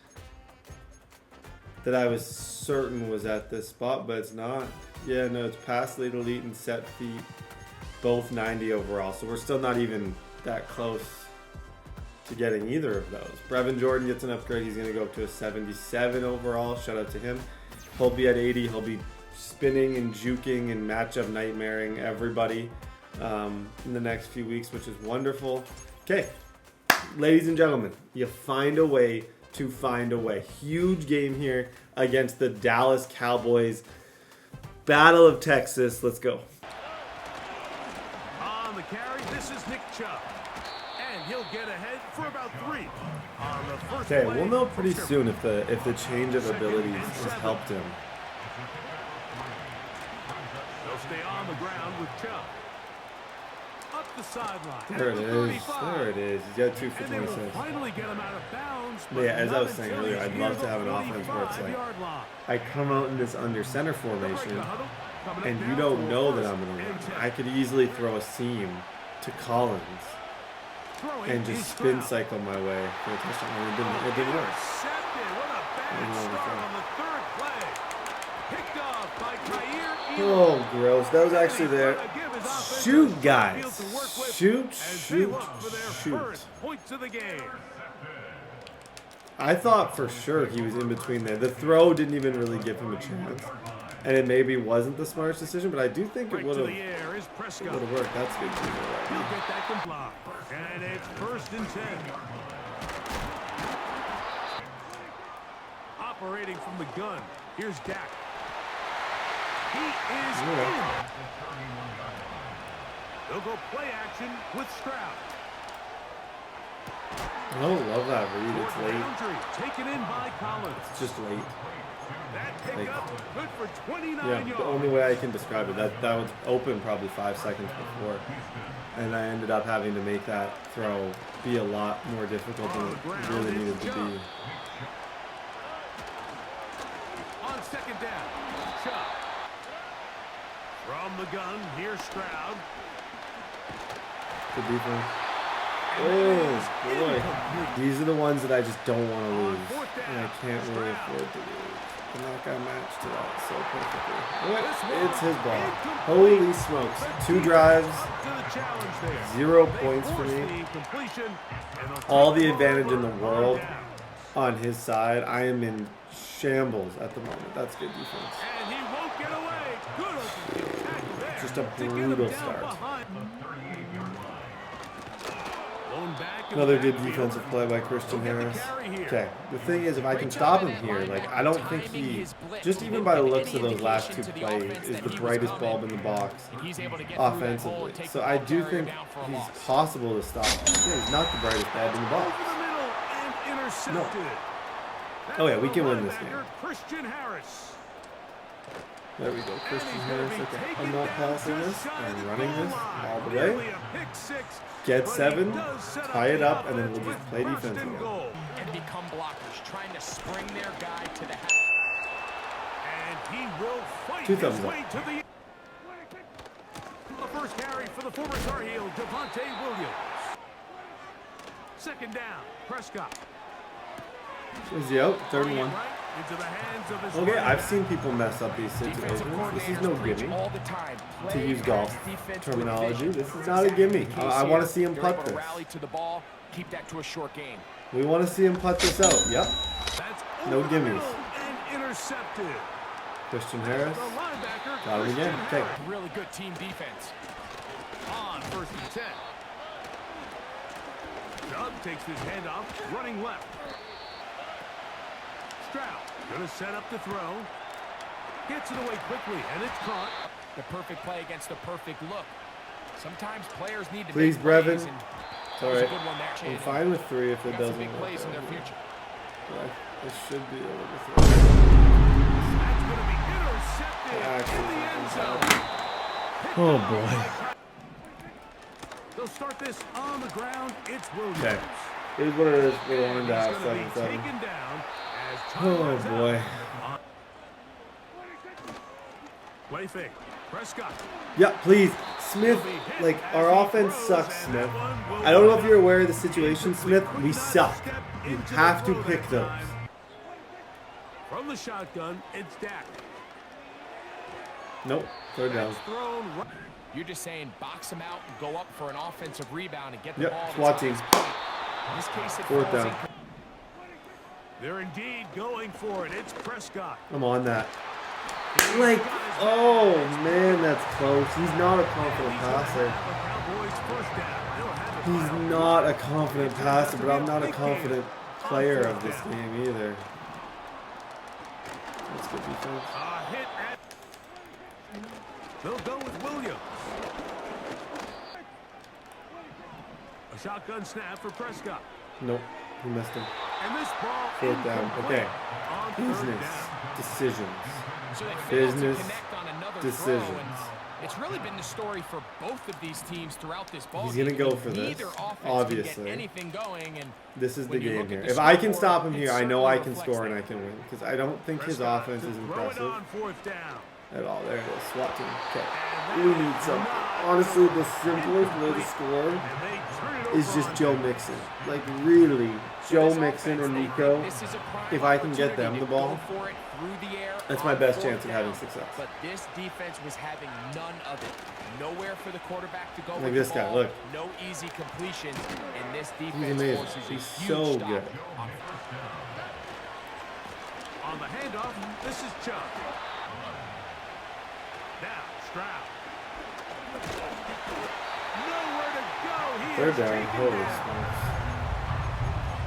that I was certain was at this spot, but it's not. Yeah, no, it's pass lead elite and set feet, both 90 overall. So we're still not even that close to getting either of those. Brevin Jordan gets an upgrade. He's going to go up to a 77 overall. Shout out to him. He'll be at 80. He'll be spinning and juking and matchup nightmaring everybody in the next few weeks, which is wonderful. Okay, ladies and gentlemen, you find a way to find a way. Huge game here against the Dallas Cowboys. Battle of Texas. Let's go. On the carry, this is Nick Chubb. And he'll get ahead for about 3. On the first Okay, play, we'll know pretty soon if the change of abilities has helped him. They'll stay on the ground with Chubb. Up the sideline. There it is. There it is. He's got 2 for And they will 26. finally get him out of bounds. But yeah, as I not was saying until earlier, he's I'd love near to have an the offense where it's like 45-yard line. I come out in this under center formation, Break the huddle. Coming up and you now don't for know that first I'm going to and run. 10. I could easily throw a seam to Collins Throwing and is just spin Stroud. cycle my way for a touchdown. And it didn't work. Intercepted. What a bad start on the third play. Picked off by Khair Elam. Oh, gross. That was actually there. Shoot, guys. Shoot, shoot, shoot. Points of the game. I thought for sure he was in between there. The throw didn't even really give him a chance. And it maybe wasn't the smartest decision, but I do think it Right would to have the air is Prescott. worked. That's good. He'll get that complete. And it's first and 10. Operating from the gun. Here's Dak. He is in. They'll go play action with Stroud. I don't love that read. It's Toward late. boundary, taken in by Collins. It's just late. That Like, pickup, good for 29 Yeah, yards. the only way I can describe it, that was open probably 5 seconds before. And I ended up having to make that throw be a lot more difficult than it really needed to be. On second down, Chubb. From the gun, here's Stroud. Good defense. Oh, boy. These are the ones that I just don't want to lose. And I can't really afford to lose. And that guy matched to that so perfectly. What? It's his ball. Holy smokes. 2 drives, Up to the challenge there. 0 They points for force me. the incompletion, and they'll All take the it advantage in the on world down. on his side. I am in shambles at the moment. That's good defense. And he won't get away. Good open tackle there. Just a to get him brutal down start. behind. Blown back in Another the good backfield. defensive play by Christian He'll get Harris. the carry here. Okay, the thing is, if I can stop him here, like, I don't think he, just even by the looks of those last 2 plays, is the brightest bulb in the box offensively. So I do think he's possible to stop. Yeah, he's not the brightest bulb in the box. Over the middle and intercepted. Oh, yeah, we can win this game. Christian Harris. There we go, Christian Harris. Okay, I'm not passing this. I'm running this all the way. Get 7, tie it up, and then we'll just play defense again. And become blockers, trying to spring their guy to the half. And he will fight 2 his thumbs way up. to the first carry for the former Tar Heel, Devontae Williams. Second down, Prescott. Is he out? 3rd and 1. Right into the hands of his Okay, running I've back. seen people mess up these situations. This is no gimme. all the time. To use golf terminology, Vision. this is not a gimme. I want to see him They're putt able to this. rally to the ball, keep that to a short game. We want to see him putt this out. Yep. That's No over the gimmies. middle and intercepted. Christian Harris. The linebacker, Got him again. Christian Okay. Harris. Really good team defense. On first and 10. Chubb takes his handoff, running left. Stroud gonna set up the throw. Gets it away quickly, and it's caught. The perfect play against the perfect look. Sometimes players need to Please, make plays, Brevin. and It's that all was a right. good one there. I'm fine with 3 if it Got some doesn't big work plays in their out. future. I should be able to throw. That's gonna be intercepted Actually, in the end zone. Oh, boy. They'll start this on the ground. It's Williams. Okay. It is what it is. We're And going to have he's gonna be 7-7. taken down as time Oh, runs out. boy. Play fake. Prescott. Yeah, please. Smith, like, our offense sucks, Smith. I don't know if you're aware of the situation, Smith. We suck. You have to pick those. From the shotgun, it's Dak. Nope. 3rd down. That's thrown right. You're just saying box them out and go up for an offensive rebound and get the ball. Yep, to SWAT the team. point. In this case, it 4th falls down. They're indeed going for it. It's Prescott. I'm on that. Like, oh, man, that's close. He's not a confident passer. He's not a confident passer, but I'm not a confident player of this game either. That's good defense. Hit at. They'll go with Williams. A shotgun snap for Prescott. Nope, he missed him. And this ball 4th down. incomplete Okay. on 3rd Business down. decisions. So they failed to Business connect on another decisions. throw, and it's really been the story for both of these teams throughout this ball He's game. gonna go for this, Neither offense can obviously. get anything going, and This is the when you game look here. at the If I can scoreboard, stop him it here, I know I certainly can reflects score and that. I can win. Because I don't think his Prescott offense to is throw it impressive on 4th down. at all. There it is. SWAT team. Okay. We need something. Honestly, the simplest way to score And they turn it is over just on Joe downs. Mixon. Like, really, Joe This Mixon offense, and they Nico, think this is a prime if I can get them opportunity the to ball, go for it through the air that's my on best 4th chance of having down. success. But this defense was having none of it. Nowhere for the quarterback to go Like with this the guy, ball. look. No easy completions, and this He's defense amazing. forces a He's huge so stop good. on On the handoff, this is Chubb. Now, Stroud. Nowhere to go. He Third is down. taken Holy down. smokes.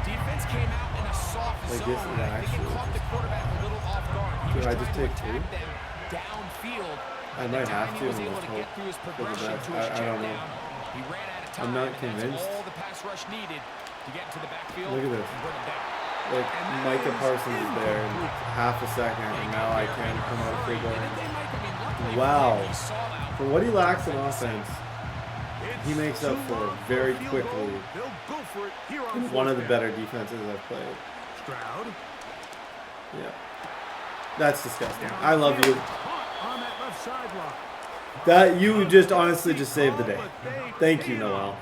Defense came out in a soft Like, zone. this is I think it actually caught the quarterback a little off guard. He Should was I trying just to take attack two? them downfield. I might have Time to he was and able just to hope get through his for the progression best. to his I don't know. check down. He ran out of time. I'm not and that's convinced. all the pass rush needed to get into the backfield. Look at this. and bring him down. Like, Micah Parsons is there in half a second, and now I can come out of free And goal. they might, I mean, luckily Wow. for him, he saw that. For what he lacks in offense, It's he makes up too for long very a field quickly. goal. They'll go for it here on One of the 4th better down. defenses I've played. Stroud. Yeah. That's disgusting. I love you. Caught on that left sideline. That you just honestly just saved the day. Thank you, Noel.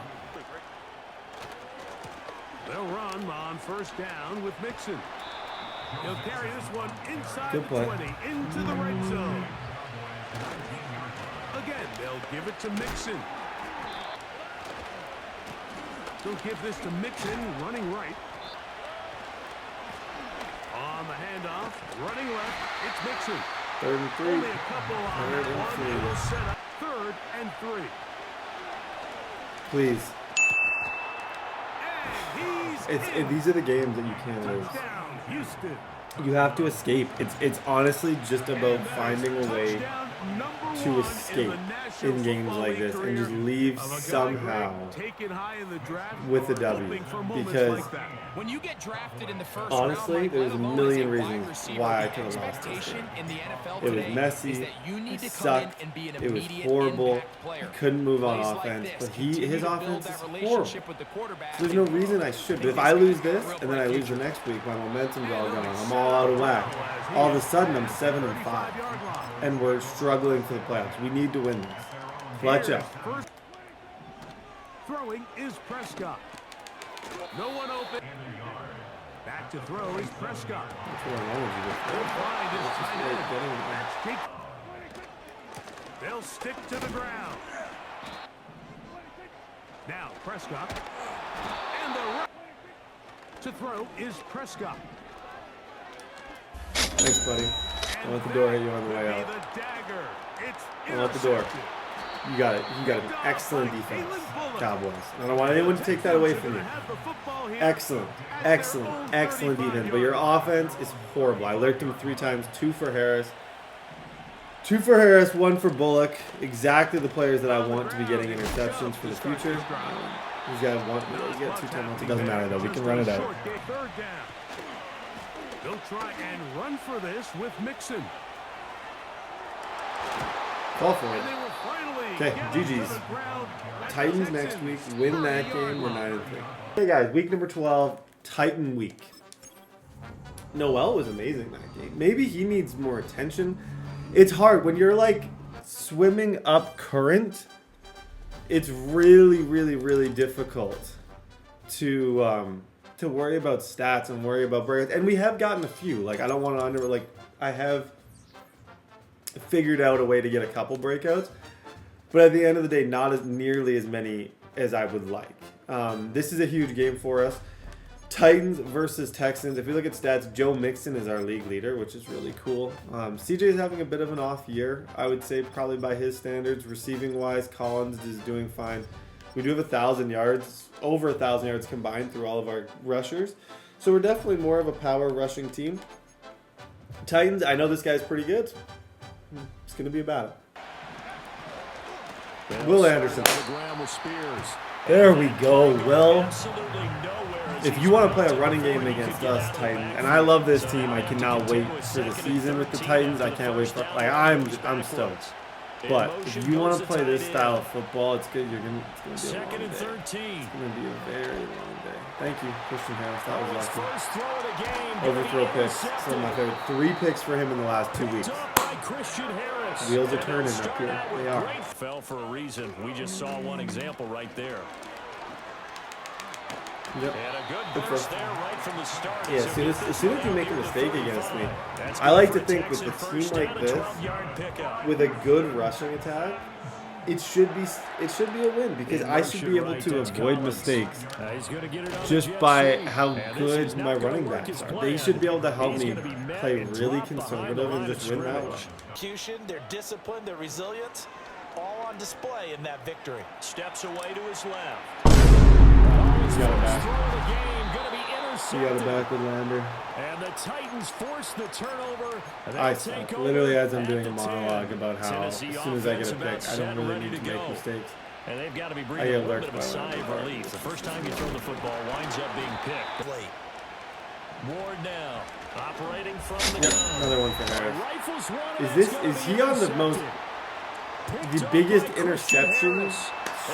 They'll run on 1st down with Mixon. He'll carry this one inside Good the play. 20 into the red zone. Again, they'll give it to Mixon. So give this to Mixon, running right. On the handoff, running left, it's Mixon. 3rd and 3. Only a couple on Third that and one. three. It will set up 3rd and 3. Please. And he's in. These are the games that you can't lose. Touchdown, Houston. You have to escape. It's honestly just about finding a way Touchdown number to one escape the National in games Football like League this and career just leave of a guy somehow taken high in the draft, with a W. hoping for moments Because like that. When you get drafted in the first honestly, round, there's a let alone million as a wide reasons receiver, why I the could have lost this expectation game. in the NFL It was today messy. is that you need It to come in sucked. and be an It was immediate horrible. impact player. He couldn't move on Plays like offense, this, but continue his to build offense that is horrible. relationship with the quarterback. So there's no reason I should. But if I lose this and then I lose the next week, my momentum's all gone. I'm all out of whack. All of a sudden, I'm 7-5, and we're struggling for the playoffs. We need to win this. Clutch up. First throwing is Prescott. No one open. Back to throw is Prescott. What's going on with you? They'll find his It's just tight like end. getting- That's Jake. They'll stick to the ground. Now Prescott. And the right to throw is Prescott. Thanks, buddy. And I'll let the door hit you on the that way will out. be the dagger. It's I'll let the door. intercepted. You got it. You got an excellent defense, Cowboys. I don't want anyone to take that away from you. Excellent, excellent, excellent defense. But your offense is horrible. I lurked him 3 times. 2 for Harris. 2 for Harris, 1 for Bullock. Exactly the players that I want to be getting interceptions for the future. He's got 2 timeouts. It doesn't matter though. We can run it out. Third down. They'll try and run for this with Mixon. Call for And it. they will finally Okay, get him to GG's. the ground. Titans next week. Win that game. We're 9-3. Hey guys, week number 12, Titan week. Noel was amazing that game. Maybe he needs more attention. It's hard when you're like swimming up current. It's really, really, really difficult to worry about stats and worry about breaks. And we have gotten a few. Like I don't want to I have figured out a way to get a couple breakouts, but at the end of the day, not as nearly as many as I would like. This is a huge game for us. Titans versus Texans. If we look at stats, Joe Mixon is our league leader, which is really cool. CJ is having a bit of an off year, I would say, probably by his standards. Receiving wise, Collins is doing fine. We do have 1,000 yards, over 1,000 yards combined through all of our rushers. So we're definitely more of a power rushing team. Titans, I know this guy's pretty good. It's going to be a battle. Will Anderson. On the ground with Spears. There we go, Will. Absolutely nowhere if you want to play a running game against us, Titans, and I love this team, I cannot wait for the season with the Titans. I can't wait for, like, I'm stoked. But if you want to play this style of football, it's good. It's gonna be a long day. It's gonna be a very long day. Thank you, Christian Harris. That was lucky. Overthrow picks. Some of my favorite. 3 picks for him in the last 2 weeks. Wheels are turning up here. They are. Fell for a reason. We just saw one example right there. Yep. And a good burst there right from the start. Yeah, as soon as you make a mistake against me, I like to think with a team like this, with a good rushing attack, it should be a win because I should be able to avoid mistakes just by how good my running backs are. They should be able to help me play really conservative and just win that way. Their discipline, their resilience, all on display in that victory. Steps away to his left. He got it back. He got it back with Lander. And the Titans force the turnover. I suck. Literally, as I'm doing a monologue about how as soon as I get a pick, I don't really need to make mistakes. And they've got to be breathing a little bit of a sigh of relief. The first time you throw the football winds up being picked. Ward now operating from the gun. Another one for Harris. Is he on the biggest interception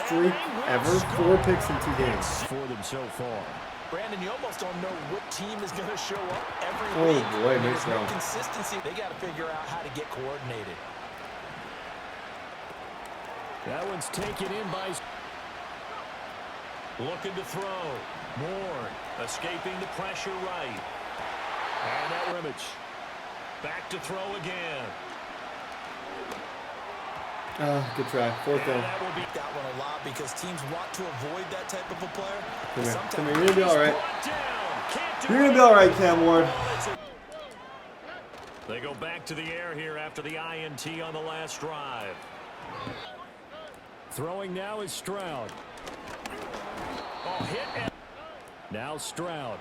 streak ever? 4 picks in 2 games for them so far. Brandon, you almost don't know what team is going to show up every Oh week. boy, there's no consistency. They got to figure out how to get coordinated. That one's taken in by. Looking to throw. Moore escaping the pressure right. And that Rimmage. Back to throw again. Good try. 4th down. That will beat that one a lot because teams want to avoid that type of a player. Come here. You're going to be all right. You're going to be all right, Cam Ward. They go back to the air here after the INT on the last drive. Throwing now is Stroud. Oh, hit. Now Stroud.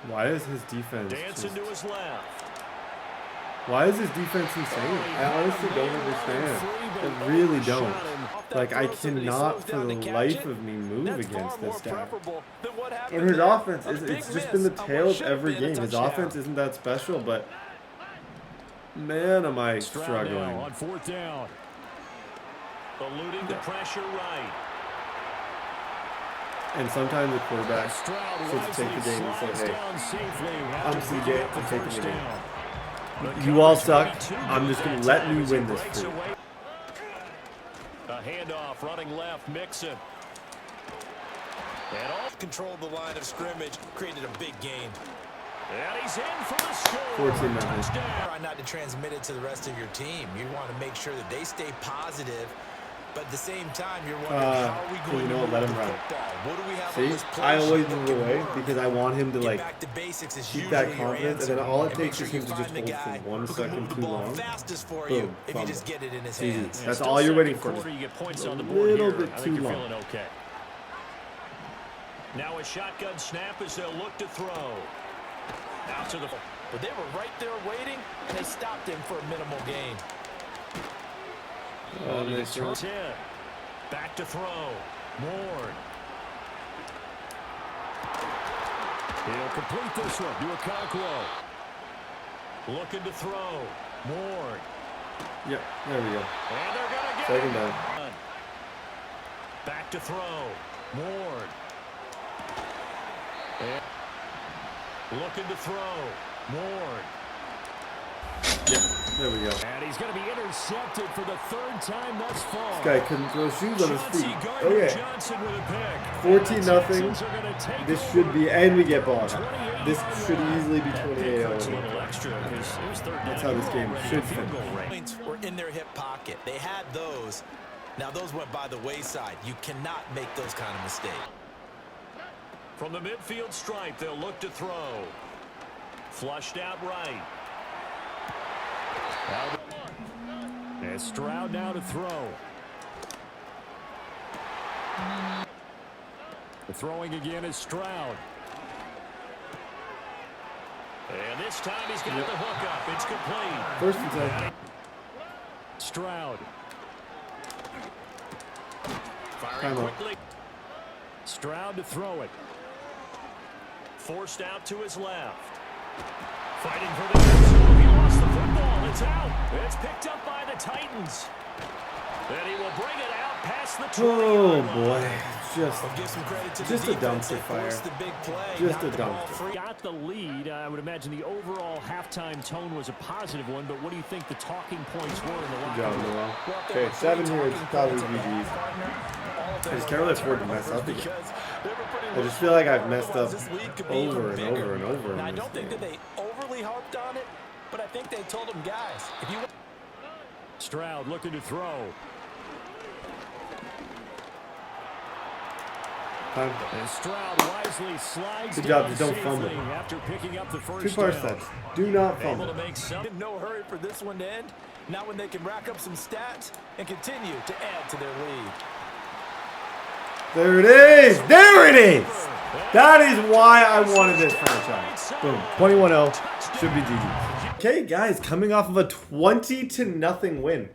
Why is his defense dancing to his left? Why is his defense insane? I honestly don't understand. I really don't. Like, I cannot for the life of me move against this guy. And his offense, it's just been the tail of every game. His offense isn't that special, but man, am I struggling. On 4th down. Eluding the pressure right. And sometimes the quarterback should take the game and say, hey, I'm CJ, I'm taking the game. You all suck. I'm just going to let me win this for you. A handoff running left, Mixon. And off control the line of scrimmage, created a big gain. And he's in for the score. 14-0. Try not to transmit it to the rest of your team. You want to make sure that they stay positive. But at the same time, you're wondering, how are we going to let him run. What do we have See, I always move away because I want him to, like, keep that confidence, and then all it takes is him to just hold for 1 second too long. Boom, fumble. Easy. That's all you're waiting for. You get points on the A board little here. bit I think too you're long. feeling okay. Now a shotgun snap as they'll look to throw. Out to the. But they were right there waiting, and they stopped him for a minimal gain. Nice throw. Back to throw. Ward. He'll complete this one to Okonkwo. Looking to throw. Ward. Yep, there we go. And they're going to get 2nd down. Back to throw. Ward. And looking to throw. Ward. Yep, there we go. And he's going to be intercepted for the 3rd time thus far. This guy couldn't throw shoes on his feet. Okay. 14-0. This should be, and we get ball. This should easily be 28-0. That's how this game should finish. Points were in their hip pocket. They had those. Now those went by the wayside. You cannot make those kind of mistakes. From the midfield stripe, they'll look to throw. Flushed out right. And Stroud now to throw. The throwing again is Stroud. And this time he's got the hook up. It's complete. 1st and 10. Stroud. Time Firing quickly. Stroud to throw it. forced out to his left. Fighting for the end zone. He lost the football. It's out. It's picked up by the Titans. And he will bring it out past the 20. Oh boy, just a defense. dumpster They fire. forced the big play, Just got a the ball dumpster. free. Got the lead. I would imagine the overall halftime tone was a positive one, but what do you think the talking points were in the Good locker job, room? Noel. Well, there Okay, were 7 three here. It's talking probably points in the GG's. half, partner. All of them I just were can't really afford to turnovers mess up again. because they were pretty I just feel like I've messed up This lead could be over even and bigger. over and over in Now, I this don't think game. that they overly harped on it, but I think they told them, guys, if you Stroud looking to throw. Time. And Stroud wisely slides Good job, down just don't safely fumble. after picking up the first 2 down. parsecs. Do not able fumble. to make some in no hurry for this one to end. Now when they can rack up some stats and continue to add to their lead. There it is. There it is. That is why I wanted this franchise. Boom. 21-0. Should be GG. Okay, guys, coming off of a 20-0 win.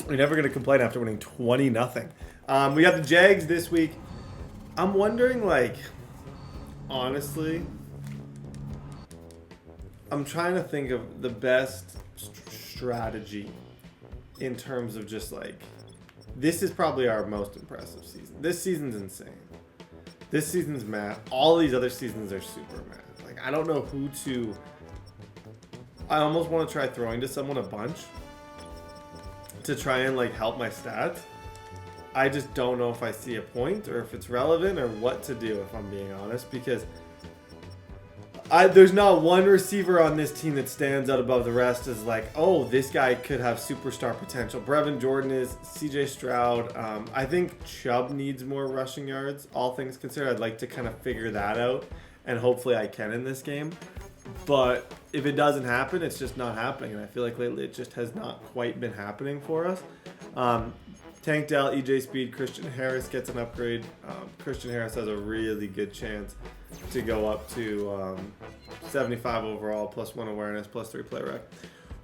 We're never going to complain after winning 20-0. We got the Jags this week. I'm wondering, like, honestly, I'm trying to think of the best strategy in terms of just, like, this is probably our most impressive season. This season's insane. This season's mad. All these other seasons are super mad. Like, I don't know who to... I almost want to try throwing to someone a bunch to try and, like, help my stats. I just don't know if I see a point or if it's relevant or what to do, if I'm being honest, because there's not one receiver on this team that stands out above the rest as like, oh, this guy could have superstar potential. Brevin Jordan is, CJ Stroud. I think Chubb needs more rushing yards, all things considered. I'd like to kind of figure that out, and hopefully I can in this game. But if it doesn't happen, it's just not happening, and I feel like lately it just has not quite been happening for us. Tank Dell, EJ Speed, Christian Harris gets an upgrade. Christian Harris has a really good chance to go up to 75 overall, +1 awareness, +3 play rec.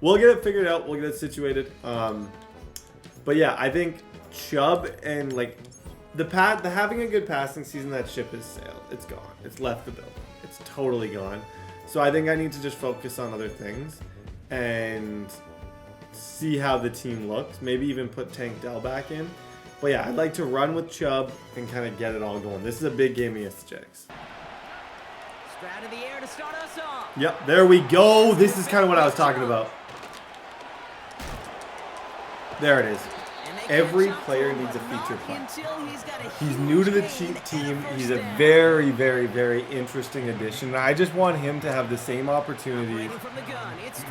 We'll get it figured out. We'll get it situated. But yeah, I think Chubb and like the having a good passing season, that ship has sailed. It's gone. It's left the building. It's totally gone. So I think I need to just focus on other things and see how the team looks. Maybe even put Tank Dell back in. But yeah, I'd like to run with Chubb and kind of get it all going. This is a big game against the Jags. Stroud in the air to start us off. Yep, there we go. This is kind of what I was talking about. There it is. Every player needs a feature play. He's new to the team. He's a very, very, very interesting addition. And I just want him to have the same opportunities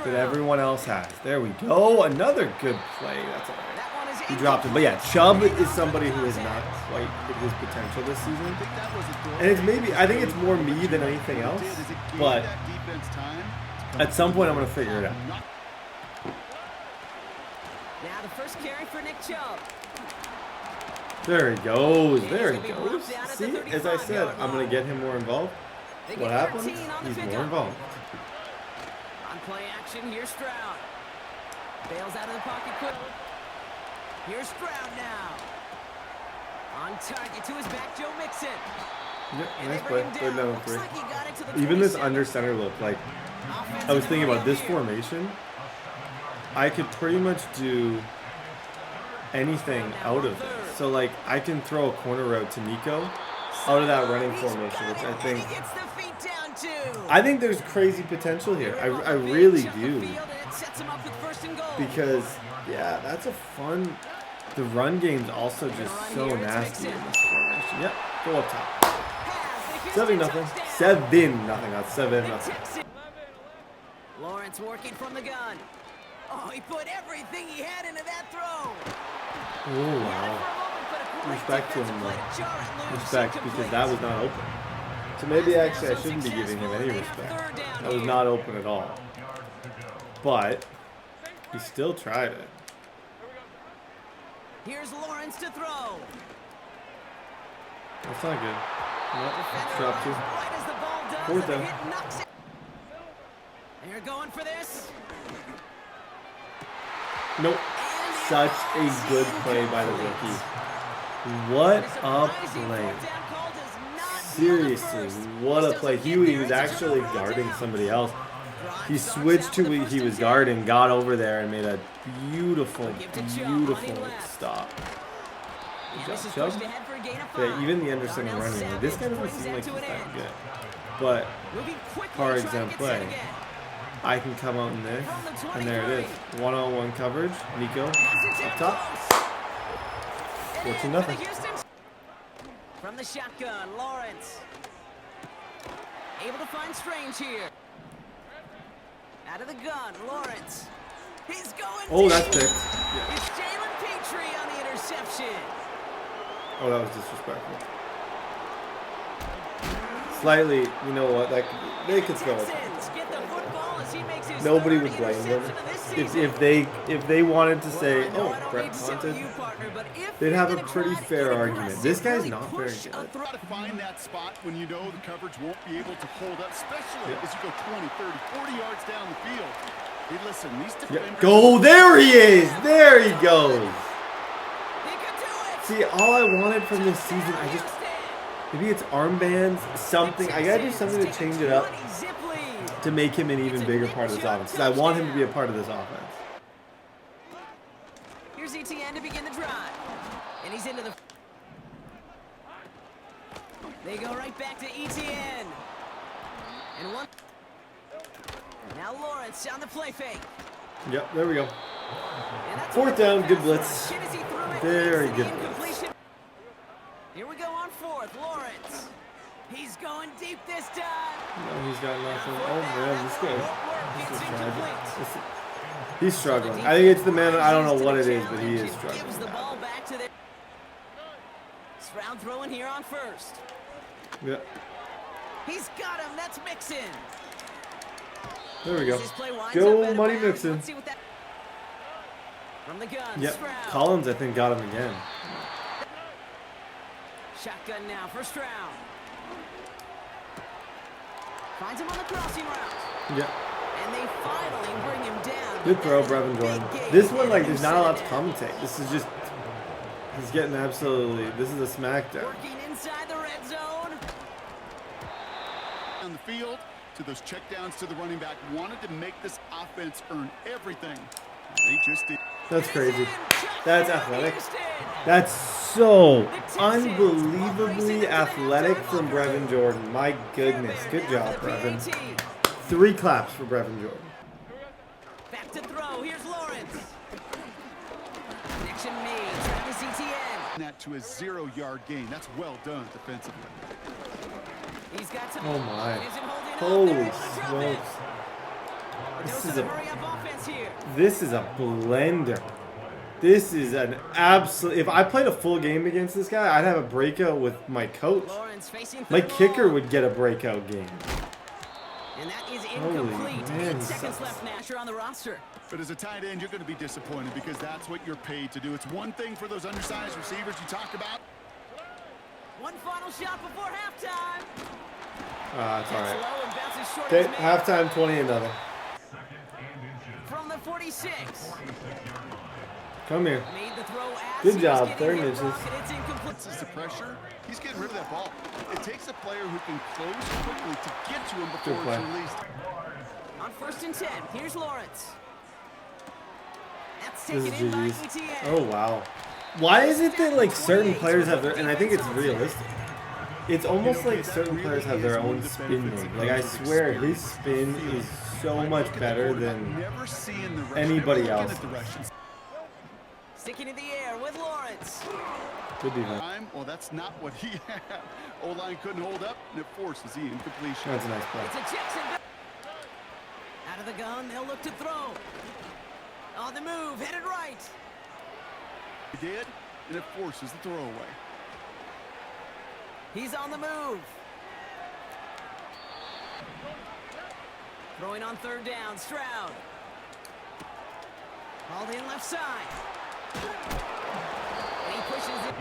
that everyone else has. There we go. Another good play. That's all right. He dropped it. But yeah, Chubb is somebody who has not quite hit his potential this season. And it's maybe, I think it's more me than anything else. But at some point I'm going to figure it out. Now the first carry for Nick Chubb. There he goes. There he goes. See, as I said, I'm going to get him more involved. What happens? He's more involved. On play action, here's Stroud. Bails out of the pocket quick. Here's Stroud now. On target to his back, Joe Mixon. Yep, nice play. Third down and 3. Even this under center look, like, I was thinking about this formation. I could pretty much do anything out of this. So, like, I can throw a corner route to Nico out of that running formation, which I think there's crazy potential here. I really do. Because, yeah, that's a fun... The run game's also just so nasty in this formation. Yep, go up top. 7-0. 7-0, not 7-0. Lawrence working from the gun. Oh, he put everything he had into that throw. Oh, wow. Respect to him, though. Respect, because that was not open. So maybe actually I shouldn't be giving him any respect. That was not open at all. But he still tried it. Here's Lawrence to throw. That's not good. Nope, drop 2. Fourth down. They're going for this. Nope. Such a good play by the rookie. What a play. seriously, what a play. He was actually guarding somebody else. He switched to who he was guarding, got over there, and made a beautiful, beautiful stop. Good job, Chubb. Yeah, even the Anderson running. Like, this guy doesn't seem like he's that good. But, par example play, I can come out in this, and there it is. One-on-one coverage. Nico up top. 14-0. From the shotgun, Lawrence. Able to find Strange here. Out of the gun, Lawrence. He's going Oh, deep. that's picked. Yeah. It's Jalen Petrie on the interception. Oh, that was disrespectful. Slightly, you know what? Like they could go. Nobody would blame them if they wanted to say, "Oh, Brett punted." They'd have a pretty fair argument. This guy's not very good. Try to find that spot when you know the coverage won't be able to hold up, especially as you go 20, 30, 40 yards down the field. Hey, listen, these defenders... Go! There he is! There he goes! See, all I wanted from this season, maybe it's armbands, something. I gotta do something to change it up to make him an even bigger part of this offense. Because I want him to be a part of this offense. Here's ETN to begin the drive. And he's into the... They go right back to ETN. And one... Now Lawrence on the play fake. Yep, there we go. Fourth down, good blitz. Very good blitz. Here we go on fourth, Lawrence. He's going deep this time. No, he's got nothing. Oh man, this guy. This is tragic. He's struggling. I think it's the man. I don't know what it is, but he is struggling. Gives the ball back to the... Stroud throwing here on first. Yep. He's got him. That's Mixon. There we go. Go Money Mixon. From the gun, yep. Stroud. Collins, I think, got him again. Shotgun now for Stroud. Finds him on the crossing route. Yep. And they finally bring him down. Good throw, Brevin Jordan. This one, like, there's not a lot to commentate. This is just, he's getting absolutely, this is a smackdown. Working inside the red zone. On the field, to those checkdowns to the running back, wanted to make this offense earn everything. They just did. That's crazy. That's athletic. That's so unbelievably athletic from Brevin Jordan. My goodness. Good job, Brevin. 3 claps for Brevin Jordan. Back to throw. Here's Lawrence. Connection made. Travis ETN. That to a 0-yard gain. That's well done defensively. He's got some. Oh my. Holy smokes. This is a blender. This is an absolute. If I played a full game against this guy, I'd have a breakout with my coach. My kicker would get a breakout game. And that is incomplete. Holy man, 8 seconds left, Nasher on the roster. But as a tight end, you're going to be disappointed because that's what you're paid to do. It's one thing for those undersized receivers you talked about. One final shot before halftime. It's all right. Okay, halftime 20-0. From the 46. Come here. Made the throw as good job, 3rd and inches. This is the pressure. He's getting rid of that ball. It takes a player who can close quickly to get to him before it's released. On 1st and 10, here's Lawrence. That's This taken is in by GG's. ETN. Oh wow. Why is it that like certain players have their, and I think it's realistic. It's almost like certain players have their own spin move. Like I swear his spin is so much better than anybody else. Sticking in the air with Lawrence. Good defense. Well, that's not what he had. O-line couldn't hold up, and it forces the incompletion. That's a nice play. It's a Jackson. Out of the gun, they'll look to throw. On the move, headed right. He did, and it forces the throw away. He's on the move. Throwing on 3rd down, Stroud. Hauled in left side. And he pushes it.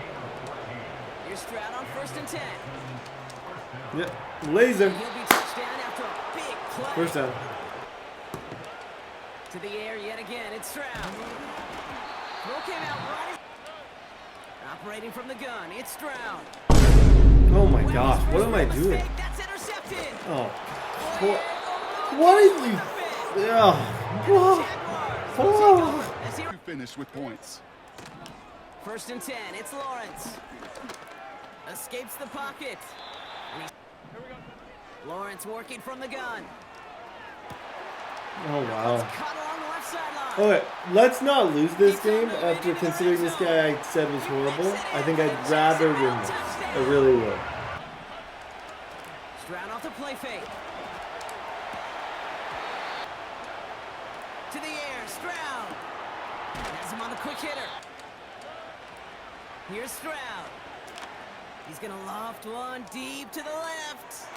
Here's Stroud on 1st and 10. Yep. Laser. He'll be touchdown after a big play. 1st down. To the air yet again, it's Stroud. Throw came out right. Operating from the gun, it's Stroud. Oh Oh my gosh, what am I doing? That's intercepted. Oh, what are you? Oh. As he Finish with points. 1st and 10. It's Lawrence. Escapes the pocket. Lawrence working from the gun. Oh wow. Cut along the left sideline. Okay, let's not lose this game after considering this guy I said was horrible. I think I'd rather win this. I really would. Stroud off the play fake. To the air, Stroud. Has him on the quick hitter. Here's Stroud. He's gonna loft one deep to the left.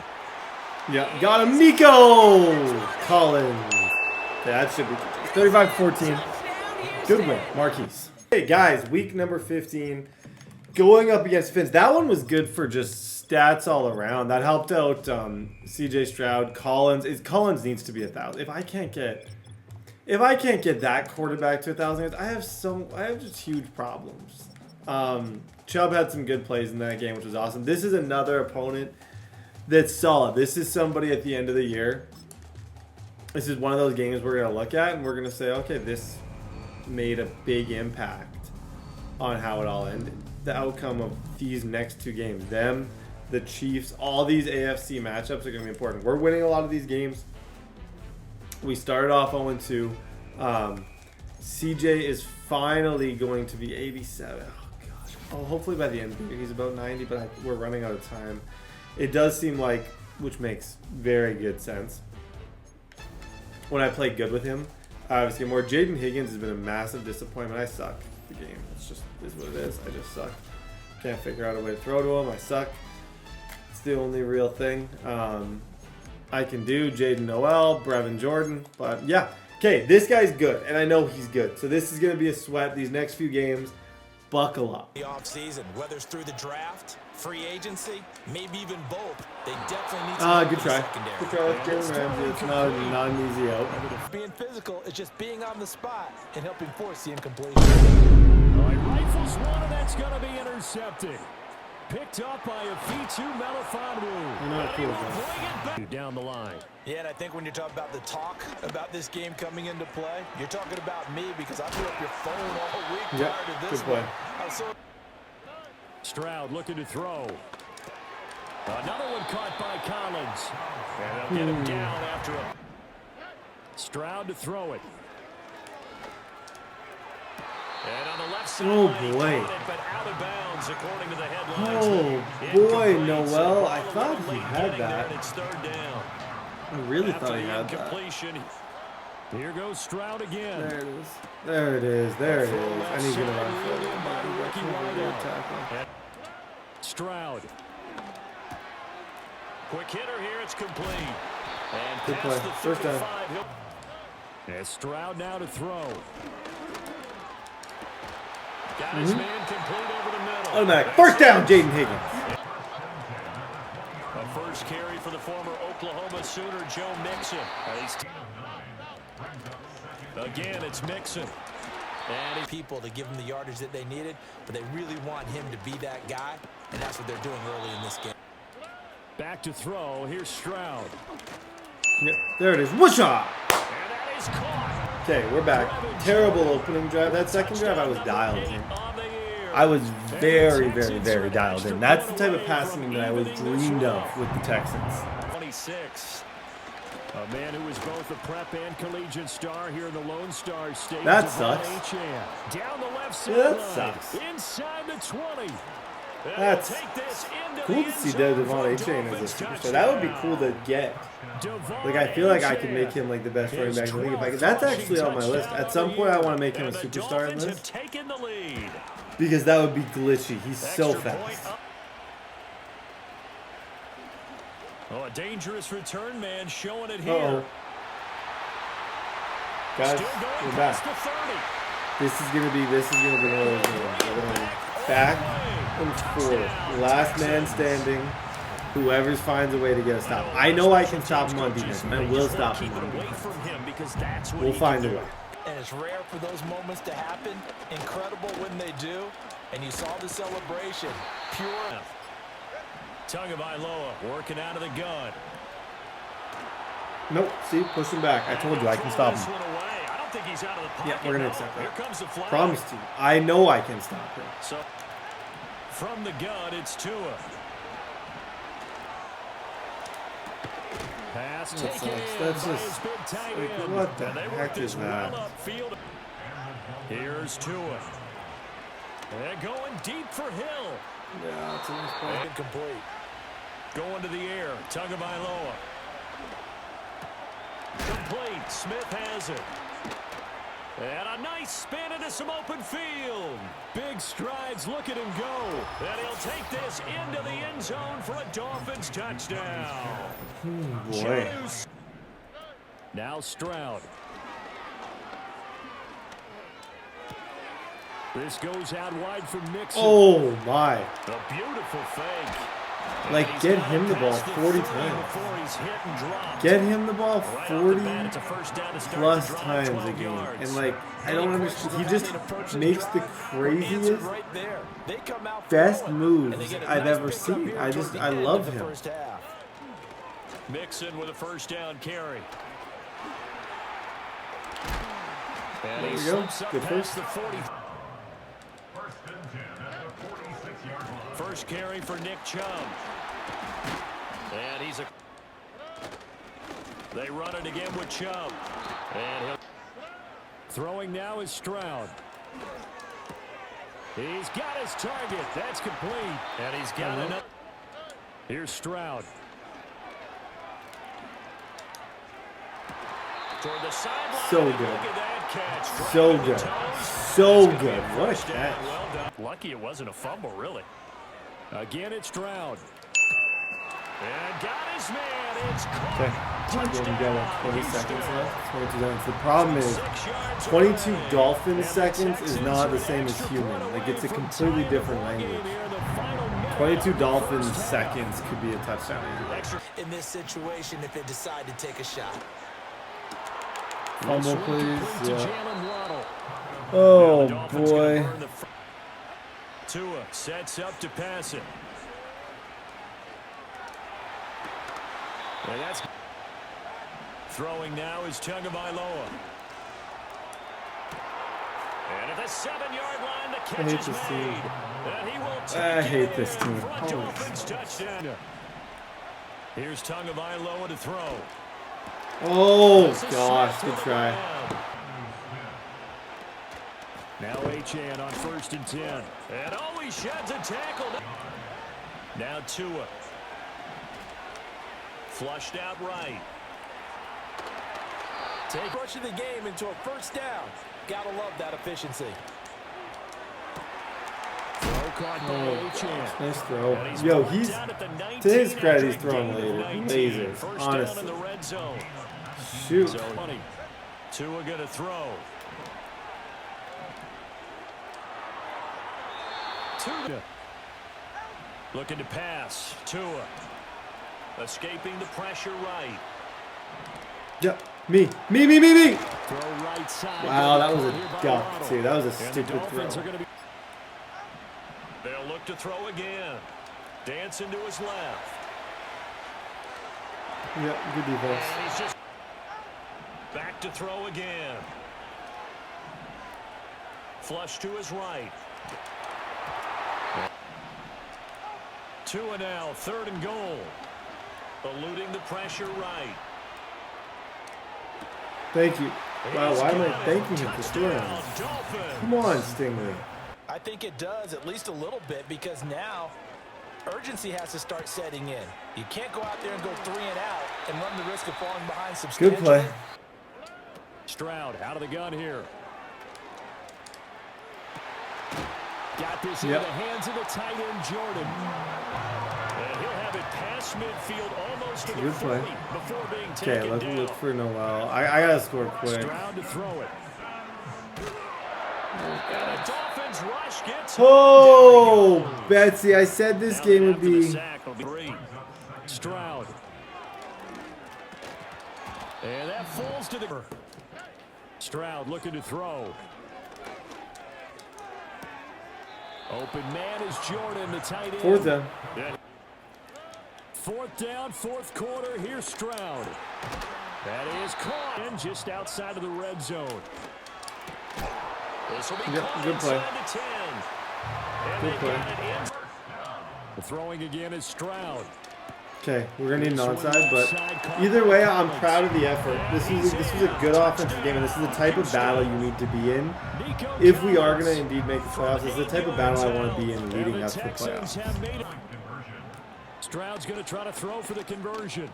Yeah, got him, Nico Collins. Yeah, that should be 35-14. Good win, Marquise. Hey guys, week number 15, going up against Finns. That one was good for just stats all around. That helped out CJ Stroud. Collins needs to be 1,000. If I can't get that quarterback to 1,000, I have just huge problems. Chubb had some good plays in that game, which was awesome. This is another opponent that's solid. This is somebody at the end of the year. This is one of those games we're going to look at and we're going to say, okay, this made a big impact on how it all ended. The outcome of these next two games, them, the Chiefs, all these AFC matchups are going to be important. We're winning a lot of these games. We started off 0-2. CJ is finally going to be 87. Oh, hopefully by the end of the year he's about 90, but we're running out of time. It does seem like, which makes very good sense, when I play good with him, obviously more. Jaden Higgins has been a massive disappointment. I suck at the game. It's just is what it is. I just suck. Can't figure out a way to throw to him. I suck. It's the only real thing I can do. Jaden Noel, Brevin Jordan, but yeah. Okay, this guy's good, and I know he's good. So this is going to be a sweat these next few games. Buckle up. The offseason, whether it's through the draft, free agency, maybe even both, they definitely need to good try. Good try with Jalen Ramsey. It's not an easy out. Being physical is just being on the spot and helping force the incompletion. All right, rifles one, and that's going to be intercepted. Picked up by a V2 Melifonwu. You're not cool, man. Down the line. Yeah, and I think when you're talking about the talk about this game coming into play, you're talking about me because I threw up your phone all week prior to this good play. one. Stroud looking to throw. Another one caught by Collins. And they'll get him down after a... Stroud to throw it. And on the left side, oh boy. but out of bounds according to the headlines. Oh boy, Noel. I thought he had that. It's third down. I really thought he had that. Here goes Stroud again. There it is. There it is. There it is. And he's going to run for it. Stroud. Quick hitter here. It's complete. And good play. First down. And Stroud now to throw. Got his man complete over the middle. Automatic. First down, Jaden Higgins. A first carry for the former Oklahoma Sooner, Joe Mixon. Again, it's Mixon. And people to give him the yardage that they needed, but they really want him to be that guy, and that's what they're doing early in this game. Back to throw. Here's Stroud. Yep, there it is. Whoosha! And that is caught. Okay, we're back. Terrible opening drive. That second drive, I was dialed in. I was very, very, very dialed in. That's the type of passing that I was dreamed of with the Texans. 26. A man who was both a prep and collegiate star here in the Lone Star State. That sucks. Down the left side. Yeah, that sucks. Inside the 20. That's cool to see Devon A-Chain as a superstar. That would be cool to get. Like, I feel like I could make him like the best running back in the league if I could. That's actually on my list. At some point, I want to make him a superstar in this. Because that would be glitchy. He's so fast. Oh, a dangerous return man showing it here. Guys, we're back. This is gonna be one of those games. We're going back and forth. Last man standing. Whoever finds a way to get a stop. I know I can stop him on defense. I will stop him on defense. We'll find a way. And it's rare for those moments to happen. Incredible when they do. And you saw the celebration. Pure. Tagovailoa working out of the gun. Nope. See, push him back. I told you I can stop him. I don't think he's out of the pocket. Yeah, we're gonna accept Here that. comes the flag. Promised you. I know I can stop him. So from the gun, it's Tua. Pass taken in That's by just his big tight like, end. what the And they heck work this is that? well upfield. Here's Tua. They're going deep for Hill. Yeah, it's a nice play. Incomplete. Going to the air. Tagovailoa. Complete. Smith has it. And a nice spin into some open field. Big strides. Look at him go. And he'll take this into the end zone for a Dolphins touchdown. Boy. Now Stroud. This goes out wide for Mixon. Oh my. A beautiful fake. Like, He's get got him the ball past 40 30 times. before he's hit and dropped. Get him the ball Right off 40 the bat, it's a first down to start plus the drive, times a 12 game. yards. And like, I don't understand. He just makes the craziest, Right there. They come out best throwing, and they moves get a I've nice ever pickup seen. here I towards the I end love of the him. first half. Mixon with a first down carry. And There he we go. slips up Good past first. the 40. First carry for Nick Chubb. And he's a... They run it again with Chubb. And he'll... Throwing now is Stroud. He's got his target. That's complete. And he's got another... Here's Stroud. Toward the sideline. So Look good. at that catch. So Right on the good. toes. So That's gonna be good. a What a first down. catch. Well done. Lucky it wasn't a fumble, really. Again, it's Stroud. And got his man. It's caught. Okay. We got like 20 Touchdown, seconds Houston. left. 22 seconds. The problem is 6 yards 22 away. Dolphin And seconds the is Texans not are the same as extra human. point Like, it's a away from completely tying the different ball game language. here, the final minute 22 of the Dolphin first half. seconds could be a touchdown. Extra In this situation, if they decide to take a shot. Fumble, This one please. complete to Yeah. Jalen Waddle. Oh, The Dolphins gonna boy. burn the Tua sets up to pass it. And that's throwing now is Tagovailoa. And at the 7-yard line, the catch hate is this made. team. And he will take I it hate this in team. for a Holy Dolphins touchdown. Here's Tagovailoa to throw. Oh, This is gosh. Smith Good to the try. ground. Now Achane on 1st and 10. And oh, he sheds a tackle. Now Tua. Flushed out right. Rushing the game into a first down. Gotta love that efficiency. Throw caught by Oh, Achane. nice throw. And he's Yo, brought he's down at the 19 to his credit, after he's a throwing gain of later. 19. Lasers, First down honestly. in the red zone. Shoot. So funny. Tua gonna throw. Tua. Looking to pass. Tua. Escaping the pressure right. Yep. Me. Me. Throw right side. Wow, that was a Here by duck, Waddle. too. That was a And the stupid Dolphins throw. are gonna be... They'll look to throw again. Dancing to his left. Yep. Good defense. And he's just back to throw again. Flush to his right. Tua now, 3rd and goal. Eluding the pressure right. Thank you. Wow, He's why am got I it. thanking him for scoring? Touchdown, Dolphins. Come on, Stingley. I think it does, at least a little bit, because now urgency has to start setting in. You can't go out there and go 3 and out and run the risk of falling behind substantially. Good play. Stroud out of the gun here. Got this Yep. into the hands of the tight end, Jordan. And he'll have it past midfield almost to the Good play. 40 before being Okay, taken let's down. look for Noel. I gotta score quick. Stroud to throw it. And the Dolphins rush gets Oh, Betsy, I said this Now game would after the be. sack will be 3. Stroud. And that falls to the... Stroud looking to throw. Open man is Jordan, the tight end. 4th down. Yeah. 4th down, 4th quarter. Here's Stroud. That is caught in just outside of the red zone. This will be caught good play. inside the 10. And Good they play. got it in. The throwing again is Stroud. Okay, we're gonna need an onside, but either way, I'm proud of the effort. This was a good offensive game, and this is the type of battle you need to be in if we are gonna indeed make the playoffs. This is the type of battle I want to be in leading up to the playoffs. Stroud's going to try to throw for the conversion.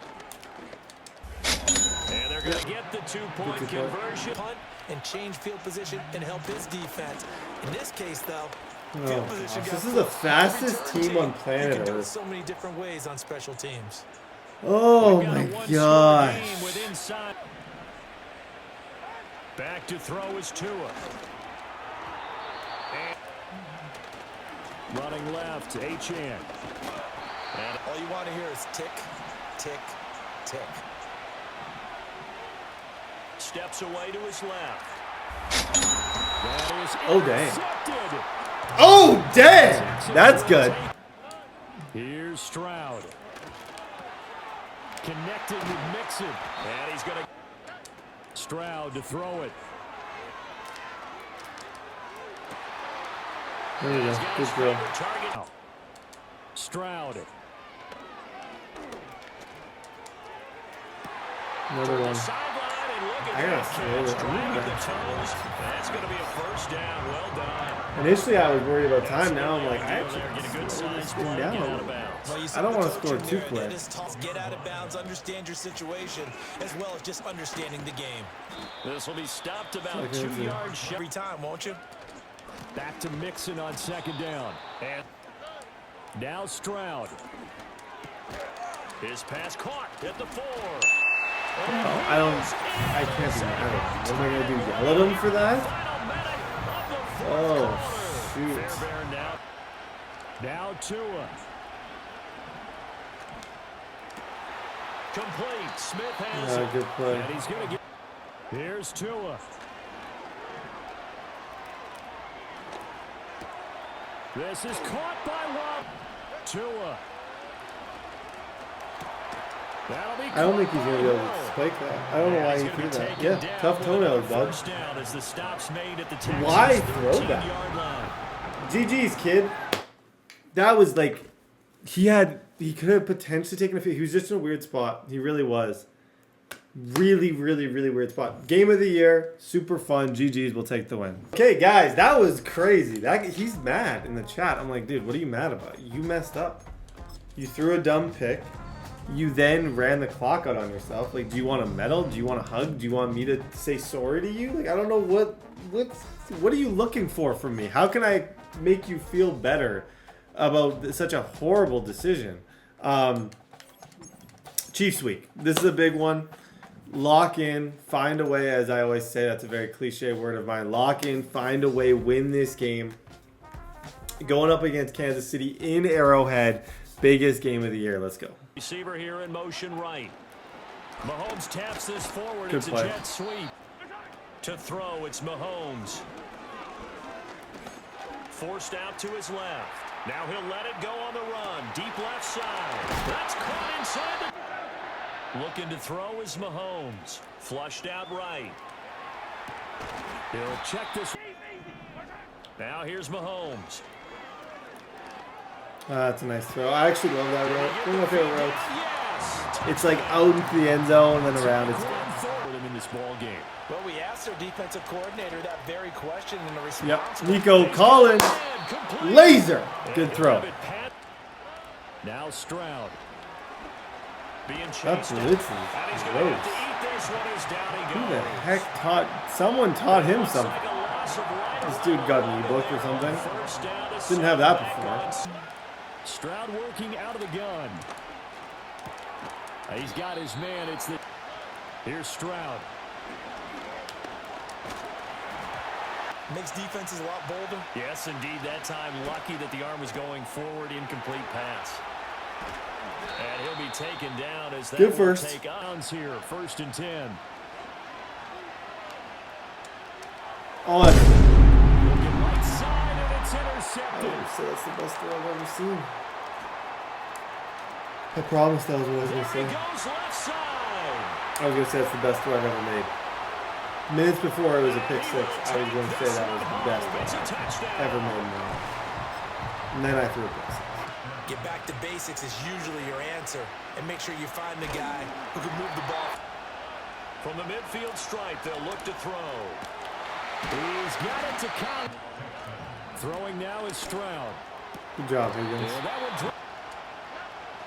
And they're going to get the 2-point conversion. Punt and change field position and help his defense. In this case, though, Oh, field position this is the fastest team on planet You can do it Earth. so many different ways on special teams. Oh my gosh. Back to throw is Tua. And running left, Achane. And all you want to hear is tick, tick, tick. Steps away to his left. That is Oh, dang. intercepted. Oh, dang! That's good. Here's Stroud. Connected with Mixon. And he's going to... Stroud to throw it. There you go. Good throw. Target. Stroud. Another one. I gotta throw it. That's going to be a first down. Well done. Initially, I was worried about time. Now I'm like, I actually can slow this thing down a little bit. I don't want to score too quick. Get out of bounds, understand your situation, as well as just understanding the game. This will be stopped about 2 yards shy. Every time, won't you? Back to Mixon on 2nd down. And now Stroud. His pass caught at the 4. I can't be mad at him. What am I going to do? Yell at him for that? Oh, shoot. Now Tua. Complete. Smith has it. Good play. And he's going to get... Here's Tua. This is caught by Wab. Tua. I don't think he's going to be able to spike that. I don't know why he threw that. Yeah, tough toenails, bud. Why throw that? GG's, kid. That was like, he could have potentially taken a few. He was just in a weird spot. He really was. Really, really, really weird spot. Game of the year. Super fun. GG's will take the win. Okay, guys, that was crazy. He's mad in the chat. I'm like, dude, what are you mad about? You messed up. You threw a dumb pick. You then ran the clock out on yourself. Like, do you want a medal? Do you want a hug? Do you want me to say sorry to you? Like, I don't know what are you looking for from me? How can I make you feel better about such a horrible decision? Chiefs week. This is a big one. Lock in, find a way, as I always say, that's a very cliche word of mine. Lock in, find a way, win this game. Going up against Kansas City in Arrowhead. Biggest game of the year. Let's go. Receiver here in motion right. Mahomes taps this forward. Good It's play. a jet sweep. To throw, it's Mahomes. Forced out to his left. Now he'll let it go on the run. Deep left side. That's caught inside the... Looking to throw is Mahomes. Flushed out right. He'll check this. Now here's Mahomes. That's a nice throw. I actually love that route. One of my favorite routes. It's like out into the end zone and then around. It's good. In this ball game. Well, we asked our defensive coordinator that very question in the response. Yep. Nico Collins. Laser. Good throw. Now Stroud. That's blitzing. Gross. Who the heck someone taught him something. This dude got an ebook or something. Didn't have that before. Stroud working out of the gun. He's got his man. Here's Stroud. Makes defenses a lot bolder. Yes, indeed. That time, lucky that the arm was going forward. Incomplete pass. And he'll be taken down as that Good will first. take ons here. 1st and 10. Oh, that's... Looking right side, and it's intercepted. So that's the best throw I've ever seen. I promised that was what I was going to There say. he goes left side. I was going to say it's the best throw I've ever made. Minutes before it was a pick six, I was going to say that was the best throw I've ever made now. And then I threw a pick six. Get back to basics is usually your answer. And make sure you find the guy who can move the ball. From the midfield stripe, they'll look to throw. He's got it to count. Throwing now is Stroud. Good job, Higgins. And that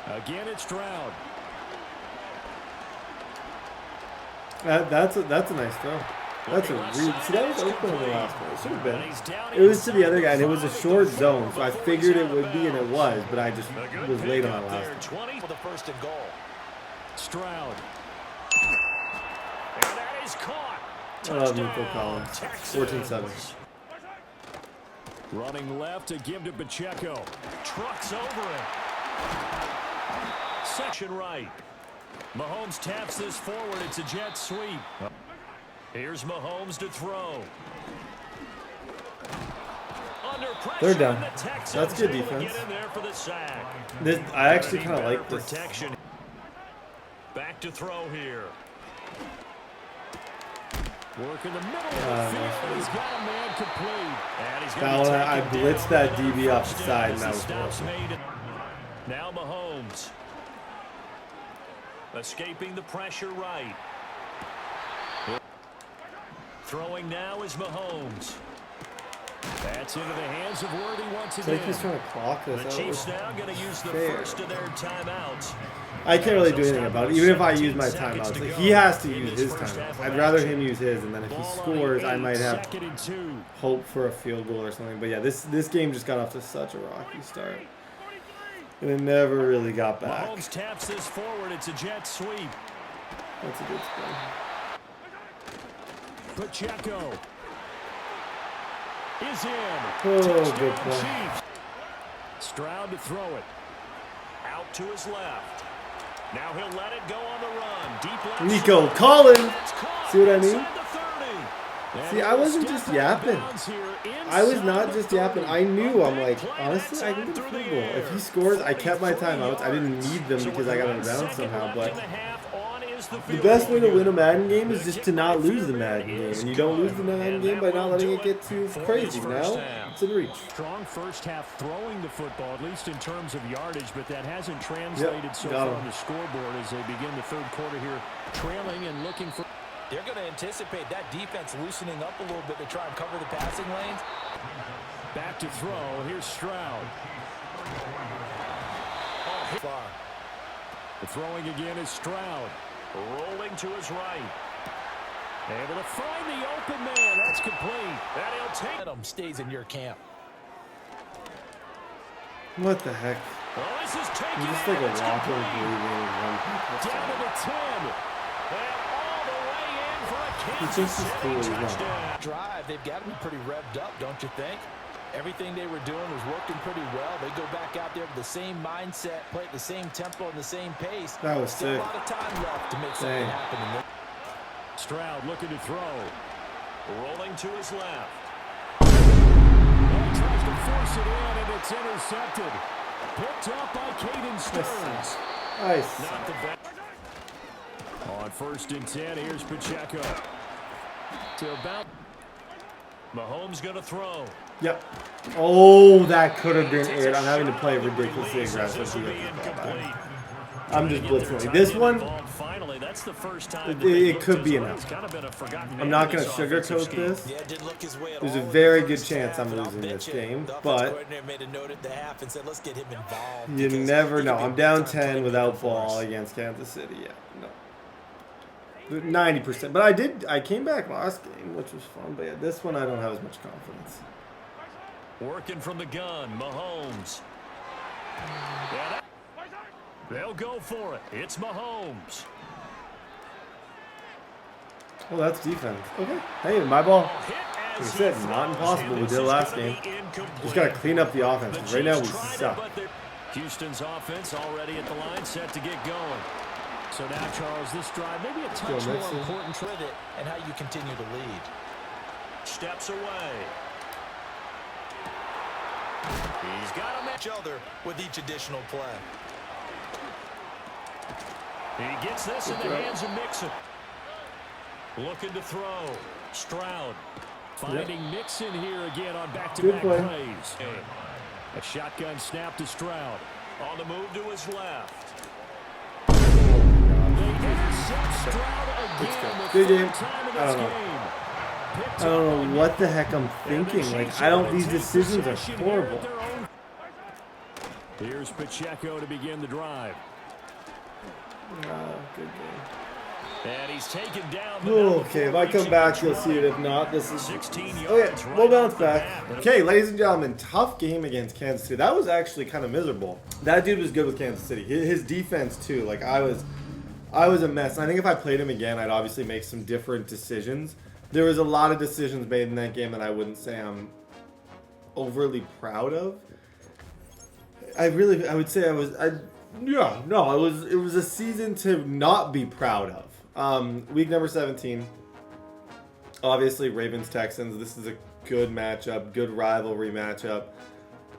one again, it's Stroud. That's a nice throw. That's a read. See, that was open on the last one. It should have been. It was to the other guy, and it was a short zone, so I figured it would be, and it was, but I just was late on that last one. 20 for the first and goal. Stroud. And that is caught. I love Nico Collins. 14-7. Running left to give to Pacheco. Trucks over it. Section right. Mahomes taps this forward. It's a jet sweep. Here's Mahomes to throw. Under pressure. Third down. The Texans That's good able to defense. Get in there for the sack. I actually kind of like this. Protection. Back to throw here. Work in the middle of the field. He's got a man complete. And he's That one, I blitzed that DB off the side, and that was awesome. Now Mahomes. Escaping the pressure right. Throwing now is Mahomes. That's into the hands of Worthy once It's like again. he's trying to clock this The out. Chiefs now going to use the fair. first of their timeouts. I can't really do anything about it. Even if I use my timeouts, like, he has to use his timeouts. I'd rather him use his, and then if he scores, I might have hope for a field goal or something. But yeah, this game just got off to such a rocky start, and it never really got back. Mahomes taps this forward. It's a jet sweep. That's a good spin. Pacheco is in. Oh, Touchdown, good play. Chiefs. Stroud to throw it. Out to his left. Now he'll let it go on the run. Deep left. Nico Collins. See what I mean? Inside the 30. See, I wasn't just yapping. I was not just yapping. I knew. I'm like, honestly, I can get a field goal. If he scores, I kept my timeouts. I didn't need them because I got out of bounds somehow. But the best way to win a Madden game is just to not lose the Madden game. And you don't lose the Madden game by not letting it get too crazy. Now, it's in reach. Strong first half throwing the football, at least in terms of yardage, but that hasn't translated so far on the scoreboard as they begin the third quarter here, trailing and looking for. They're going to anticipate that defense loosening up a little bit to try and cover the passing lanes. Back to throw. Here's Stroud. Far. The throwing again is Stroud. Rolling to his right. Able to find the open man. That's complete. That he'll take. Him stays in your camp. What the heck? Well, this is taking He's just like a walking, breathing, one down to the 10. And all the way in for a Kansas City touchdown. Drive, they've got to be pretty revved up, don't you think? Everything they were doing was working pretty well. They go back out there with the same mindset, play at the same tempo and the same pace. That was Still sick. a lot of time left to make something happen. Stroud looking to throw. Rolling to his left. He tries to force it in, and it's intercepted. Picked up by Caden Stearns. Nice. Not the back. On 1st and 10, here's Pacheco. To about. Mahomes going to throw. Yep. Oh, that could have been it. I'm having to play ridiculously aggressive to get this ball back. I'm just blitzing. This one, it could be enough. I'm not going to sugarcoat this. There's a very good chance I'm losing this game, but you never know. I'm down 10 without ball against Kansas City. Yeah, no. 90%. But I came back last game, which was fun. But yeah, this one I don't have as much confidence. Working from the gun, Mahomes. Yeah, they'll go for it. It's Mahomes. Well, that's defense. Okay. Hey, my ball. Like I said, not impossible. We did last game. Just got to clean up the offense. Right now, we suck. Houston's offense already at the line, set to get going. So now, Charles, this drive, maybe a touch more important with it and how you continue to lead. Steps away. He's got to match other with each additional play. He gets this in the hands of Mixon. Looking to throw. Stroud finding Mixon here again on back-to-back plays. A shotgun snap to Stroud. On the move to his left. They intercept Stroud again. Good game. I don't know. I don't know what the heck I'm thinking. Like, I don't. These decisions are horrible. Here's Pacheco to begin the drive. Good game. And he's taken down. Okay, if I come back, you'll see it. If not, this is... Okay, we'll bounce back. Okay, ladies and gentlemen, tough game against Kansas City. That was actually kind of miserable. That dude was good with Kansas City. His defense, too. Like, I was a mess. I think if I played him again, I'd obviously make some different decisions. There was a lot of decisions made in that game that I wouldn't say I'm overly proud of. I would say it was a season to not be proud of. Week number 17. Obviously, Ravens-Texans. This is a good matchup, good rivalry matchup.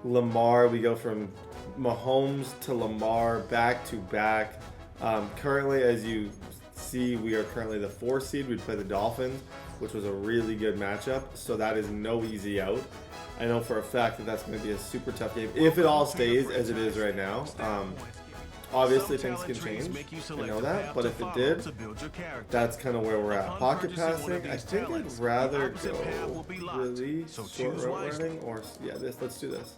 Lamar, we go from Mahomes to Lamar back to back. Currently, as you see, we are currently the 4th seed. We play the Dolphins, which was a really good matchup. So that is no easy out. I know for a fact that that's going to be a super tough game if it all stays as it is right now. Obviously, things can change. I know that, but if it did, that's kind of where we're at. Pocket passing, I think I'd rather go really short route running, or let's do this.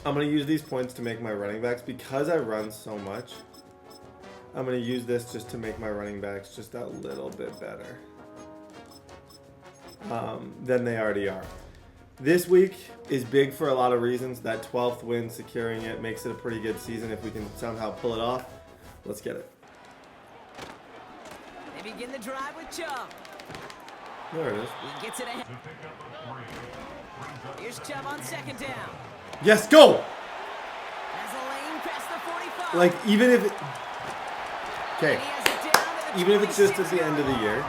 I'm going to use these points to make my running backs because I run so much. I'm going to use this just to make my running backs just a little bit better than they already are. This week is big for a lot of reasons. That 12th win, securing it, makes it a pretty good season if we can somehow pull it off. Let's get it. They begin the drive with Chubb. There it is. He gets it ahead. Here's Chubb on 2nd down. Yes, go! Has a lane past the 45. Like, even if it... Okay. Even if it's just at the end of the year,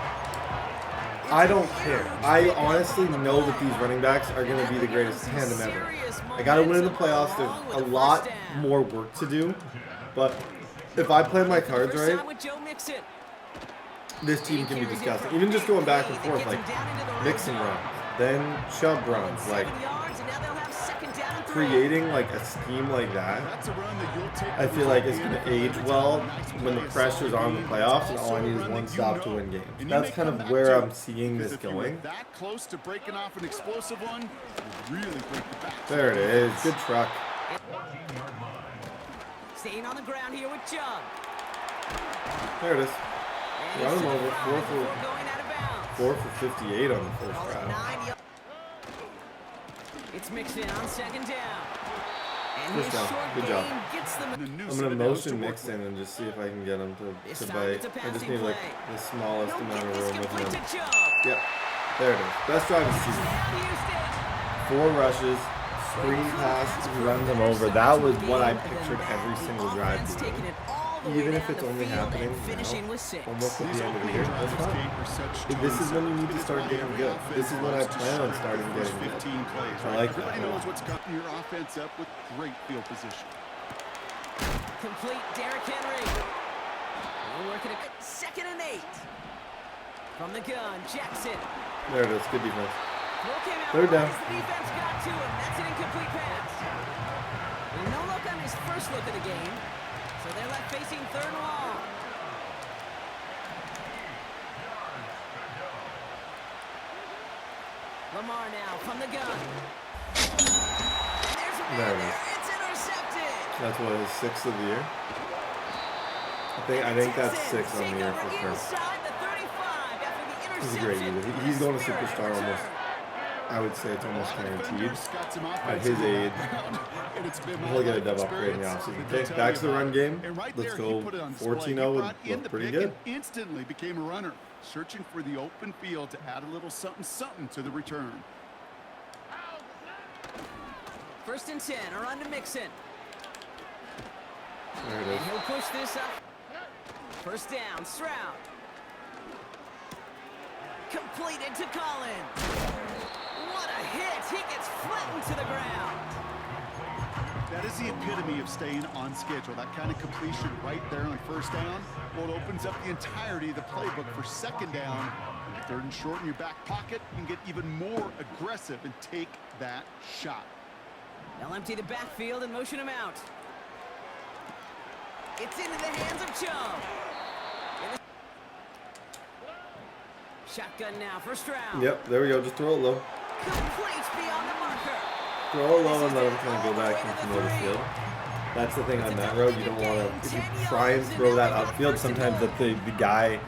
I don't care. I honestly know that these running backs are going to be the greatest tandem ever. I got to win in the playoffs. There's a lot more work to do. But if I play my cards right, this team can be disgusting. Even just going back and forth, like Mixon runs, then Chubb runs, like creating like a scheme like that, I feel like it's going to age well when the pressure's on the playoffs and all I need is one stop to win games. That's kind of where I'm seeing this going. That close to breaking off an explosive one, really break the back. There it is. Good truck. Staying on the ground here with Chubb. There it is. Run him over. 4 for 58 on the first drive. It's Mixon on 2nd down. And First down. Good job. I'm going to motion Mixon and just see if I can get him to bite. I just need like the smallest amount of room with him. Yep. There it is. Best drive of the season. 4 rushes, screen pass, runs him over. That was what I pictured every single drive doing. Even if it's only happening now, almost at the end of the year, that's fine. This is when you need to start getting good. This is when I plan on starting getting good. I like that. He knows what's cutting your offense up with great field position. Complete Derrick Henry. We're working at 2nd and 8. From the gun, Jackson. There it is. Good defense. 3rd down. The defense got to him. That's an incomplete pass. No look on his first look of the game. So they're left facing 3rd and long. Lamar now from the gun. There's a man there. It's intercepted. That's what, his 6th of the year? I think that's 6 on the year for sure. He's a great leader. He's going to superstar almost. I would say it's almost guaranteed. At his age, he'll get a dub upgrade in the offseason. Okay, back to the run game. Let's go 14-0 would look pretty good. Instantly became a runner, searching for the open field to add a little something to the return. 1st and 10, a run to Mixon. There it is. And he'll push this up. 1st down, Stroud. Completed to Collins. What a hit! He gets flattened to the ground. That is the epitome of staying on schedule. That kind of completion right there on first down, well, it opens up the entirety of the playbook for second down. And third and short in your back pocket, you can get even more aggressive and take that shot. They'll empty the backfield and motion him out. It's into the hands of Chubb. Shotgun now for Stroud. Yep, there we go. Just throw it low. Complete beyond the marker. Throw it low and let him kind of go back into the field. That's the thing on that road. You don't want to, if you try and throw that upfield, sometimes the guy,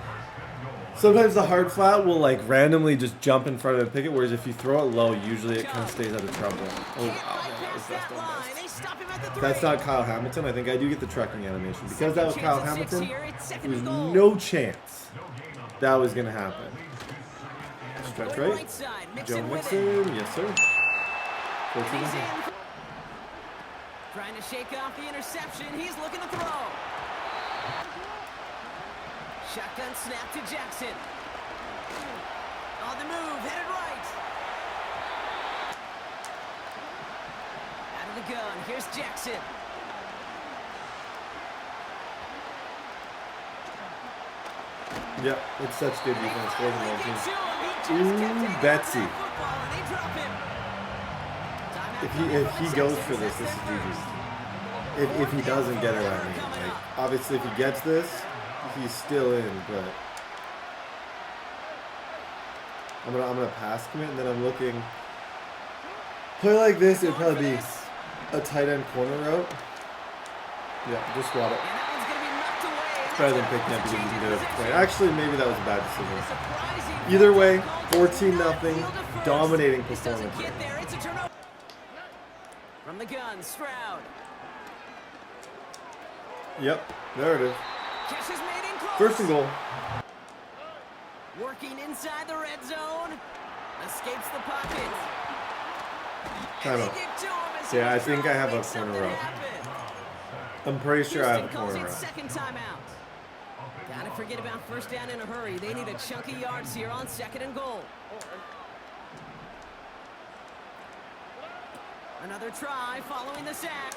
sometimes the hard flat will like randomly just jump in front of the picket, whereas if you throw it low, usually it kind of stays out of trouble. Oh, wow. That's not Kyle Hamilton. I think I do get the trucking animation. Because that was Kyle Hamilton, there was no chance that was going to happen. Stretch right. Joe Mixon. Yes, sir. 14-0. Trying to shake off the interception. He's looking to throw. Shotgun snap to Jackson. On the move, headed right. Out of the gun, here's Jackson. Yep, it's such good defense. Ooh, Betsy. If he goes for this is GG. If he doesn't get it, I mean, like, obviously if he gets this, he's still in. But I'm gonna pass commit, and then I'm looking. Play like this, it'd probably be a tight end corner route. Yeah, just swat it. It's better than picking up because you can get it. Right. Actually, maybe that was a bad decision. Either way, 14-0, dominating performance. From the gun, Stroud. Yep, there it is. Catch is made in close. First and goal. Working inside the red zone. Escapes the pocket. Timeout. Yeah, I think I have a corner route. I'm pretty sure I have a corner route. Second timeout. Gotta forget about first down in a hurry. They need a chunky yards here on second and goal. Another try following the sack.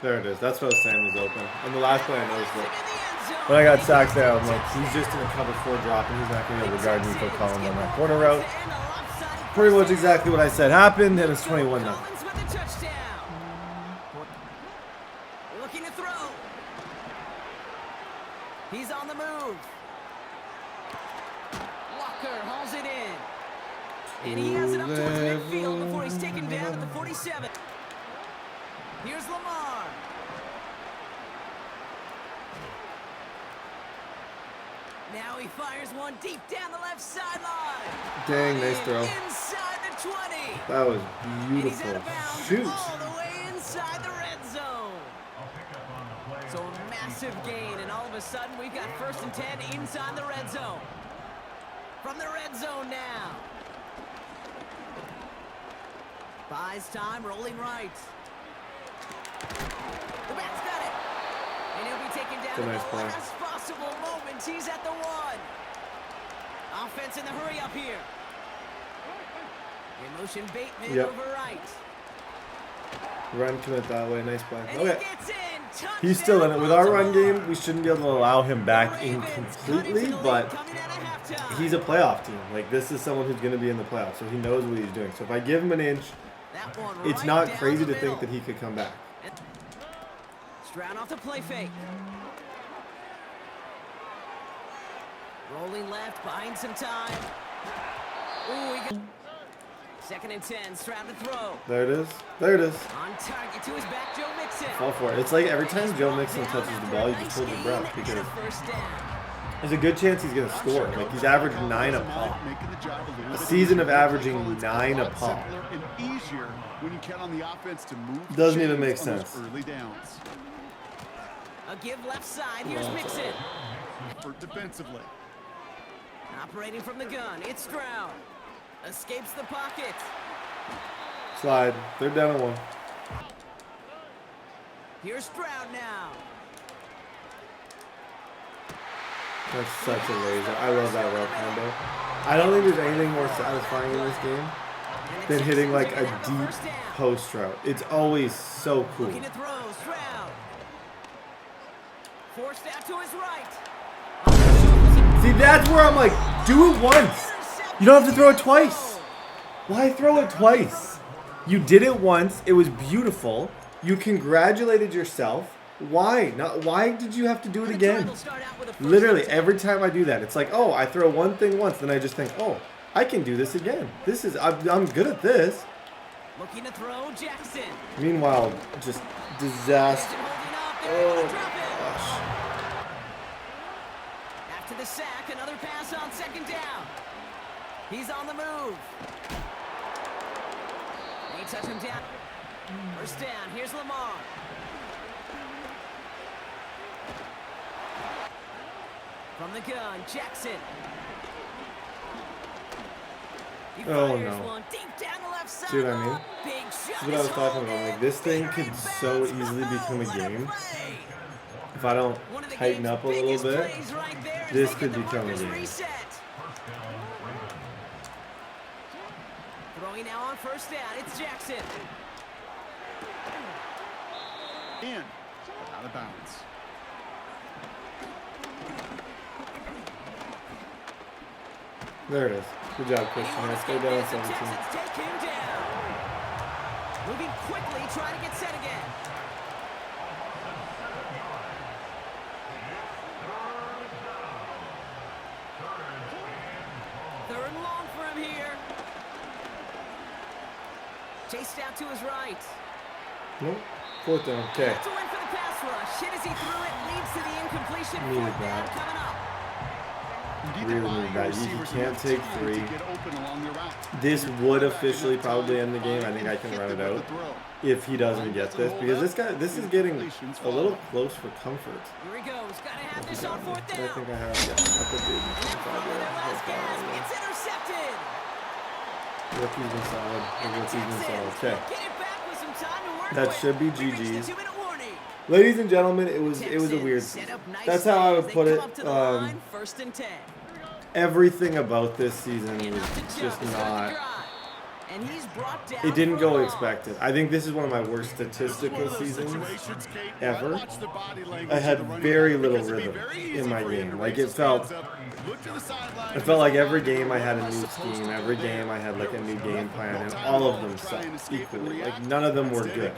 There it is. That's what I was saying was open. And the last play I noticed it. When I got sacked there, I'm like, he's just in a cover 4 drop, and he's not going to be able to guard Nico Collins on that corner route. Pretty much exactly what I said happened, and it's 21-0. Looking to throw. He's on the move. Walker hauls it in. And he has it up towards midfield before he's taken down at the 47. Here's Lamar. Now he fires one deep down the left sideline. Dang, nice throw. Inside the 20. That was And he's beautiful. out of bounds Shoot. all the way inside the red zone. So a massive gain, and all of a sudden we've got 1st and 10 inside the red zone. From the red zone now. Buys time, rolling right. The back's got it. And he'll be taken down It's a nice at the play. last possible moment. He's at the 1. Offense in the hurry up here. In motion Bateman Yep. over right. Run commit that way. Nice play. And Okay. he gets in. Touchdown, He's still in it. With our run Baltimore. game, we shouldn't be able to allow him back in Ravens completely, cutting to the but lead coming out of halftime. he's a playoff team. Like, this is someone who's going to be in the playoffs, so he knows what he's doing. So if I give him an inch, That one it's right not down crazy the to think middle. that he could come back. Stroud off the play fake. Rolling left, buying some time. Ooh, he got 2nd and 10. Stroud to throw. There it is. There it is. On target to his back, Joe Mixon. Fall for it. It's like every time Joe Mixon touches the ball, you just hold your breath because First down. there's a good chance he's going to score. Like, he's averaged 9 a pop. Making the job a little A bit season of easier. averaging It's 9 a lot pop. simpler and easier when you count on the offense to move. Doesn't even chains make on those sense. Early downs. A give left side. Here's Mixon. For defensively. Operating from the gun. It's Stroud. Escapes the pocket. Slide. They're down at 1. Here's Stroud now. That's such a laser. I love that route combo. I don't think there's anything more satisfying in this game than hitting like a deep post route. It's always so cool. Looking to throw, Stroud. Forced out to his right. See, that's where I'm like, do it once. You don't have to throw it twice. Why throw it twice? You did it once. It was beautiful. You congratulated yourself. Why? Why did you have to do it again? Literally, every time I do that, it's like, oh, I throw one thing once, then I just think, oh, I can do this again. I'm good at this. Looking to throw, Jackson. Meanwhile, just disaster. Oh, gosh. After the sack, another pass on second down. He's on the move. They touch him down. First down, here's Lamar. From the gun, Jackson. He Oh, fires no. one deep down the left side. See what I mean? Big shot This is what I was is talking about. holding. Like, this thing could Finger so in easily bounds. become a Let it game. play. If I don't One of the tighten game's up a little biggest bit, plays right there as this they could get the become a markers game. reset. Throwing now on first down, it's Jackson. In, but out of bounds. There it is. Good job, Christian. Let's go down The 17. Texans take him down. Moving quickly, trying to get set again. Third and long for him here. Chased out to his right. Nope. Fourth down. Okay. To win for the pass rush. Hit as he threw it, leads to the incompletion. Needed Fourth down that. coming up. You need to Really buy need your that. You receivers can't enough take time three. to get open along their route. This would officially probably end the game. I think I can run it out if he doesn't get this, because this is getting a little close for comfort. Here he goes. Gotta have this on fourth I down. think I have. Yeah, I put the Their last gasp. It's intercepted. rookie's been solid. The rookie's been solid. Okay. Get it back with some time to work That with. should be We reached the GG's. 2-minute warning. Ladies and gentlemen, it was a weird Set season. up That's how I would nicely put as they it. come up to the line, first and 10. Everything about this season And was up to Chubb just to start the not. drive. And he's brought down It didn't for go a loss. expected. I think this is one of my worst statistical seasons ever. I had very little rhythm in my game. Like it felt like every game I had a new scheme. Every game I had like a new game plan, and all of them sucked equally. Like none of them were good.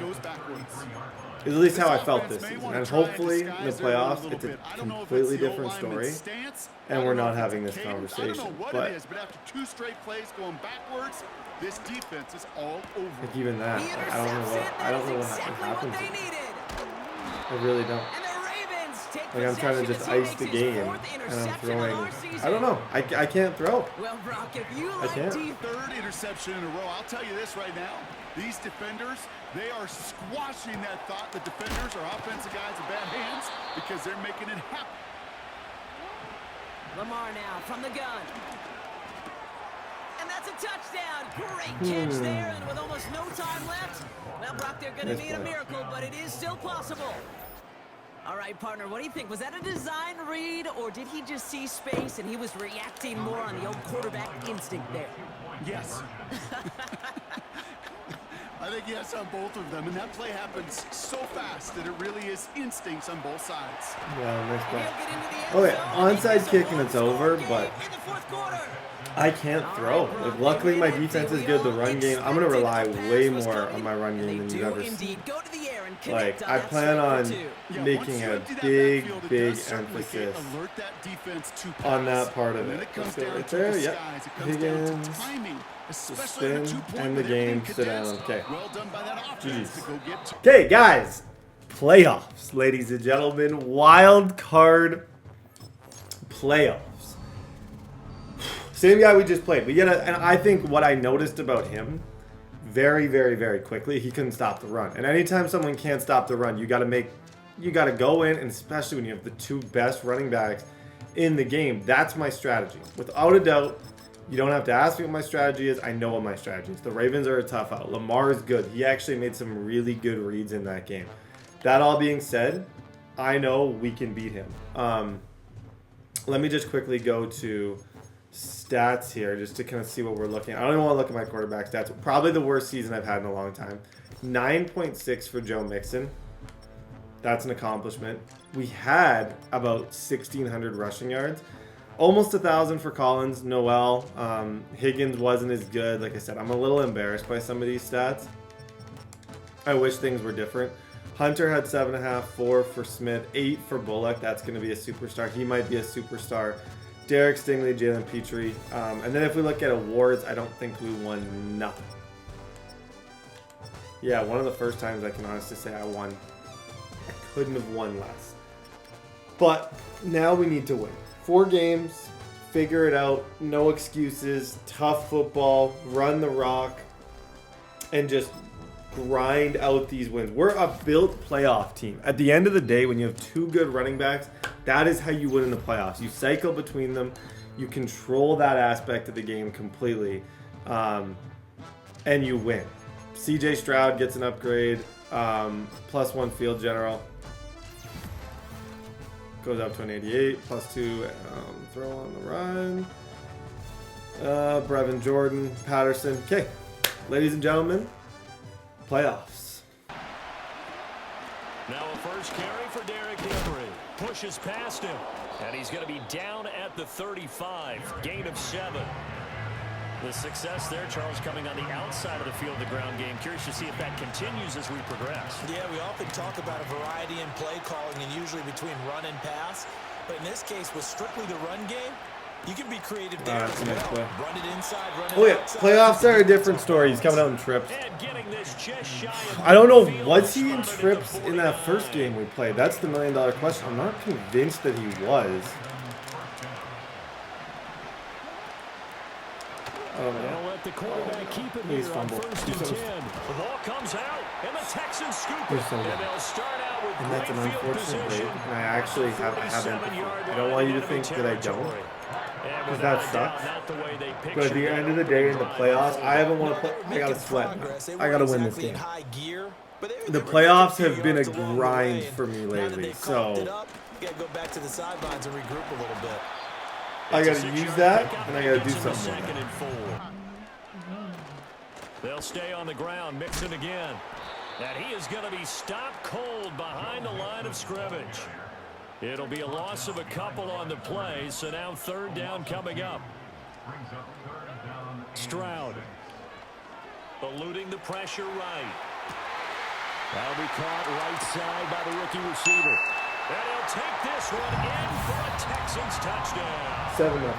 It's at least how I felt this season. And hopefully in the playoffs, it's a completely different story, and we're not having this conversation. But after two straight plays going backwards, this defense is all over. like even that, He like, I don't know what exactly happened what to they me. needed. I really don't. And the Ravens take Like I'm trying to possession just as he ice the makes his game, fourth and I'm interception throwing. of our season. I don't know. I can't throw. Well, Brock, if you I like can't. Third interception in a row. I'll tell you this right now. These defenders, they are squashing that thought that defenders are offensive guys in bad hands because they're making it happen. Lamar now from the gun. And that's a touchdown. Great catch there, and with almost no time left. Well, Brock, they're going to Nice need a play. miracle, but it is still possible. All right, partner, what do you think? Was that a design read, or did he just see space and he was reacting more on the old quarterback instinct there? Yes. I think yes on both of them, and that play happens so fast that it really is instincts on both sides. Yeah, nice And play. he'll get into the end Okay, zone and onside make this a kick and it's one-score over, game but in the fourth quarter. I can't throw. Like, luckily, my defense is good. The run game, I'm gonna rely way more on my run game than you've ever seen. Go to the air and Like, connect on I that plan strike on for two. Yeah, making once you a empty that big, backfield, it big does certainly emphasis alert that defense to on pass. that part of When it. it comes Let's go down right to there. the Yep. skies, it comes down Higgins. to timing, The especially on a spin, two-point and the with game. everything Sit down. condensed. Okay. Well done by that offense to go get to. Okay, guys. Playoffs, ladies and gentlemen. Wild card playoffs. Same guy we just played. We get and I think what I noticed about him very, very, very quickly, he couldn't stop the run. And anytime someone can't stop the run, you got to go in, and especially when you have the two best running backs in the game. That's my strategy. Without a doubt, you don't have to ask me what my strategy is. I know what my strategy is. The Ravens are a tough out. Lamar is good. He actually made some really good reads in that game. That all being said, I know we can beat him. Let me just quickly go to stats here just to kind of see what we're looking at. I don't even want to look at my quarterback stats. Probably the worst season I've had in a long time. 9.6 for Joe Mixon. That's an accomplishment. We had about 1,600 rushing yards. Almost 1,000 for Collins. Noel. Higgins wasn't as good. Like I said, I'm a little embarrassed by some of these stats. I wish things were different. Hunter had 7.5, 4 for Smith, 8 for Bullock. That's going to be a superstar. He might be a superstar. Derek Stingley, Jalen Petrie. And then if we look at awards, I don't think we won nothing. Yeah, one of the first times I can honestly say I won. I couldn't have won less. But now we need to win. 4 games, figure it out, no excuses, tough football, run the rock, and just grind out these wins. We're a built playoff team. At the end of the day, when you have 2 good running backs, that is how you win in the playoffs. You cycle between them, you control that aspect of the game completely, and you win. CJ Stroud gets an upgrade, +1 field general. Goes up to an 88, +2 throw on the run. Brevin Jordan, Patterson. Okay, ladies and gentlemen, playoffs. Now a first carry for Derrick Henry. Pushes past him, and he's going to be down at the 35. Gain of 7. The success there, Charles, coming on the outside of the field, the ground game. Curious to see if that continues as we progress. Yeah, we often talk about a variety in play calling and usually between run and pass. But in this case, with strictly the run game, you can be creative there as well. Run it inside, run it outside. Playoffs are a different story. He's coming out in trips. I don't know, was he in trips in that first game we played? That's the million-dollar question. I'm not convinced that he was. They'll let the quarterback keep it here on 1st and 10. The ball comes out, and the Texans scoop it. And they'll start out with and that's an unfortunate play. And I actually have empathy. I don't want you to think that I don't, because that sucks. But at the end of the day, in the playoffs, I haven't won a play. I gotta sweat. I gotta win this game. The playoffs have been a grind for me lately, so you gotta go back to the sidelines and regroup a little bit. I gotta use that, and I gotta do something with it. They'll stay on the ground, Mixon again. And he is going to be stopped cold behind the line of scrimmage. It'll be a loss of a couple on the play, so now 3rd down coming up. Stroud eluding the pressure right. That'll be caught right side by the rookie receiver. And he'll take this one in for a Texans touchdown. 7-0.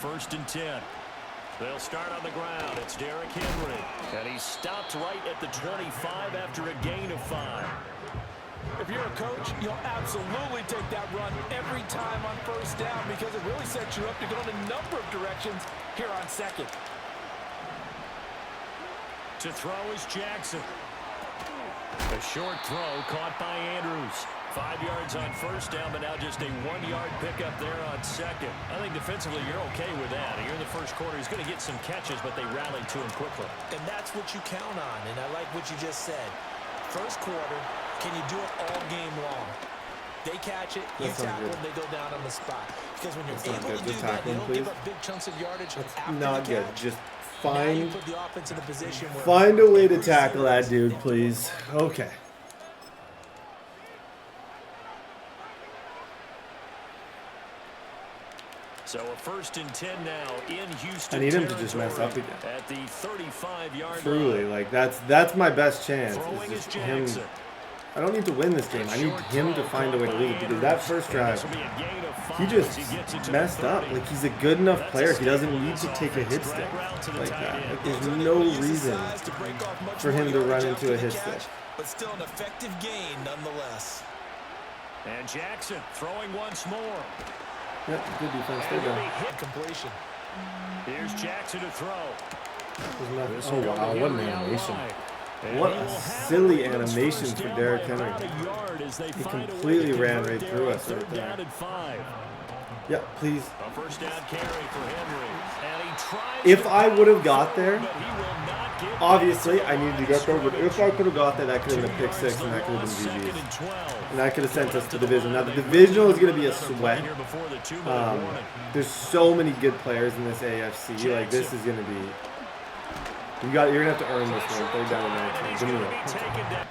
1st and 10. They'll start on the ground. It's Derrick Henry. And he's stopped right at the 25 after a gain of 5. If you're a coach, you'll absolutely take that run every time on 1st down because it really sets you up to go in a number of directions here on 2nd. To throw is Jackson. A short throw caught by Andrews. 5 yards on 1st down, but now just a 1-yard pickup there on 2nd. I think defensively you're okay with that. Here in the 1st quarter, he's going to get some catches, but they rallied to him quickly. And that's what you count on, and I like what you just said. 1st quarter, can you do it all game long? They catch it, you tackle them, they go down on the spot. Because when you're able to do that, they don't give up big chunks of yardage after not the good. catch. Just find a way to tackle that dude, please. Okay. So a 1st and 10 now in Houston. I need him to just mess up again. At the 35-yard Truly, like that's my best chance. Is just him. I don't need to win this game. I need him to find a way to lead, because that first drive, he just messed up. Like, he's a good enough player. He doesn't need to take a hit stick like that. Like, there's no reason for him to run into a hit stick. But still an effective gain nonetheless. And Jackson throwing once more. Yep, good defense. There you go. Completion. Here's Jackson to throw. Oh, wow. What an animation. What a silly animation for Derrick Henry. He completely ran right through us right there. Yeah, please. A 1st down carry for Henry. And he tries if I would have got there, Obviously, I needed to get there, but if I could have got there, that could have been a pick six, and that could have been GG's. And that could have sent us to division. Now, the divisional is going to be a sweat. There's so many good players in this AFC. Like, this is going to be... You're going to have to earn this one. Third down and 19. Give me that.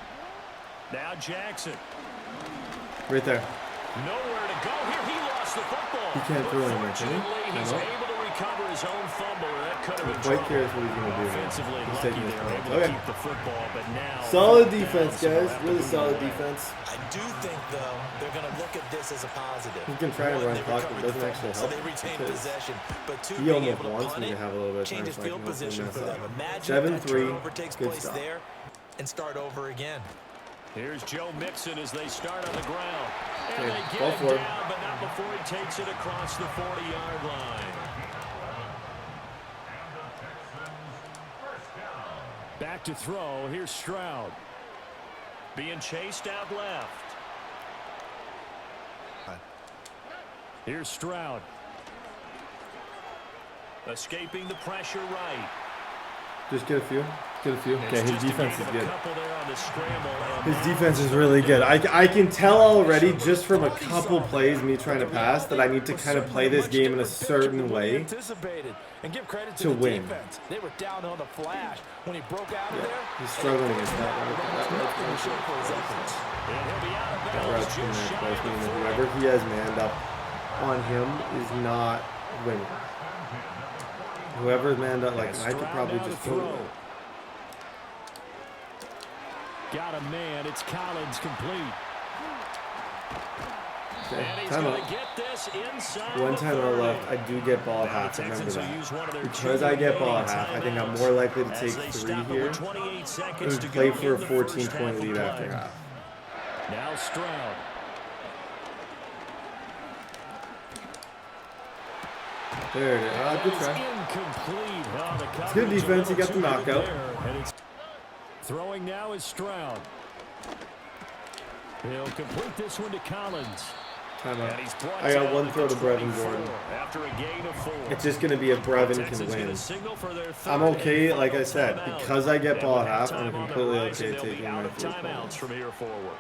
Now Jackson. Right there. Nowhere to go here. He lost the football. He can't throw anymore, can he? He's able to recover his own fumble. That could have been quite curious what he's going to do. Offensively, He's taking his able point. to Okay. keep the football, but now Solid defense, guys. Really solid defense. I do think, though, they're going to look at this as a positive. He can try to run clock, but it doesn't actually So help. they retain possession, but two, He being almost able to wants punt me to it have a little bit of time changes so I field can hopefully position mess for up. them. Imagine if that 7-3. turnover takes Good place stuff. there and start over again. here's Joe Mixon as they start on the ground. And Okay, they go get for it it. down, but not before he takes it across the 40-yard line. Back to throw. Here's Stroud. Being chased out left. Here's Stroud. Escaping the pressure right. Just get a few. Get a few. Okay, It's his just a defense is gain of good. a couple there on the scramble, and His now defense is really good. I can tell already just from a couple plays me trying to pass that I need to kind of play this game in a certain way And give credit to the win. defense. They were down on the flash when he broke out of there. He's struggling against that And he'll be out of bounds just shy of the 40. Whoever he has manned up on him is not winning. Whoever's manned up, like, I could probably just throw it. Got a man. It's Collins complete. Okay, And he's time going out. to get this inside. One the timeout 30. left. I do get ball at Now half. the Remember Texans will use one of that. their Because two I get ball at remaining half, I think I'm timeouts more likely to as take they 3 stop here with 28 seconds and to play go for a in the first 14-point half of lead after play. half. Now Stroud. There it is. Good That is try. incomplete. Oh, the It's good coverage a defense. He little got the too good knockout. there, and it's throwing now is Stroud. He'll complete this one to Collins. Timeout. And he's brought I got down one at throw the to Brevin 24 Jordan. After a gain of 4. It's just going to be if Brevin Texans can get win. a signal for their third I'm okay, and like I final said, timeout. because I get They ball will at have half, time I'm on the completely rise, okay and they'll be taking out my of 3 timeouts points. from here forward.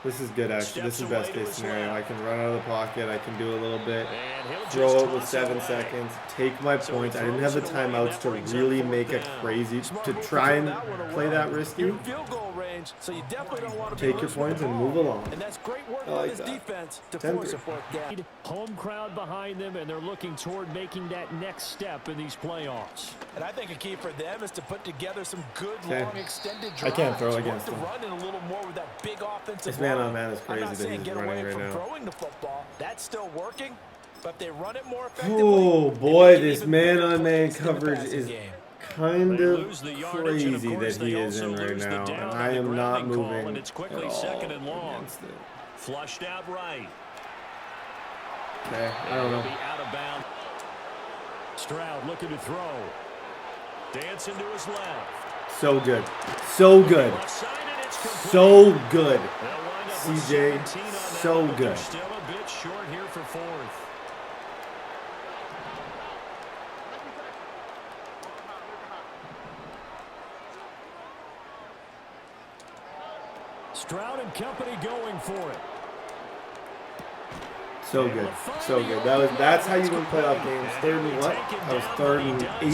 This is good, actually. This is best case scenario. I can run out of the pocket. I can do a little bit. And he'll Throw just it with toss 7 away. seconds. Take my So he points. I didn't have the throws it away, and timeouts that to brings up really fourth make it down. crazy. To try and play that risky. You're in field goal range, so you definitely don't want to Take be your losing the points and ball. move along. And that's great work I by like his that. defense to 10-3. force a fourth down. Home crowd behind them, and they're looking toward making that next step in these playoffs. And I think a key for them is to put together some good, Okay. long, extended I drives. can't throw Work against the him. run in a little more with that big offensive This man line. on man is I'm crazy not that saying he's get running away right from now. throwing the football. That's still working, but if they run it more effectively. Oh they boy, make it this even better man-on-man plays in the coverage passing is game. kind They of lose the yardage, and of crazy course that they he is also in right lose the now, down and on I the am not grounding call, moving and it's quickly at all second and long. against it. Flushed out right. Okay, I don't He'll know. be out of bounds. Stroud looking to throw. Dancing to his left. So good. So good. Left side, and it's complete. So good. They'll wind up with CJ, 17 on that so one, but they're good. still a bit short here for fourth. Stroud and company going for it. So good. So good. That's how you win playoff games. Third and what? That was third and 18.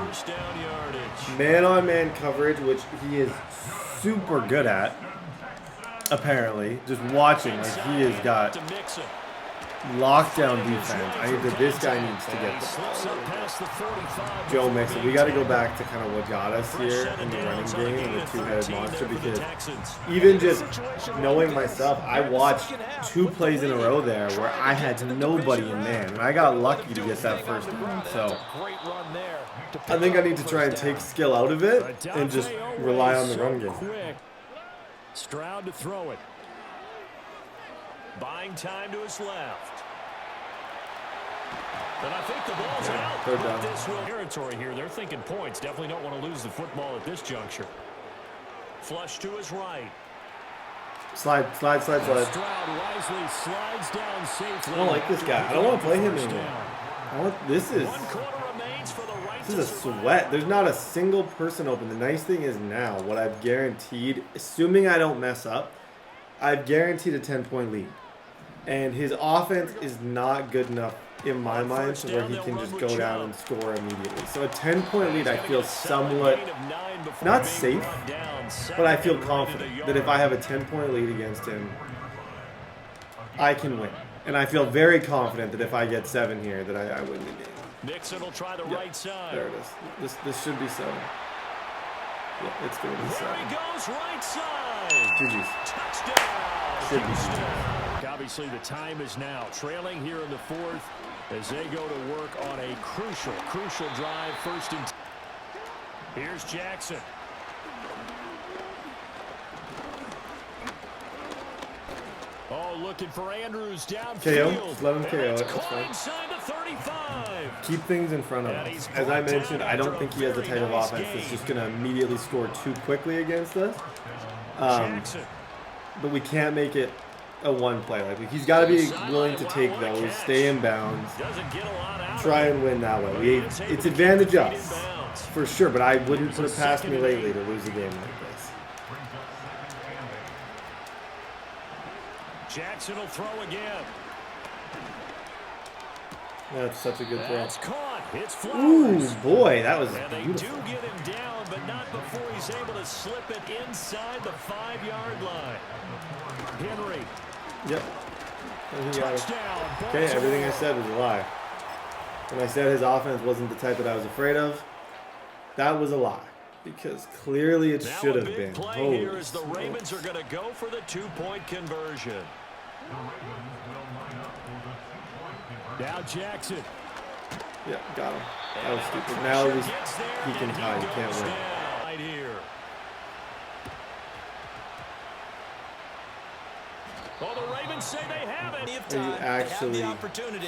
First down yardage. Man-on-man coverage, which he is super good at, apparently. Just watching, like, he has got To Mixon. lockdown defense. This guy needs to get the Slips ball. up past the 45. Joe Mixon. We got to go back to kind of what got us here in the running game and the two-headed monster, because even just knowing myself, I watched 2 plays in a row there where I had nobody in man, and I got lucky to get that first down. So Great run there. I think I need to try and take skill out of it and just rely on the run game. Quick. Stroud to throw it. Buying time to his left. And I think the ball's out. third But down. this will territory here. They're thinking points. Definitely don't want to lose the football at this juncture. Flush to his right. Slide. Stroud wisely slides down safely. I don't like this guy. I don't want to play him First anymore. down. This is... One quarter remains for the right This is a sweat. There's not a single person open. The nice thing is now, what I've guaranteed, assuming I don't mess up, I've guaranteed a 10-point lead. And his offense is not good enough in my mind to where he can just go down and score immediately. So a 10-point lead, I feel somewhat, not safe, but I feel confident that if I have a 10-point lead against him, I can win. And I feel very confident that if I get 7 here, that I win the game. Nixon will try the right side. There it is. This should be 7. Yeah, it's going to be 7. There he goes, right side. GG's. Touchdown. Should be GG's. Obviously, the time is now trailing here in the 4th as they go to work on a crucial drive. First and 10. Here's Jackson. Oh, looking for Andrews downfield. KO. Just let him KO it. That's fine. Inside the 35. Keep things in front of us. As I mentioned, I don't think he has the type of offense that's just going to immediately score too quickly against us. But we can't make it a one play. Like, he's got to be willing to take those, stay in bounds, try and win that way. It's advantage us, for sure, but I wouldn't put it past me lately to lose a game like this. Jackson will throw again. That's such a good throw. That's caught. It's Ooh, Flowers. boy, that was And they beautiful. do get him down, but not before he's able to slip it inside the 5-yard line. Henry. Yep. And he got it. Touchdown. Okay, everything I said was a lie. When I said his offense wasn't the type that I was afraid of, that was a lie. Because clearly it should have been. Play Holy here as the smokes. Ravens are going to go for the 2-point conversion. Now Jackson. Yeah, got him. That was stupid. Now at least he can tie. He can't win. Right here. Well, the Ravens say they have it. Are you actually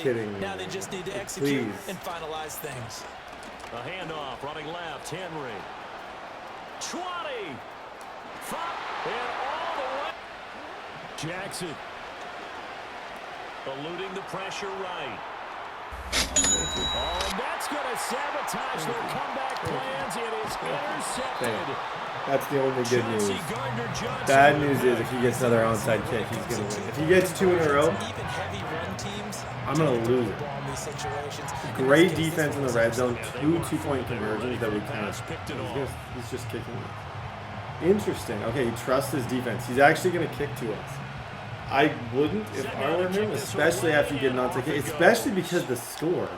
kidding me? Now they just need to execute Please. and finalize things. A handoff, running left, Henry. 20. 5. And all the way. Jackson. Eluding the pressure right. Oh, and that's going to sabotage their comeback plans. It is intercepted. That's the only good news. Chauncey Gardner-Johnson. Bad news is if he gets another onside kick, he's going to win. If he gets 2 in a row, Even heavy run teams, I'm going to lose it. ball in these situations. Great defense in the red zone. 2 2-point conversions that we kind of. He's just kicking it. Interesting. Okay, he trusts his defense. He's actually going to kick to us. I wouldn't if I were him, especially after you get an onside kick, especially because the score.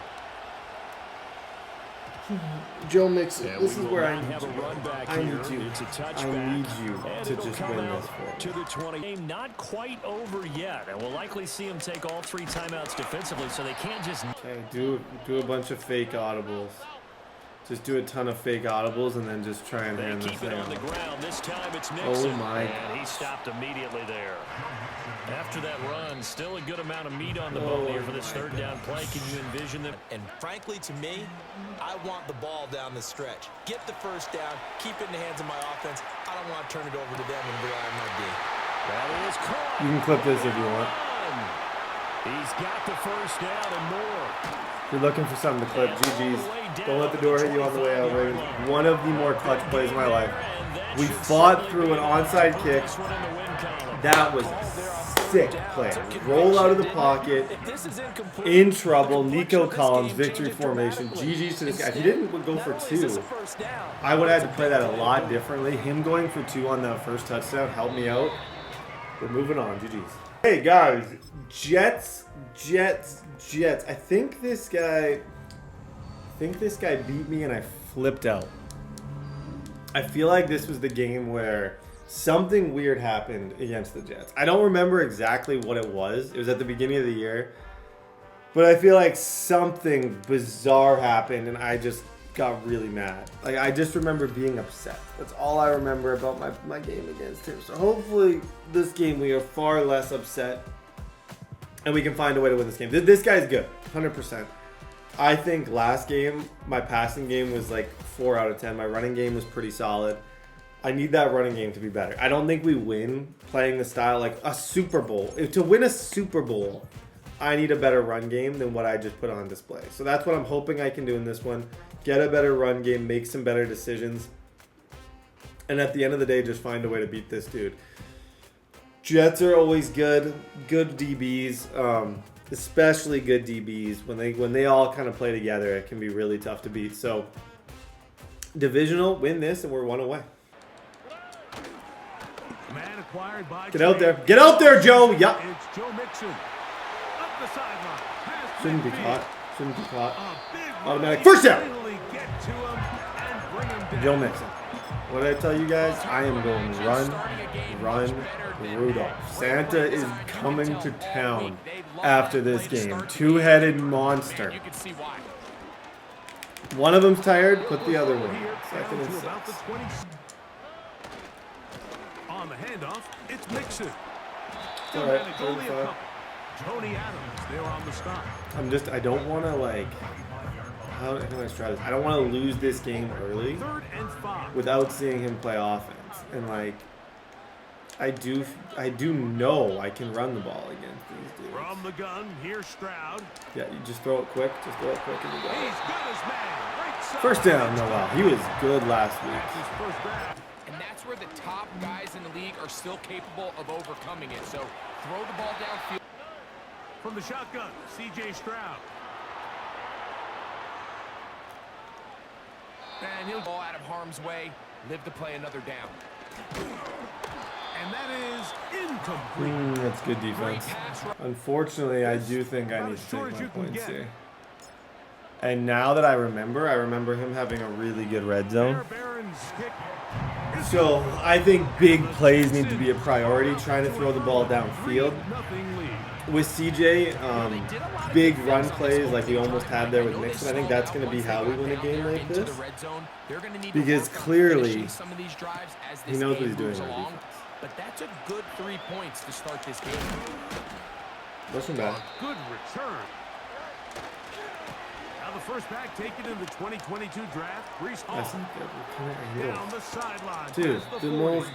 Joe Mixon, this is where I need you. I need you to just win this for me. To the 20. Game not quite over yet, and we'll likely see him take all 3 timeouts defensively, so they can't just. Okay, do a bunch of fake audibles. Just do a ton of fake audibles and then just try and hand this Keep it thing on the off. ground. This time it's Nixon. Oh my And he stopped immediately there. After that run, still a good amount of meat on the bone here for this 3rd down play. Can you envision them? And frankly, to me, I want the ball down the stretch. Get the first down, keep it in the hands of my offense. I don't want to turn it over to them and rely on my D. That is caught. You can clip this if you want. He's got the first down and more. If you're looking for something to clip, GG's. Don't let the door hit you on the way out, Ravens. One of the more clutch plays of my life. We fought through an onside kick. That was sick play. Roll out of the pocket. In trouble. Nico Collins, victory formation. GG's to this guy. If he didn't go for 2, I would have had to play that a lot differently. Him going for 2 on that first touchdown helped me out. We're moving on. GG's. Hey guys, Jets. I think this guy beat me and I flipped out. I feel like this was the game where something weird happened against the Jets. I don't remember exactly what it was. It was at the beginning of the year. But I feel like something bizarre happened and I just got really mad. Like, I just remember being upset. That's all I remember about my game against him. So hopefully this game we are far less upset and we can find a way to win this game. This guy's good, 100%. I think last game, my passing game was like 4 out of 10. My running game was pretty solid. I need that running game to be better. I don't think we win playing the style like a Super Bowl. To win a Super Bowl, I need a better run game than what I just put on display. So that's what I'm hoping I can do in this one. get a better run game, make some better decisions, and at the end of the day, just find a way to beat this dude. Jets are always good DBs, especially good DBs. When they all kind of play together, it can be really tough to beat. So, divisional, win this, and we're 1 away. Man acquired by Get out there. Get out there, Joe. Yep. It's Joe Mixon. Up the sideline. Pass Shouldn't be midfield. caught. Shouldn't be caught. A big Automatic. run. First down. Finally get to him and bring him down. Joe Mixon. What did I tell you guys? I am going run, Rudolph. Santa is coming to town after this game. Two-headed monster. You can see why. One of them's tired. Put the other one. Second and To about the 6. 20. On the handoff, it's Mixon. All right, It's only a 35. couple. Tony Adams, they're on the stop. I don't want to how can I try this? I don't want to lose this game early 3rd and 5. without seeing him play offense. And I do know I can run the ball against these dudes. From the gun, here's Stroud. Yeah, you just throw it quick. Just throw it quick and you go. He's good as man. Right side. First down, Noel. He was good last That's week. his first grab. And that's where the top guys in the league are still capable of overcoming it. So throw the ball downfield. From the shotgun, CJ Stroud. And he'll ball out of harm's way, live to play another down. And that is incomplete. That's good defense. Unfortunately, I do think I need to take my points here. And now that I remember him having a really good red zone. Barron's kick. So I think big plays need to be a priority, trying to throw the ball downfield. Nothing lead. With CJ, big run plays like we almost had there with Mixon, I think that's going to be how we win a game like this. Because clearly, he knows what he's doing on defense. But that's a good 3 points to start this game. Listen back. Good return. Now the first back taken in the 2022 draft, Brees Hall. That's not good. Down the sideline. Dude, past the 40. most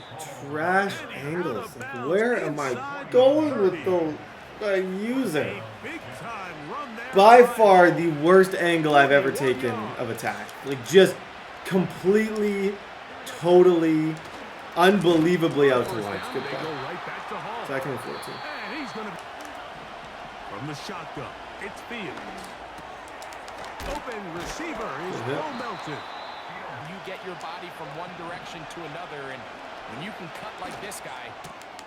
trash And angles. out of Like, bounds where am I inside going the with 30. those? I'm using A big time run there by by far the worst angle I've ever taken of attack. Like just completely, totally, unbelievably out to lunch. Good They go play. right back to Hall. Second and 14. And he's going to... From the shotgun, it's Fields. Open receiver is Good hit. Bo Melton. You get your body from one direction to another, and when you can cut like this guy,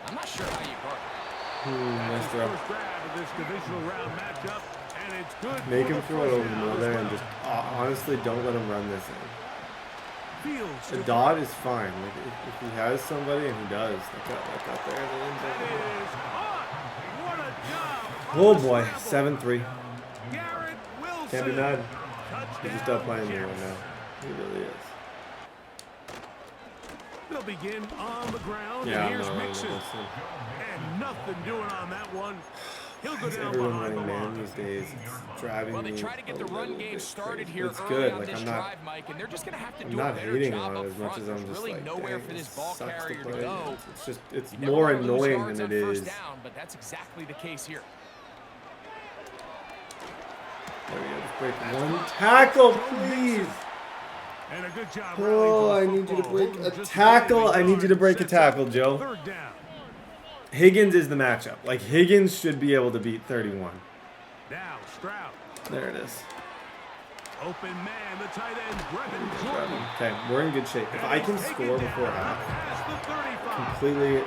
I'm not sure how you guard it. Nice throw. First grab of this divisional round matchup, and it's good. Make for him the throw it first over the down middle as there and well. just honestly don't let him run this in. Fields The to dot is fine. Like if he has somebody, and he does, look out there. That is hot. What a job. Oh on the boy, scramble. 7-3. Garrett Wilson. Can't be mad. He's just Touchdown, outplaying me Jets. right now. He really is. They'll begin on the ground. Yeah, and here's no, Mixon. listen. And nothing doing on that one. He'll go Is down everyone behind the running man line. these days? It's driving Well, they me try to get the a run little game bit started crazy. here It's early good. on Like this I'm not. drive, Mike, and they're just going to have to I'm do a not better hating job on it up as much front. as I'm There's just really like, nowhere dang, for this it ball sucks to carrier to play go. against. It's just, it's You never more wanna lose annoying yards than on it first is. down, but that's exactly the case here. There we go. Just break one tackle, please. And a good job. Oh, I need you to break a tackle. I need you to break a tackle, Joe. Third down. Higgins is the matchup. Like Higgins should be able to beat 31. Now Stroud. There it is. Open man, the tight end, Brevin Jordan. Okay, we're in good shape. If I can score before half, Past the 35. completely,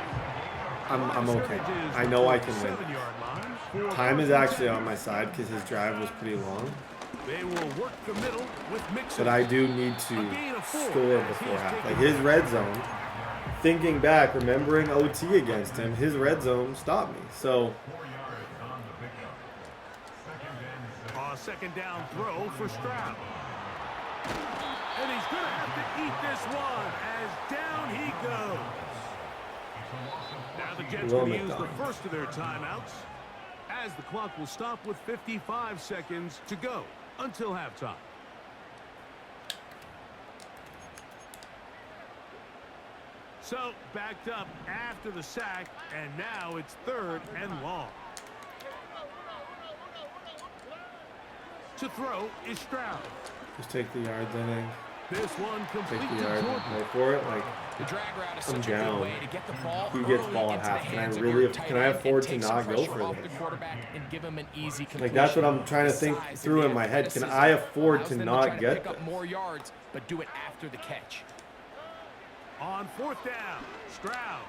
I'm okay. I know I can win. 7-yard line. Time is actually on my side because his drive was pretty long. They will work the middle with Mixon. But I do need to score before half. Like his red zone, thinking back, remembering OT against him, his red zone stopped me. So Second down throw for Stroud. And he's going to have to eat this one as down he goes. Now the Jets Well, will use the McDonald. first of their timeouts as the clock will stop with 55 seconds to go until halftime. So backed up after the sack, and now it's third and long. To throw is Stroud. Just take the yards, I think. This one Take complete the to yard Jordan. and play for it. Like, The drag route is I'm such a good down. way to get the ball Who gets early ball at into the half? Can I hands of really? your tight Can I end afford and to take not some go pressure for off this? the quarterback and give him an easy completion. Like, that's what I'm trying to The think size through and in the my head. Can athleticism I afford allows to them not try get pick up this? more yards, but do it after the catch. On 4th down, Stroud.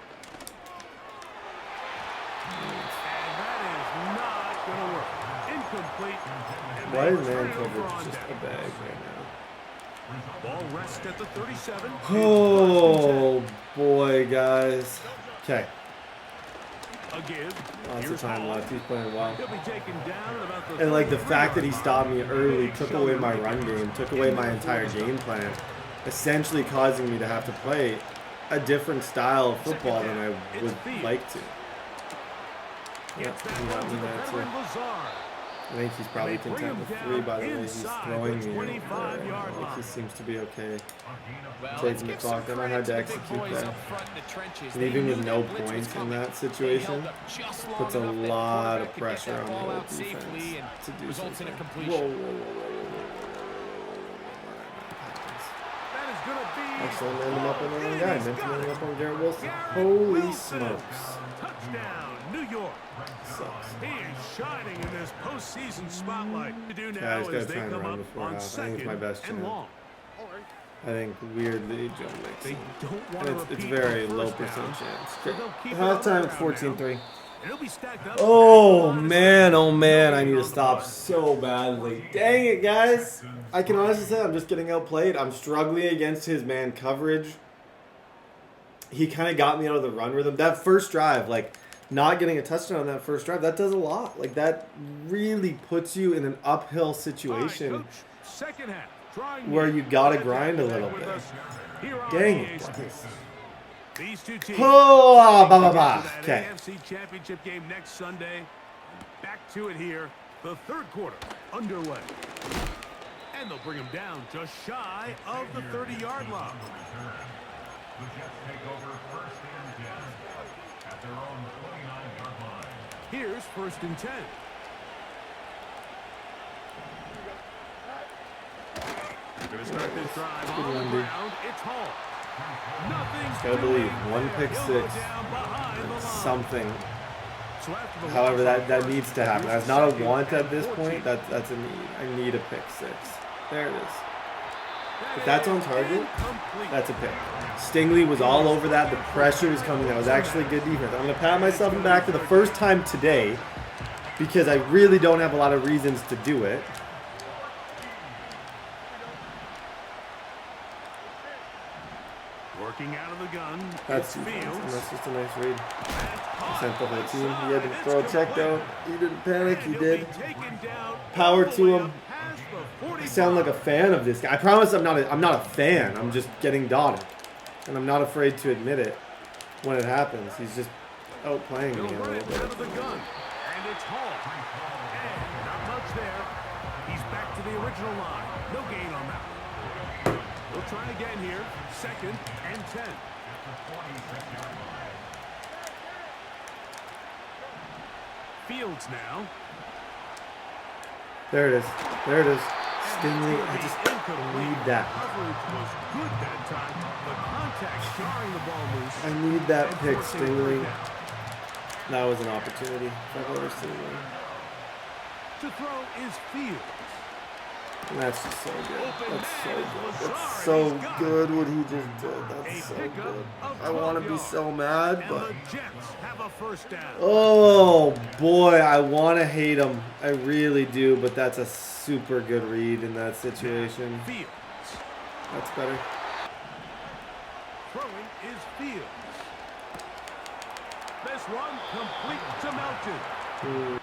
And that is not going to work. Incomplete. And Why they is man return it over coverage on just a down. bag right now? Ball rests at the 37. Oh boy, guys. Okay, A give. lots of Here's time Hall. left. He's playing well. He'll be taken down at about the And like the 33 fact that he yard stopped line. me early Big took shot away to my make run it game, took away my entire game plan, essentially causing me to have to play a different style of football than I would like to. Yeah, Gets that he got one to me the there too. veteran Lazard. I think he's probably They bring content him with down 3 by the way he's inside throwing the me. 25-yard Like he line. seems to be okay. Well, Taking let's the give clock, some then I credit had to the big execute boys that. up front in the trenches. And They even knew with no that blitz was points in coming. that They situation, held up just long puts a enough that the lot of quarterback could get pressure that on the ball old out safely defense and to do results in a something. completion. That is going to be. Actually, I landed him up on the wrong And guy. I he's meant to got land him it. up on Garrett Wilson. Garrett Holy Wilson. smokes. Touchdown, New York. Sucks. He is shining in this postseason spotlight. To do Yeah, now he's as gotta they try and come run up before on half. I think it's my second best and chance. long. I think weirdly Joe They Mixon. don't want And to it's repeat very on low first percent down, chance. so Okay. they'll keep it on Halftime the it's ground 14-3. And it'll be stacked up. Oh At the man, line oh of man, I scrimmage. need to On the stop play. so badly. Dang it, guys. I can honestly say I'm just getting outplayed. I'm struggling against his man coverage. He kind of got me out of the run rhythm. That first drive, like not getting a touchdown on that first drive, that does a lot. Like that really puts you in an uphill All right, situation Coach, second half, trying where here. you gotta Glad to grind a have you little back with bit. us here on Dang EA it. Sports. These two teams. Oh, bah, bah, get bah. to that Okay. AFC Championship game next Sunday. Back to it here. The third quarter underway. And they'll bring him down just shy of the 30-yard line. Here's 1st and 10. Going to start this drive on the ground. It's Hall. Nothing's Gotta believe. doing One there. pick He'll go six. down behind the line. Something. So after the However, loss that on needs first, to happen. here's That's not a second want at and this 14. point. That's a need. I need a pick 6. There it is. That If that's on is target, incomplete. that's a pick. Stingley was all over that. The pressure was coming. That was actually good defense. I'm going to pat myself on the back for the first time today because I really don't have a lot of reasons to do it. Working out of the gun. That's It's defense, and Fields. that's just a nice read. Caught Sent the whole by team. He side. had to It's throw a check complete. down. He didn't panic. And He he'll did. be taken down Power all the to way him. up past the 45. I sound like a fan of this guy. I promise I'm not a fan. I'm just getting dotted. And I'm not afraid to admit it when it happens. He's just outplaying me He'll a run little it out bit. of the gun. And it's Hall. And not much there. He's back to the original line. No gain on that. We'll try again here. 2nd and 10. Fields now. There it is. There it is. Stingley, And I just that's gonna be incomplete. need that. Coverage was good that time. The contact jarring the ball loose. I need that and pick, forcing a Stingley. third down. That was an opportunity. If I voted Stingley. To throw is Fields. And that's just so good. Open That's so man is good. Lazard, That's so he's got it. good what he just did. A That's so pickup good. of I want to 12 be yards. so mad, And but the Jets have a first down. oh boy, I want to hate him. I really do, but that's a super good read in that situation. Fields. That's better. Throwing is Fields. This one complete to Melton.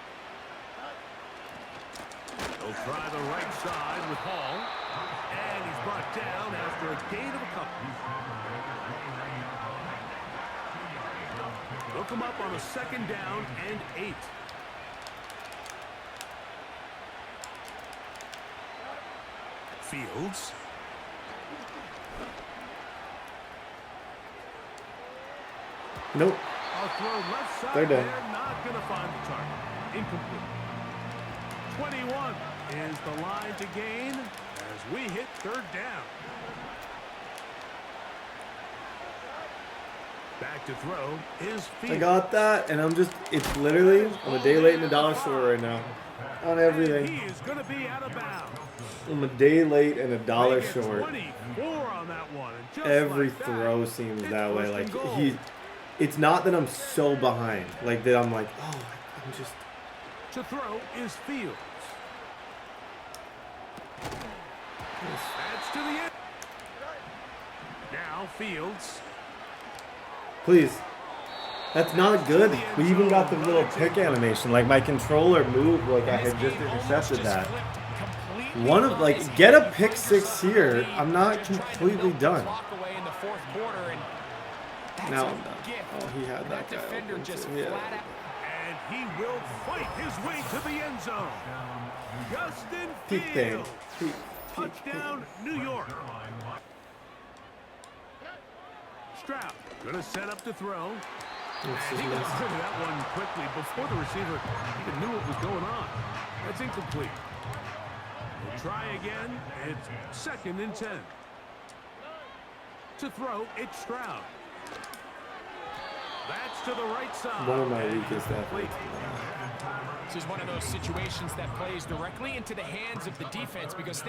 He'll try the right side with Hall. And he's brought down after a gain of a couple. They'll come up on a 2nd down and 8. Fields. Nope. I'll throw left side They're there, done. not going to find the target. Incomplete. 21 is the line to gain. as we hit third down. Back to throw is Fields. I got that, and it's literally, I'm a day late and a dollar short right now. On everything. He is going to be out of bounds. I'm a day late and a dollar They get short. 24 on that one. And just Every like that, throw seems it's that way. first Like and goal. it's not that I'm so behind. Like that I'm like, oh, I'm just. To throw is Fields. That's to the end. Now Fields. Please. That's not good. We even got the little pick animation. Like my controller moved like I had just intercepted that. One of like get a pick six here. I'm not completely done. Now I'm done. Oh, he had that guy open too. Yeah. And he will fight his way to the end zone. Justin Peak pain. Fields. Peak Touchdown, New York. Stroud gonna set up to throw. He got rid of that one quickly before the receiver even knew what was going on. That's incomplete. We'll try again. It's 2nd and 10. To throw, it's Stroud. That's to the right side. One of my weakest athletes. This is one of those situations that plays directly into the hands of the defense because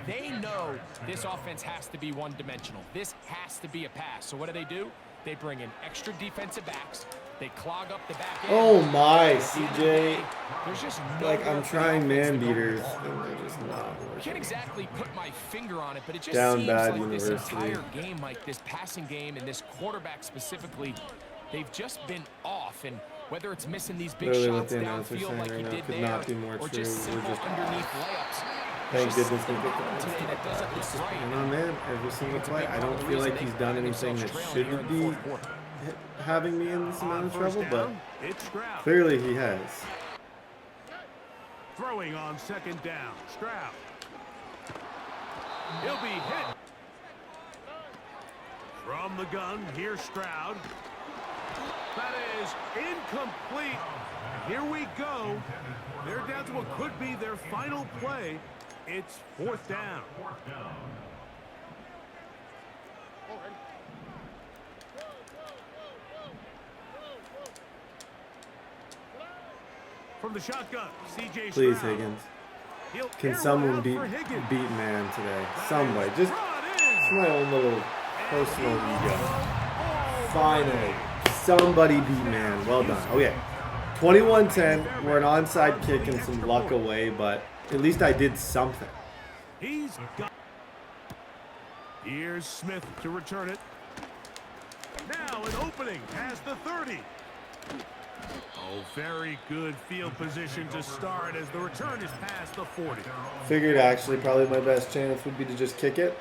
they know this offense has to be one-dimensional. This has to be a pass. So what do? They bring in extra defensive backs. They clog up the back end. Oh my, CJ. There's just Like I'm trying man beaters and they're just not I working. can't exactly put my finger on it, but it just Down seems bad like university. this entire game, like this passing game and this quarterback specifically, they've just been off. And whether it's missing these big Literally what shots the announcer's downfield saying like right you now did could there, not be more or true. just We're simple just underneath layups. Thank Just goodness we something picked about up today that doesn't look right. going on, man. Every single play. I don't feel like he's done anything that shouldn't be having me in this amount of trouble, but it's Stroud. clearly he has. Throwing on 2nd down. Stroud. He'll be hit. From the gun, here's Stroud. That is incomplete. And here we go. They're down to what could be their final play. It's 4th down. From the shotgun, CJ Stroud. Please, Higgins. He'll Can air someone one out beat for Higgins. man today? That Somebody. is Just brought in. it's my own little personal And he ego. will go Finally, somebody beat man. Well done. Okay, 21-10. We're an onside kick and some luck away, but at least I did something. He's got. Here's Smith to return it. Now an opening past the 30. Oh, very good field position to start as the return is past the 40. Figured actually probably my best chance would be to just kick it,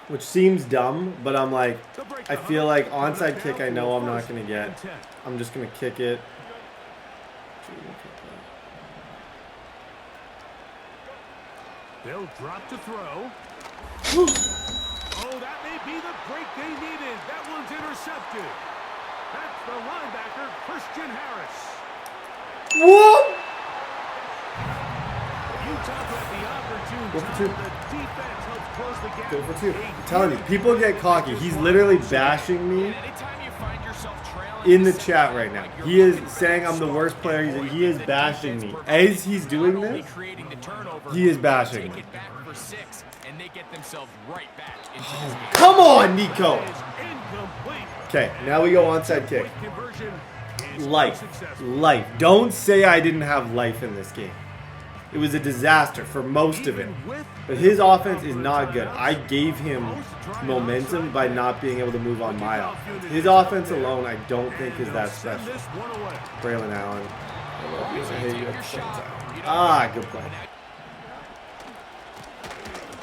which seems dumb, but I'm like, I feel like onside kick I know I'm not going to get. I'm just going to kick it. They'll drop to throw. Oh, that may be the break they needed. That one's intercepted. That's the linebacker, Christian Harris. Whoop! You talk about the opportune Go for time. two. The defense helps close the gap. Go for two. I'm telling you, people get cocky. He's literally bashing me Anytime you find yourself trailing in the chat right now. He is saying I'm the worst player. He is bashing me. As he's doing this, he is bashing me. And they get themselves right back into this game. Come on, Nico. Is incomplete. Okay, now we go onside kick. Conversion is Life. unsuccessful. Life. Don't say I didn't have life in this game. It was a disaster for most of it. But his offense is not good. I gave him momentum by not being able to move on my offense. His offense alone, I don't think is that Send special. this one away. Braylon Allen. I love you. I hate you at the same time. Ah, good play.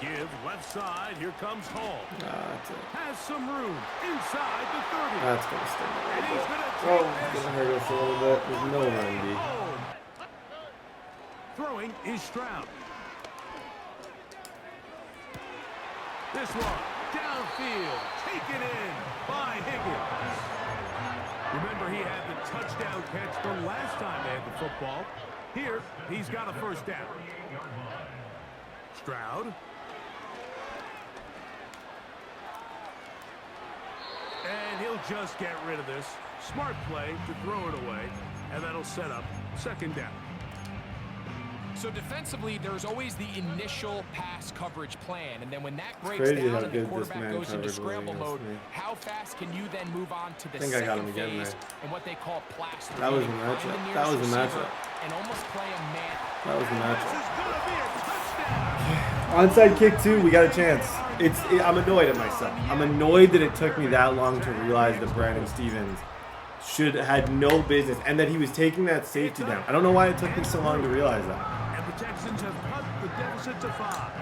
Give left side. Here comes Hall. That's it. Has some room inside the 30. That's going to sting a And little he's bit. going to Oh, take it's this going to hurt us a little bit. There's no run D. home. Throwing is Stroud. This one downfield, taken in by Higgins. Remember, he had the touchdown catch the last time they had the football. Here, he's got a first down. Stroud. And he'll just get rid of this. Smart play to throw it away, and that'll set up second down. So defensively, there's always the initial pass coverage plan, and then when that breaks crazy down how and the good this quarterback man goes into coverage scramble was mode, against me. how fast can you then move on to the I think I got second him again phase there. and what they call plaster? That was the meaning find matchup. nearest That was the receiver matchup. And almost play a man. That was the This matchup. is going to be a touchdown. Onside kick too. We got a chance. I'm annoyed at myself. I'm annoyed that it took me that long to realize that Brandon Stevens had no business and that he was taking that safety down. I don't know why it took me so long to realize that. And the Texans have cut the deficit to 5.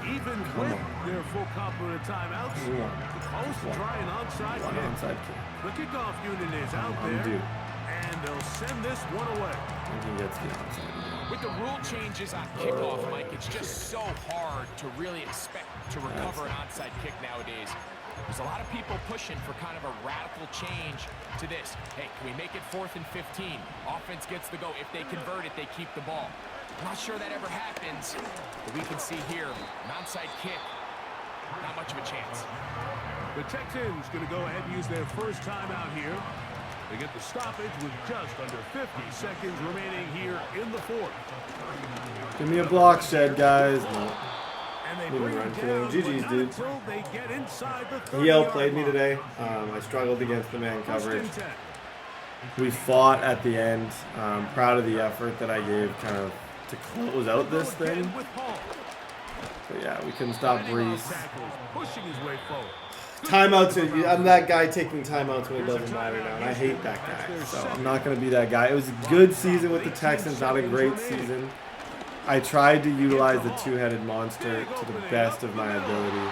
Even with their full complement of timeouts, the Colts try an onside One kick. onside kick. The kickoff unit is out I'm there, due. and they'll send this one away. And he gets the onside. With the rule changes on kickoff, Mike, it's just so hard to really expect to recover an onside kick nowadays. There's a lot of people pushing for kind of a radical change to this. Hey, can we make it 4th and 15? Offense gets the go. If they convert it, they keep the ball. I'm not sure that ever happens, but we can see here, an onside kick, not much of a chance. The Texans going to go ahead and use their first timeout here. They get the stoppage with just under 50 seconds remaining here in the 4th. Give me a block shed, guys. No. And they Moving bring run it for down, them. GG's, but not dude. until they get inside the He 30-yard outplayed me line. today. I struggled against the man coverage. First and 10. We fought at the end. Proud of the effort that I gave kind of to close out this thing. With Hall. But yeah, we couldn't stop Brees. Tackles, pushing his way forward. Timeouts. I'm that guy taking timeouts when it doesn't matter now, and I hate that guy. So I'm not going to be that guy. It was a good season with the Texans, not a great season. I tried to utilize the two-headed monster to the best of my ability.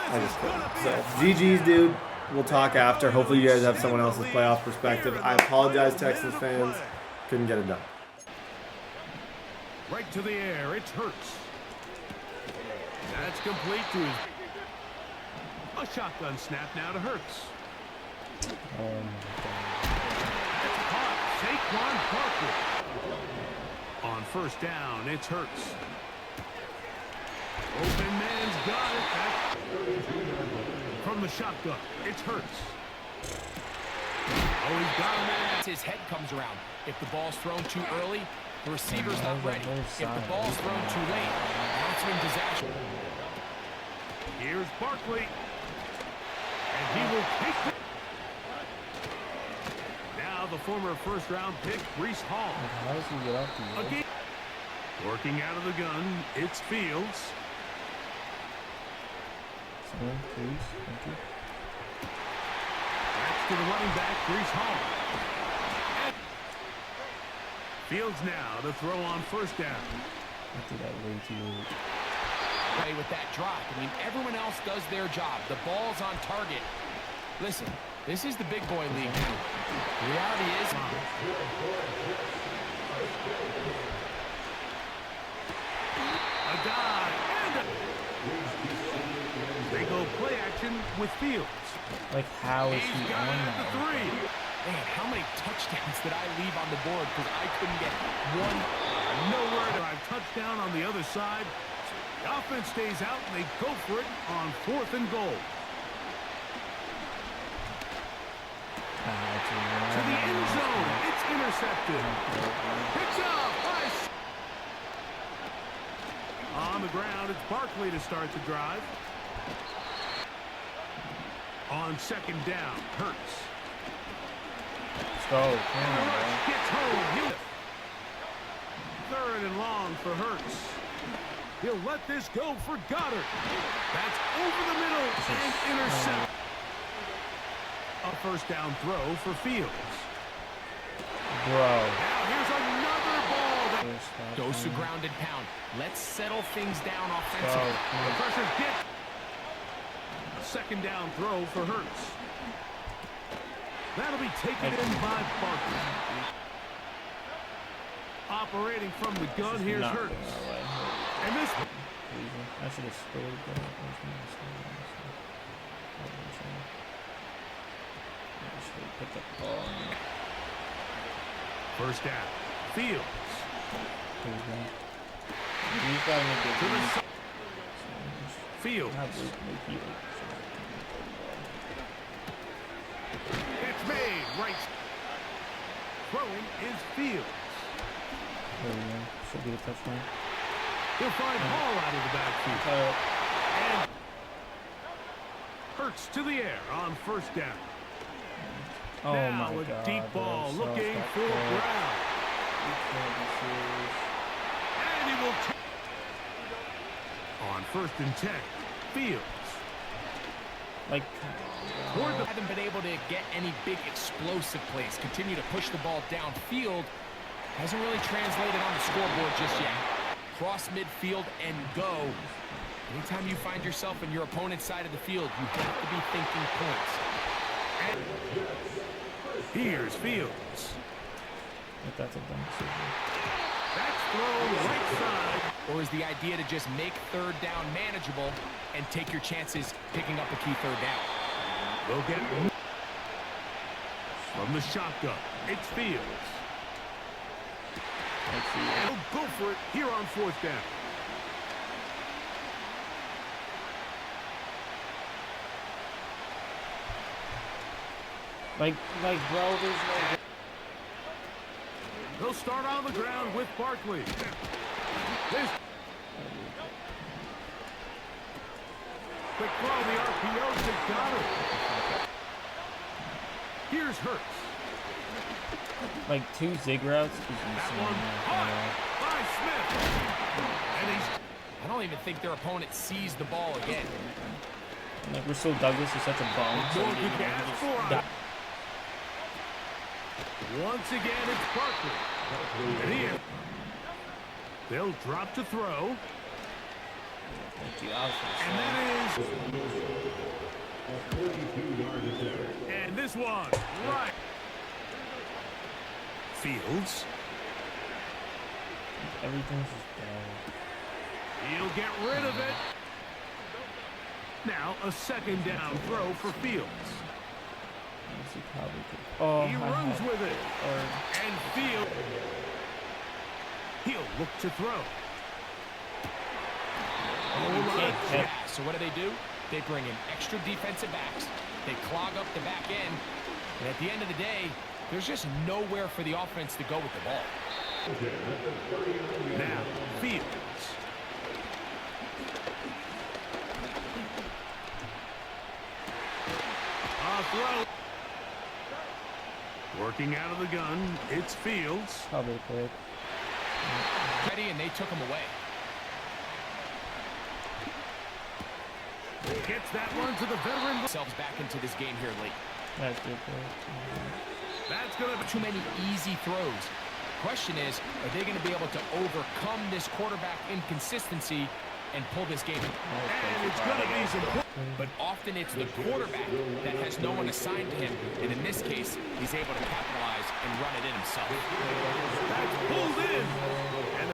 I just couldn't. So GG's, dude. We'll talk after. Hopefully you guys have someone else's playoff perspective. I apologize, Texans fans. Couldn't get it done. Right to the air. It's Hurts. That's complete to his... A shotgun snap now to Hurts. It's caught. Saquon Barkley. On first down, it's Hurts. Open man's got it. From the shotgun, it's Hurts. Oh, he's got him in. His head comes around. If the ball's thrown too early, the receiver's not ready. If the ball's thrown too late, that's when disaster. Here's Barkley. And he will take it. Now the former first-round pick, Brees Hall. How does he get up to you? Again. Working out of the gun, it's Fields. Someone, please. Thank you. That's to the running back, Brees Hall. And Fields now to throw on first down. I did that way too late. Play with that drop. I mean, everyone else does their job. The ball's on target. Listen, this is the big boy league now. The reality is... A dive and a... They go play action with Fields. Like, how is He's he got on it at the that? 3. Man, how many touchdowns did I leave on the board because I couldn't get one? Nowhere to drive touchdown on the other side. The offense stays out and they go for it on 4th and goal. To the end zone. It's intercepted. Picks up. Nice. On the ground, it's Barkley to start the drive. On second down, Hurts. Let's go. Come on, bro. Gets home. Third and long for Hurts. He'll let this go for Goddard. That's over the middle and intercept. A first down throw for Fields. Bro. Now here's another ball. Dose of grounded pound. Let's settle things down offensively. The pressure gets. Second down throw for Hurts. That'll be taken in by Barkley. Operating from the gun, here's Hurts. And this... I should have scored that. I should have picked up the ball. First down. Fields. He's got to make To it. the Fields. It's made. Right. Throwing is Fields. There we go. Should be a touchdown. He'll find Hall out of the backfield. And Hurts to the air on first down. Oh Now my a God. deep ball looking for Brown. And he will on 1st and 10. Fields. Like, Haven't been able to get any big explosive plays. Continue to push the ball downfield. Hasn't really translated on the scoreboard just yet. Cross midfield and go. Anytime you find yourself in your opponent's side of the field, you have to be thinking points. And here's Fields. that's a dumb decision. That's thrown right side. Or is the idea to just make 3rd down manageable and take your chances picking up a key 3rd down? We'll get from the shotgun. It's Fields. And he'll go for it here on 4th down. Like, bro, there's no. They'll start on the ground with Barkley. This quick throw, the RPO to Goddard. Here's Hurts. Like 2 zig routes is That insane. one caught by Smith. And he's I don't even think their opponent sees the ball again. Like, Russell Douglas is such a bum. So more he you can ask for. Once again, it's Barkley. And here, they'll drop to throw. And that is. And this one, right. Fields. Everything's just bad. He'll get rid of it. Now a 2nd down throw for Fields. He probably could. Oh, He runs with it. Or And Fields. He'll look to throw. Yeah, so what do? They bring in extra defensive backs. They clog up the back end. And at the end of the day, there's just nowhere for the offense to go with the ball. Now, Fields. Throw. Working out of the gun, it's Fields. probably quick. Ready, and they took him away. Gets that one to the veteran. Themselves back into this game here late. That's good. That's going to be Too many easy throws. Question is, are they going to be able to overcome this quarterback inconsistency and pull this game? And it's going to be some. But often it's the quarterback that has no one assigned to him, and in this case, he's able to capitalize and run it in himself. That's pulled in.